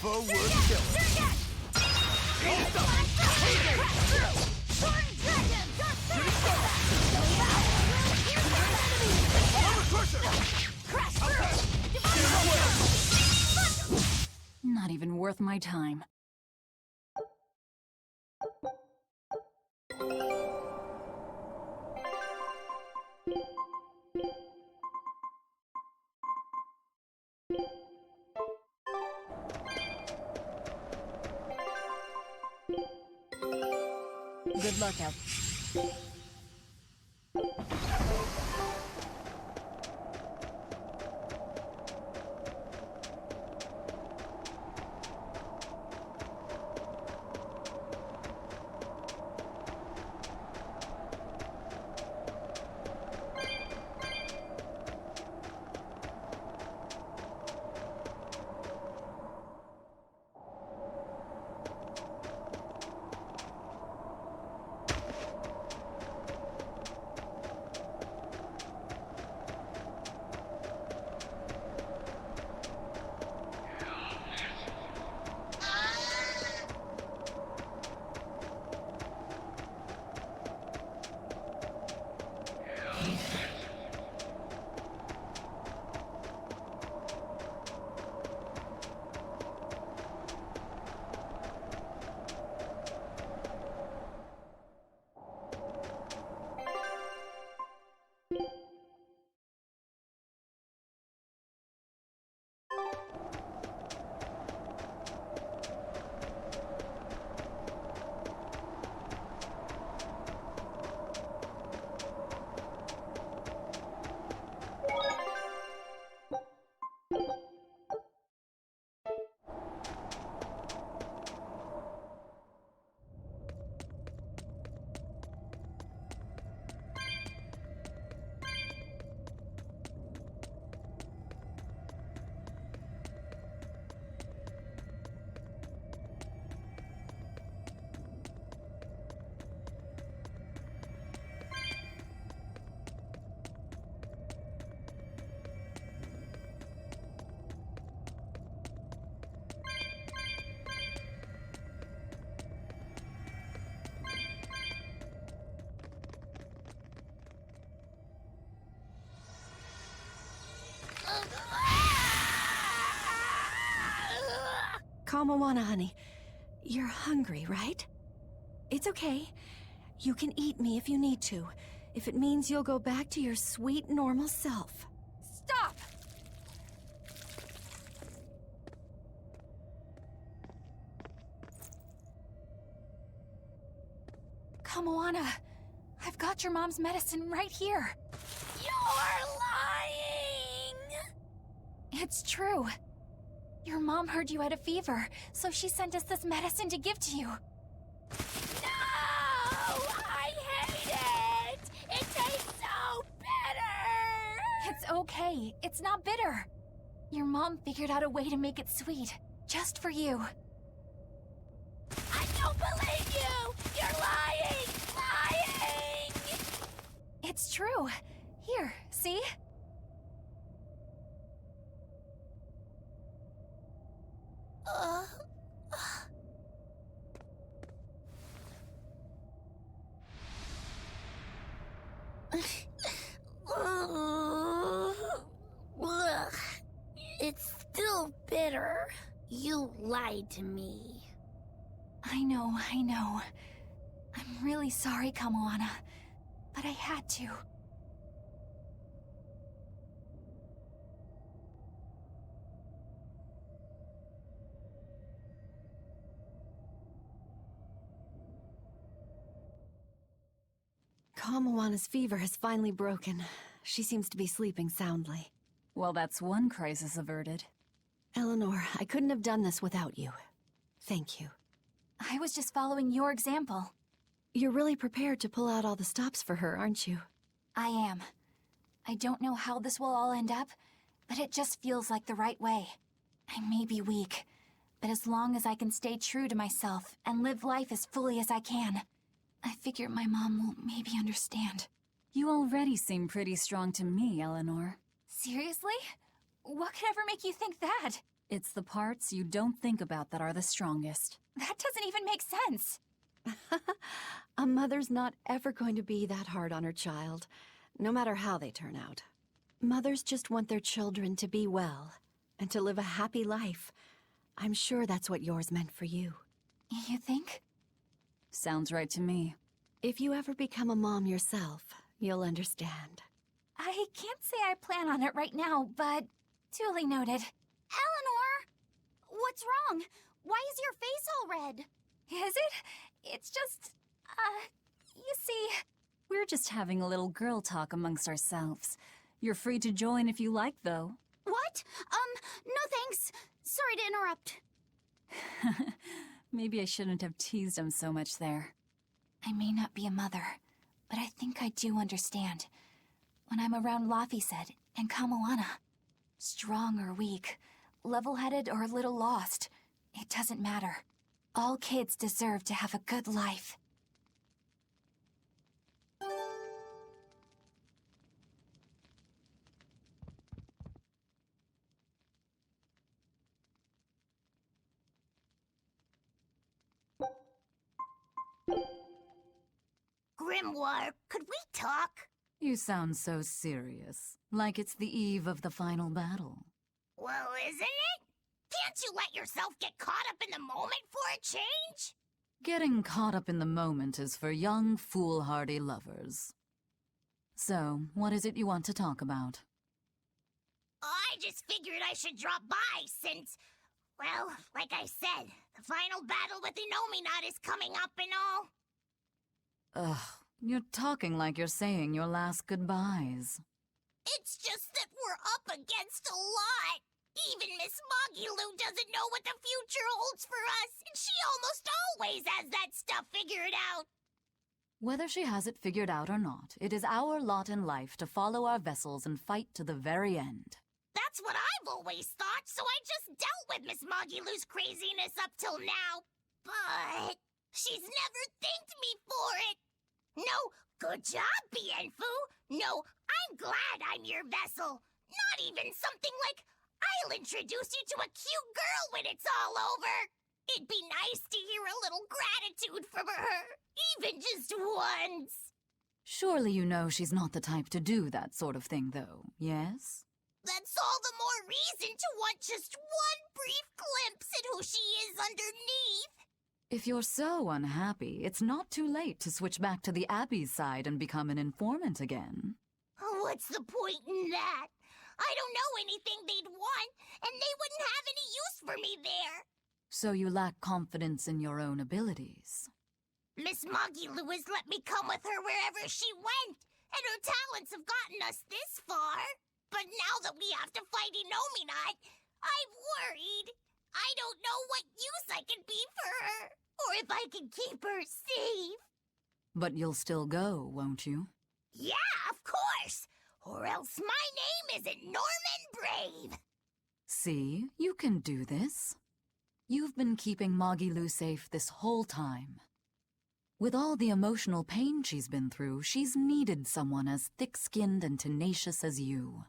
Forward kill. Not even worth my time. Good luck out. Kamawana, honey. You're hungry, right? It's okay. You can eat me if you need to, if it means you'll go back to your sweet, normal self. Stop! Kamoana, I've got your mom's medicine right here. You're lying! It's true. Your mom heard you had a fever, so she sent us this medicine to give to you. No! I hate it! It tastes so bitter! It's okay. It's not bitter. Your mom figured out a way to make it sweet, just for you. I don't believe you! You're lying! Lying! It's true. Here, see? It's still bitter. You lied to me. I know. I'm really sorry, Kamoana, but I had to. Kamawana's fever has finally broken. She seems to be sleeping soundly. Well, that's one crisis averted. Eleanor, I couldn't have done this without you. Thank you. I was just following your example. You're really prepared to pull out all the stops for her, aren't you? I am. I don't know how this will all end up, but it just feels like the right way. I may be weak, but as long as I can stay true to myself and live life as fully as I can, I figure my mom will maybe understand. You already seem pretty strong to me, Eleanor. Seriously? What could ever make you think that? It's the parts you don't think about that are the strongest. That doesn't even make sense. A mother's not ever going to be that hard on her child, no matter how they turn out. Mothers just want their children to be well, and to live a happy life. I'm sure that's what yours meant for you. You think? Sounds right to me. If you ever become a mom yourself, you'll understand. I can't say I plan on it right now, but duly noted. Eleanor! What's wrong? Why is your face all red? Is it? It's just, you see... We're just having a little girl talk amongst ourselves. You're free to join if you like, though. What? No thanks. Sorry to interrupt. Maybe I shouldn't have teased him so much there. I may not be a mother, but I think I do understand. When I'm around Laphicet and Kamoana, strong or weak, level-headed or a little lost, it doesn't matter. All kids deserve to have a good life. Grimoire, could we talk? You sound so serious, like it's the eve of the final battle. Well, isn't it? Can't you let yourself get caught up in the moment for a change? Getting caught up in the moment is for young, foolhardy lovers. So, what is it you want to talk about? I just figured I should drop by since, well, like I said, the final battle with Inominat is coming up and all. Ugh, you're talking like you're saying your last goodbyes. It's just that we're up against a lot. Even Miss Mogulu doesn't know what the future holds for us, and she almost always has that stuff figured out. Whether she has it figured out or not, it is our lot in life to follow our vessels and fight to the very end. That's what I've always thought, so I just dealt with Miss Mogulu's craziness up till now. But she's never thanked me for it. No, good job, Bienfu. No, I'm glad I'm your vessel. Not even something like, I'll introduce you to a cute girl when it's all over. It'd be nice to hear a little gratitude from her, even just once. Surely you know she's not the type to do that sort of thing, though, yes? That's all the more reason to want just one brief glimpse at who she is underneath. If you're so unhappy, it's not too late to switch back to the Abbey's side and become an informant again. What's the point in that? I don't know anything they'd want, and they wouldn't have any use for me there. So you lack confidence in your own abilities. Miss Moggy-Loo has let me come with her wherever she went, and her talents have gotten us this far. But now that we have to fight Inominat, I'm worried. I don't know what use I can be for her, or if I can keep her safe. But you'll still go, won't you? Yeah, of course! Or else my name isn't Norman Brave! See, you can do this. You've been keeping Moggy-Loo safe this whole time. With all the emotional pain she's been through, she's needed someone as thick-skinned and tenacious as you.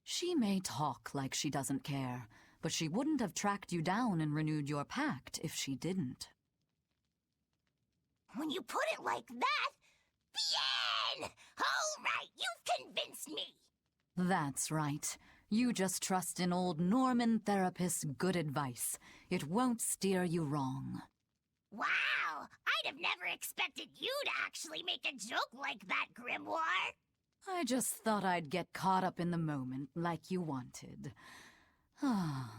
She may talk like she doesn't care, but she wouldn't have tracked you down and renewed your pact if she didn't. When you put it like that, bien! All right, you've convinced me! That's right. You just trust in old Norman therapist's good advice. It won't steer you wrong. Wow! I'd have never expected you to actually make a joke like that, Grimoire! I just thought I'd get caught up in the moment like you wanted. Ah.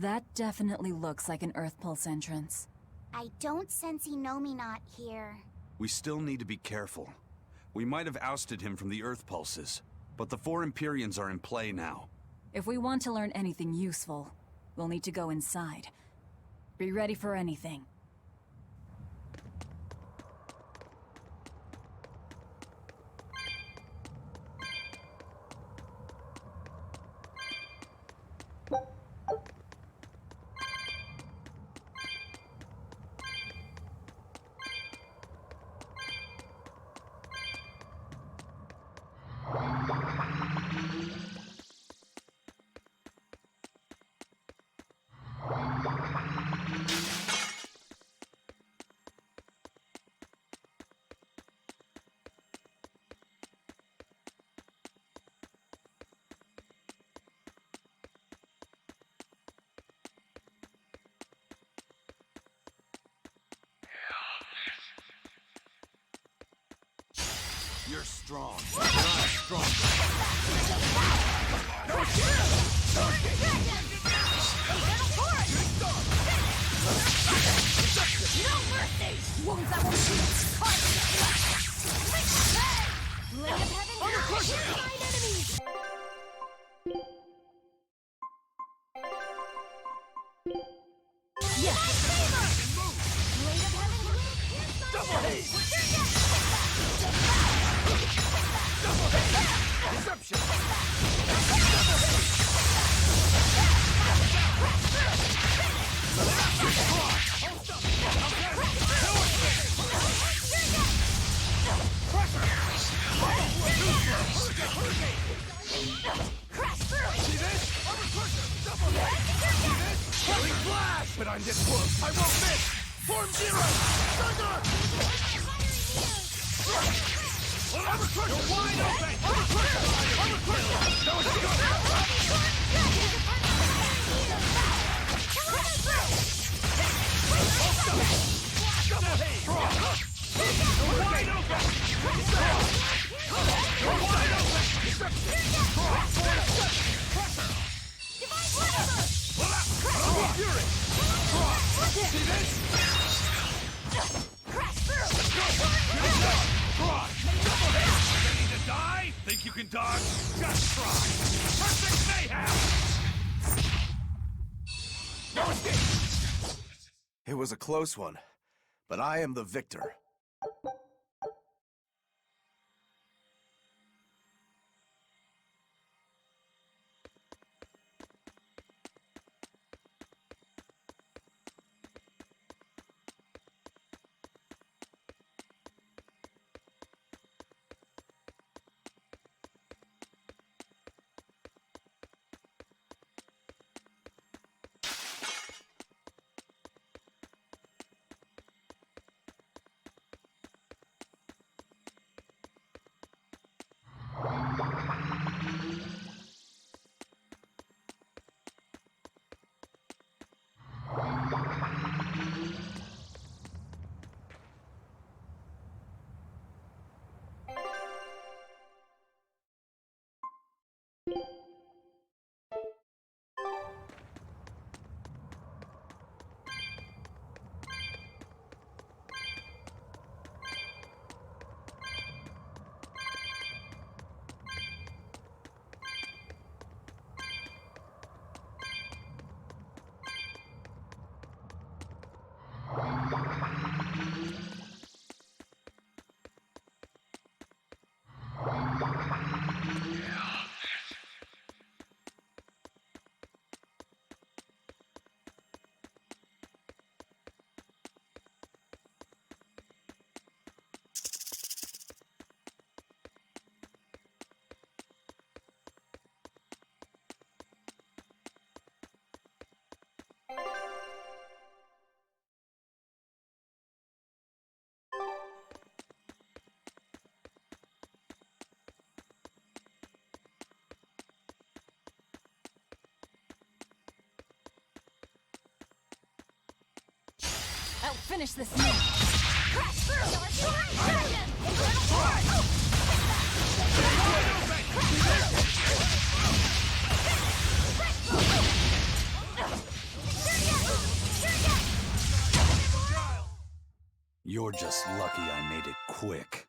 That definitely looks like an Earth Pulse entrance. I don't sense Inomineat here. We still need to be careful. We might have ousted him from the Earth Pulses, but the 4 Empyreans are in play now. If we want to learn anything useful, we'll need to go inside. Be ready for anything. You're strong. You're not strong. But I'm this close. I won't miss. Form 0. Thunder! You're wide open. That was double haze. You're wide open. You're wide open. Fury! See this? Crash through! Double hit! Ready to die? Think you can dodge? Just try! Perfect mayhem! No escape! It was a close one, but I am the victor. I'll finish this now. Crash through! You're just lucky I made it quick.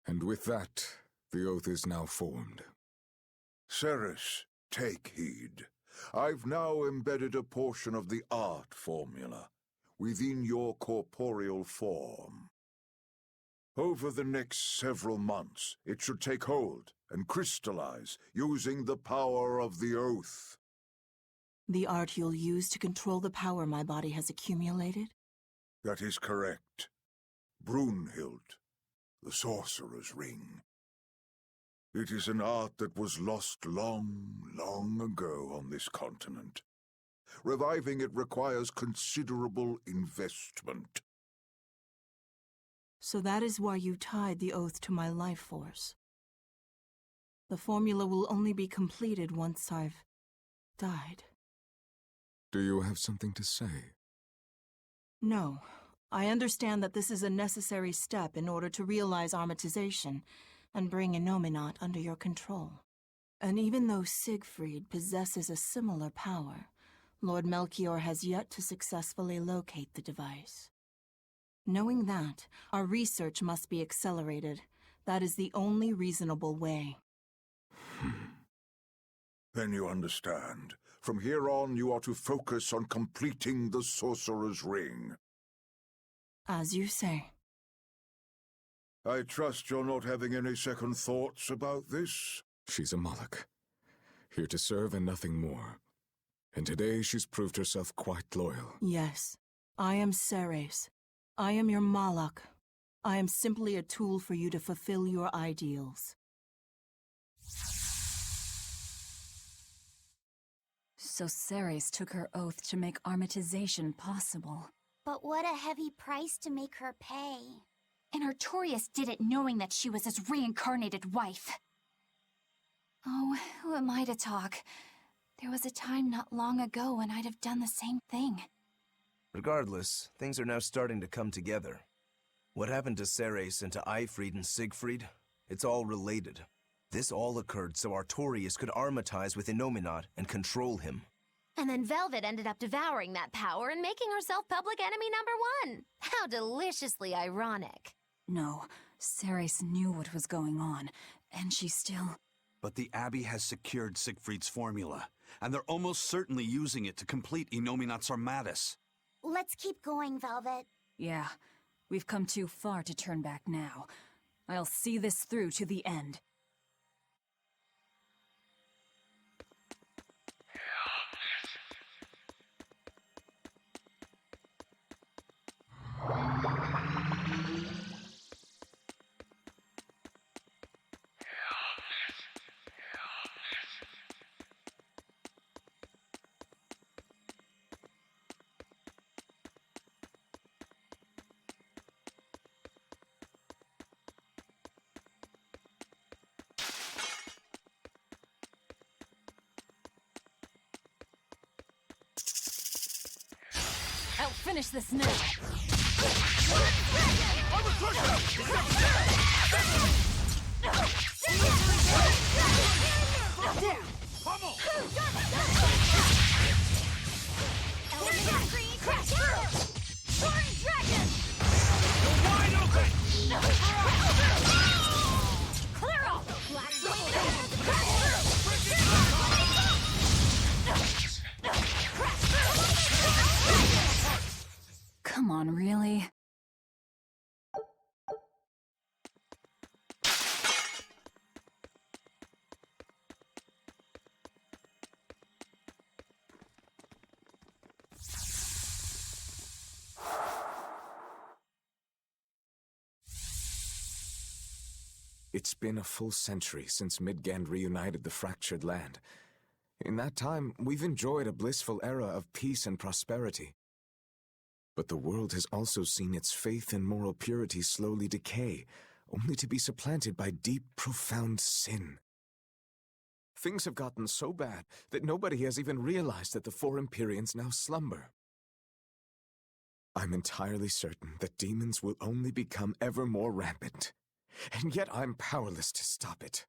And with that, the oath is now formed. Ceres, take heed. I've now embedded a portion of the art formula within your corporeal form. Over the next several months, it should take hold and crystallize using the power of the oath. The art you'll use to control the power my body has accumulated? That is correct. Brunhild, the Sorcerer's Ring. It is an art that was lost long, long ago on this continent. Reviving it requires considerable investment. So that is why you tied the oath to my life force. The formula will only be completed once I've died. Do you have something to say? No. I understand that this is a necessary step in order to realize Armatization and bring Innominat under your control. And even though Siegfried possesses a similar power, Lord Melchior has yet to successfully locate the device. Knowing that, our research must be accelerated. That is the only reasonable way. Then you understand. From here on, you are to focus on completing the Sorcerer's Ring. As you say. I trust you're not having any second thoughts about this? She's a Moloch. Here to serve and nothing more. And today she's proved herself quite loyal. Yes. I am Ceres. I am your Moloch. I am simply a tool for you to fulfill your ideals. So Ceres took her oath to make Armatization possible. But what a heavy price to make her pay. And Artorius did it knowing that she was his reincarnated wife. Oh, who am I to talk? There was a time not long ago when I'd have done the same thing. Regardless, things are now starting to come together. What happened to Ceres and to Eifried and Siegfried? It's all related. This all occurred so Artorius could armatize with Innominat and control him. And then Velvet ended up devouring that power and making herself public enemy #1. How deliciously ironic. No, Ceres knew what was going on, and she still... But the Abbey has secured Siegfried's formula, and they're almost certainly using it to complete Innominat's Armatus. Let's keep going, Velvet. Yeah, we've come too far to turn back now. I'll see this through to the end. I'll finish this now. Crash through! Soaring dragon! You're wide open! Clear off! Black flame! Come on, really? It's been a full century since Midgand reunited the fractured land. In that time, we've enjoyed a blissful era of peace and prosperity. But the world has also seen its faith and moral purity slowly decay, only to be supplanted by deep, profound sin. Things have gotten so bad that nobody has even realized that the four Empyreans now slumber. I'm entirely certain that demons will only become ever more rampant, and yet I'm powerless to stop it.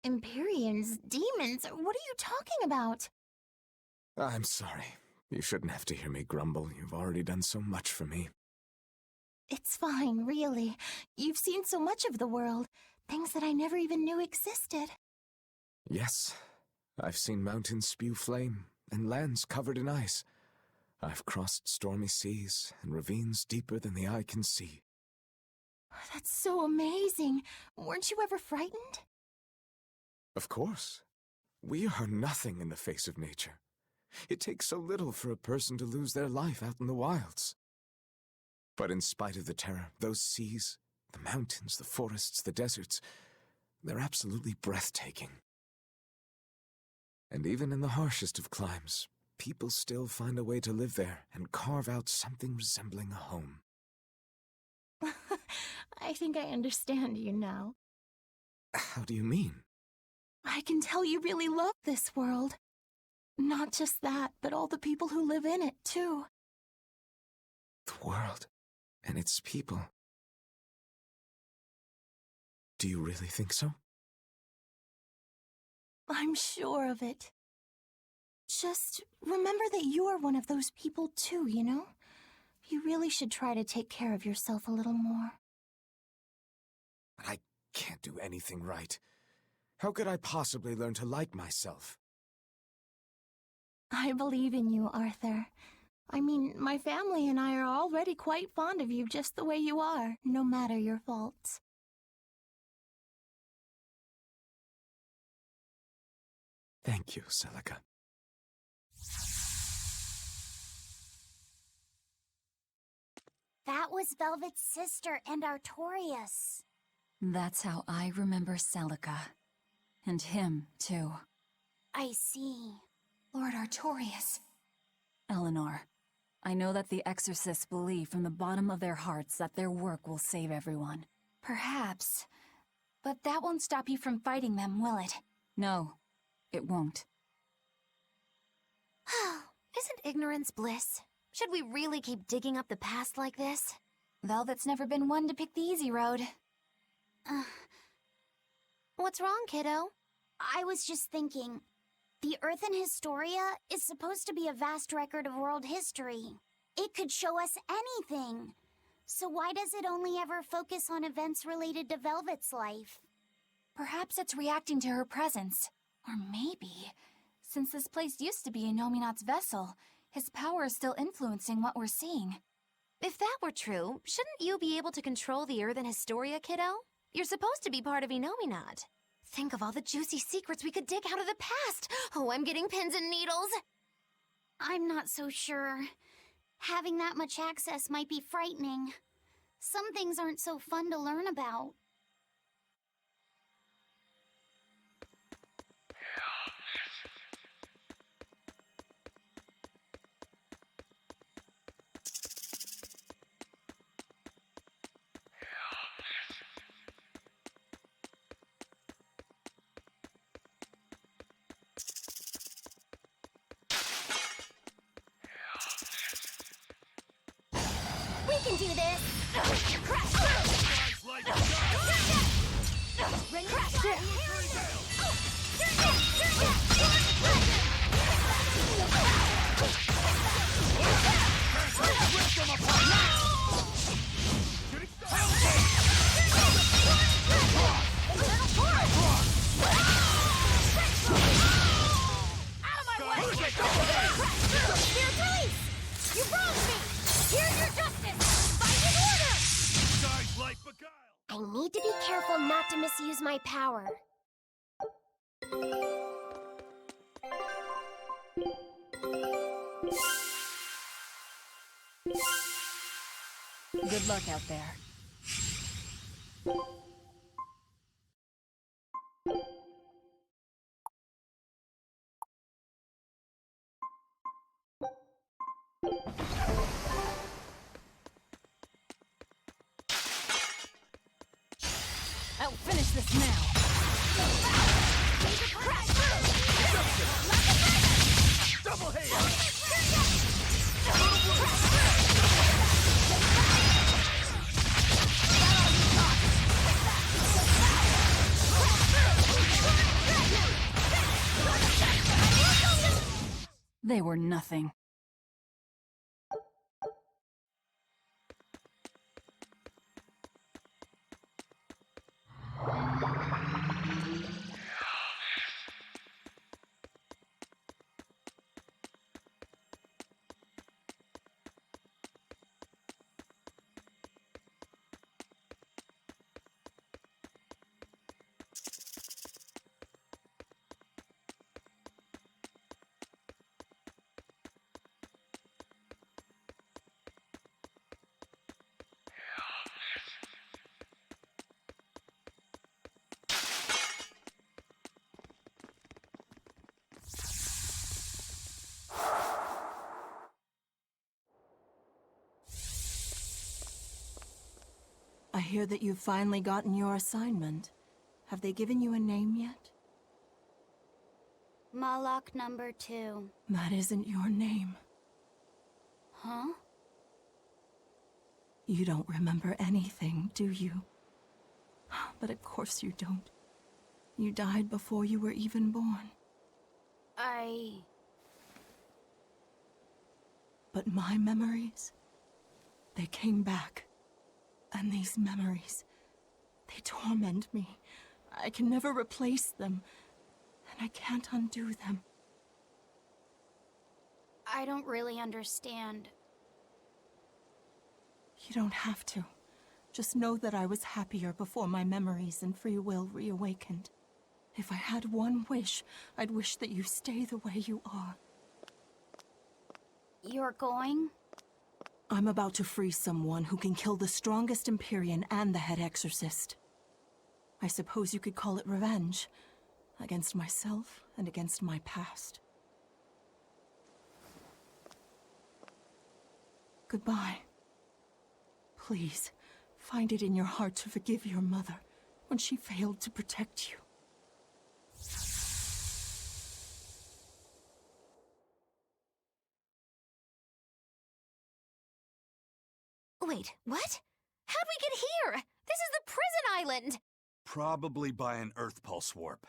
Empyreans? Demons? What are you talking about? I'm sorry. You shouldn't have to hear me grumble. You've already done so much for me. It's fine, really. You've seen so much of the world. Things that I never even knew existed. Yes, I've seen mountains spew flame and lands covered in ice. I've crossed stormy seas and ravines deeper than the eye can see. That's so amazing. Weren't you ever frightened? Of course. We are nothing in the face of nature. It takes so little for a person to lose their life out in the wilds. But in spite of the terror, those seas, the mountains, the forests, the deserts, they're absolutely breathtaking. And even in the harshest of climes, people still find a way to live there and carve out something resembling a home. I think I understand you now. How do you mean? I can tell you really love this world. Not just that, but all the people who live in it, too. The world and its people. Do you really think so? I'm sure of it. Just remember that you are one of those people, too, you know? You really should try to take care of yourself a little more. But I can't do anything right. How could I possibly learn to like myself? I believe in you, Arthur. I mean, my family and I are already quite fond of you just the way you are, no matter your faults. Thank you, Celica. That was Velvet's sister and Artorias. That's how I remember Celica. And him, too. I see. Lord Artorias. Eleanor, I know that the exorcists believe from the bottom of their hearts that their work will save everyone. Perhaps. But that won't stop you from fighting them, will it? No, it won't. Isn't ignorance bliss? Should we really keep digging up the past like this? Velvet's never been one to pick the easy road. What's wrong, kiddo? I was just thinking, the Earthen Historia is supposed to be a vast record of world history. It could show us anything. So why does it only ever focus on events related to Velvet's life? Perhaps it's reacting to her presence. Or maybe, since this place used to be Inominat's vessel, his power is still influencing what we're seeing. If that were true, shouldn't you be able to control the Earthen Historia, kiddo? You're supposed to be part of Inominat. Think of all the juicy secrets we could dig out of the past. Oh, I'm getting pins and needles. I'm not so sure. Having that much access might be frightening. Some things aren't so fun to learn about. We can do this! Crash through! Ring crash through! Here's release! You wronged me! Here's your justice! Fight in order! Guys like beguile! I need to be careful not to misuse my power. Good luck out there. I'll finish this now. Double hail! They were nothing. I hear that you've finally gotten your assignment. Have they given you a name yet? Malak number 2. That isn't your name. Huh? You don't remember anything, do you? But of course you don't. You died before you were even born. But my memories, they came back. And these memories, they torment me. I can never replace them, and I can't undo them. I don't really understand. You don't have to. Just know that I was happier before my memories and free will reawakened. If I had one wish, I'd wish that you stay the way you are. You're going? I'm about to free someone who can kill the strongest Empyrean and the head exorcist. I suppose you could call it revenge. Against myself and against my past. Goodbye. Please, find it in your heart to forgive your mother when she failed to protect you. Wait, what? How'd we get here? This is the prison island! Probably by an Earth Pulse warp.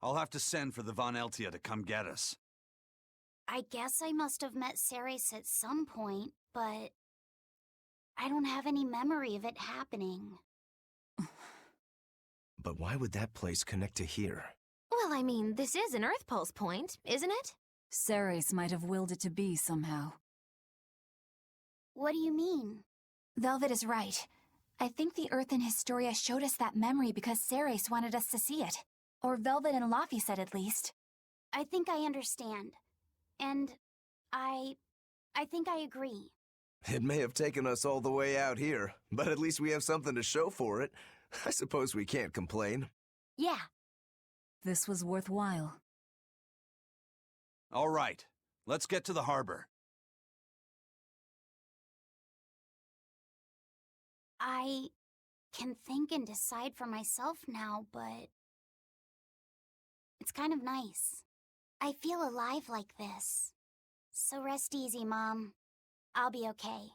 I'll have to send for the Von Eltia to come get us. I guess I must have met Ceres at some point, but I don't have any memory of it happening. But why would that place connect to here? Well, I mean, this is an Earth Pulse point, isn't it? Ceres might have willed it to be somehow. What do you mean? Velvet is right. I think the Earth in Historia showed us that memory because Ceres wanted us to see it. Or Velvet and Laffy said at least. I think I understand. And I think I agree. It may have taken us all the way out here, but at least we have something to show for it. I suppose we can't complain. Yeah. This was worthwhile. All right, let's get to the harbor. I can think and decide for myself now, but it's kind of nice. I feel alive like this. So rest easy, Mom. I'll be okay.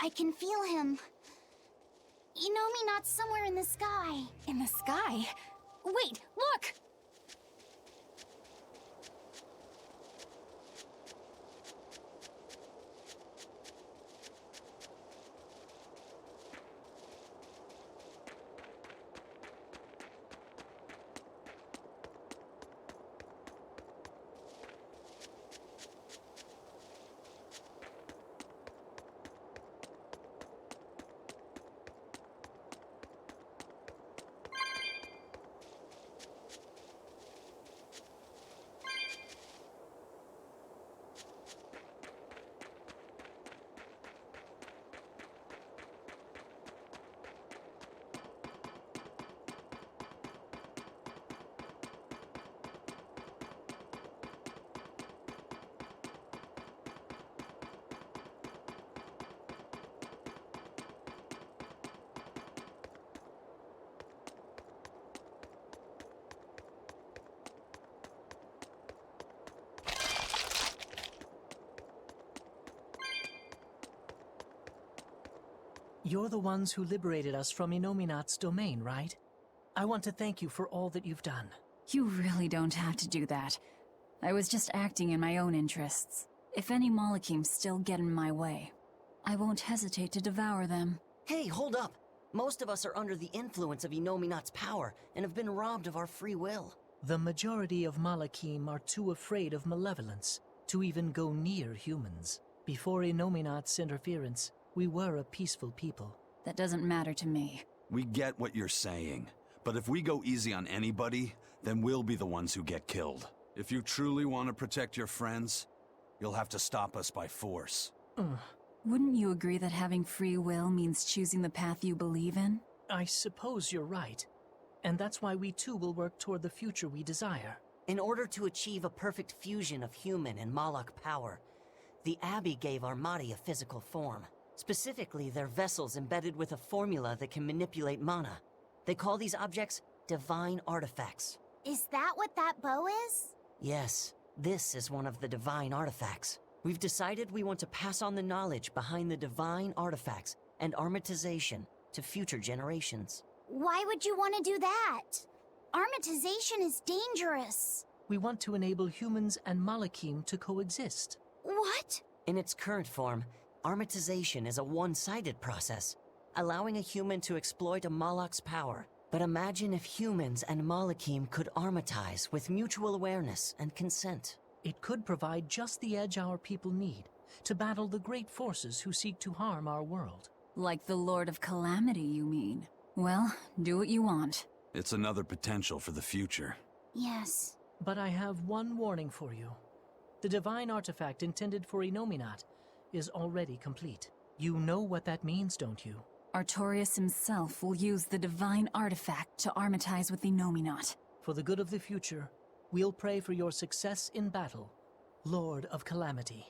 I can feel him. Not somewhere in the sky. In the sky? Wait, look! You're the ones who liberated us from Inominat's domain, right? I want to thank you for all that you've done. You really don't have to do that. I was just acting in my own interests. If any Malachims still get in my way, I won't hesitate to devour them. Hey, hold up! Most of us are under the influence of Inominat's power and have been robbed of our free will. The majority of Malachim are too afraid of malevolence to even go near humans. Before Inominat's interference, we were a peaceful people. That doesn't matter to me. We get what you're saying, but if we go easy on anybody, then we'll be the ones who get killed. If you truly want to protect your friends, you'll have to stop us by force. Wouldn't you agree that having free will means choosing the path you believe in? I suppose you're right. And that's why we too will work toward the future we desire. In order to achieve a perfect fusion of human and Malak power, the Abbey gave Armati a physical form. Specifically, they're vessels embedded with a formula that can manipulate mana. They call these objects divine artifacts. Is that what that bow is? Yes, this is one of the divine artifacts. We've decided we want to pass on the knowledge behind the divine artifacts and armatization to future generations. Why would you want to do that? Armatization is dangerous. We want to enable humans and Malachim to coexist. What? In its current form, armatization is a one-sided process, allowing a human to exploit a Malak's power. But imagine if humans and Malachim could armatize with mutual awareness and consent. It could provide just the edge our people need to battle the great forces who seek to harm our world. Like the Lord of Calamity, you mean? Well, do what you want. It's another potential for the future. Yes. But I have one warning for you. The divine artifact intended for Inominat is already complete. You know what that means, don't you? Artorias himself will use the divine artifact to armatize with the Inominat. For the good of the future, we'll pray for your success in battle, Lord of Calamity.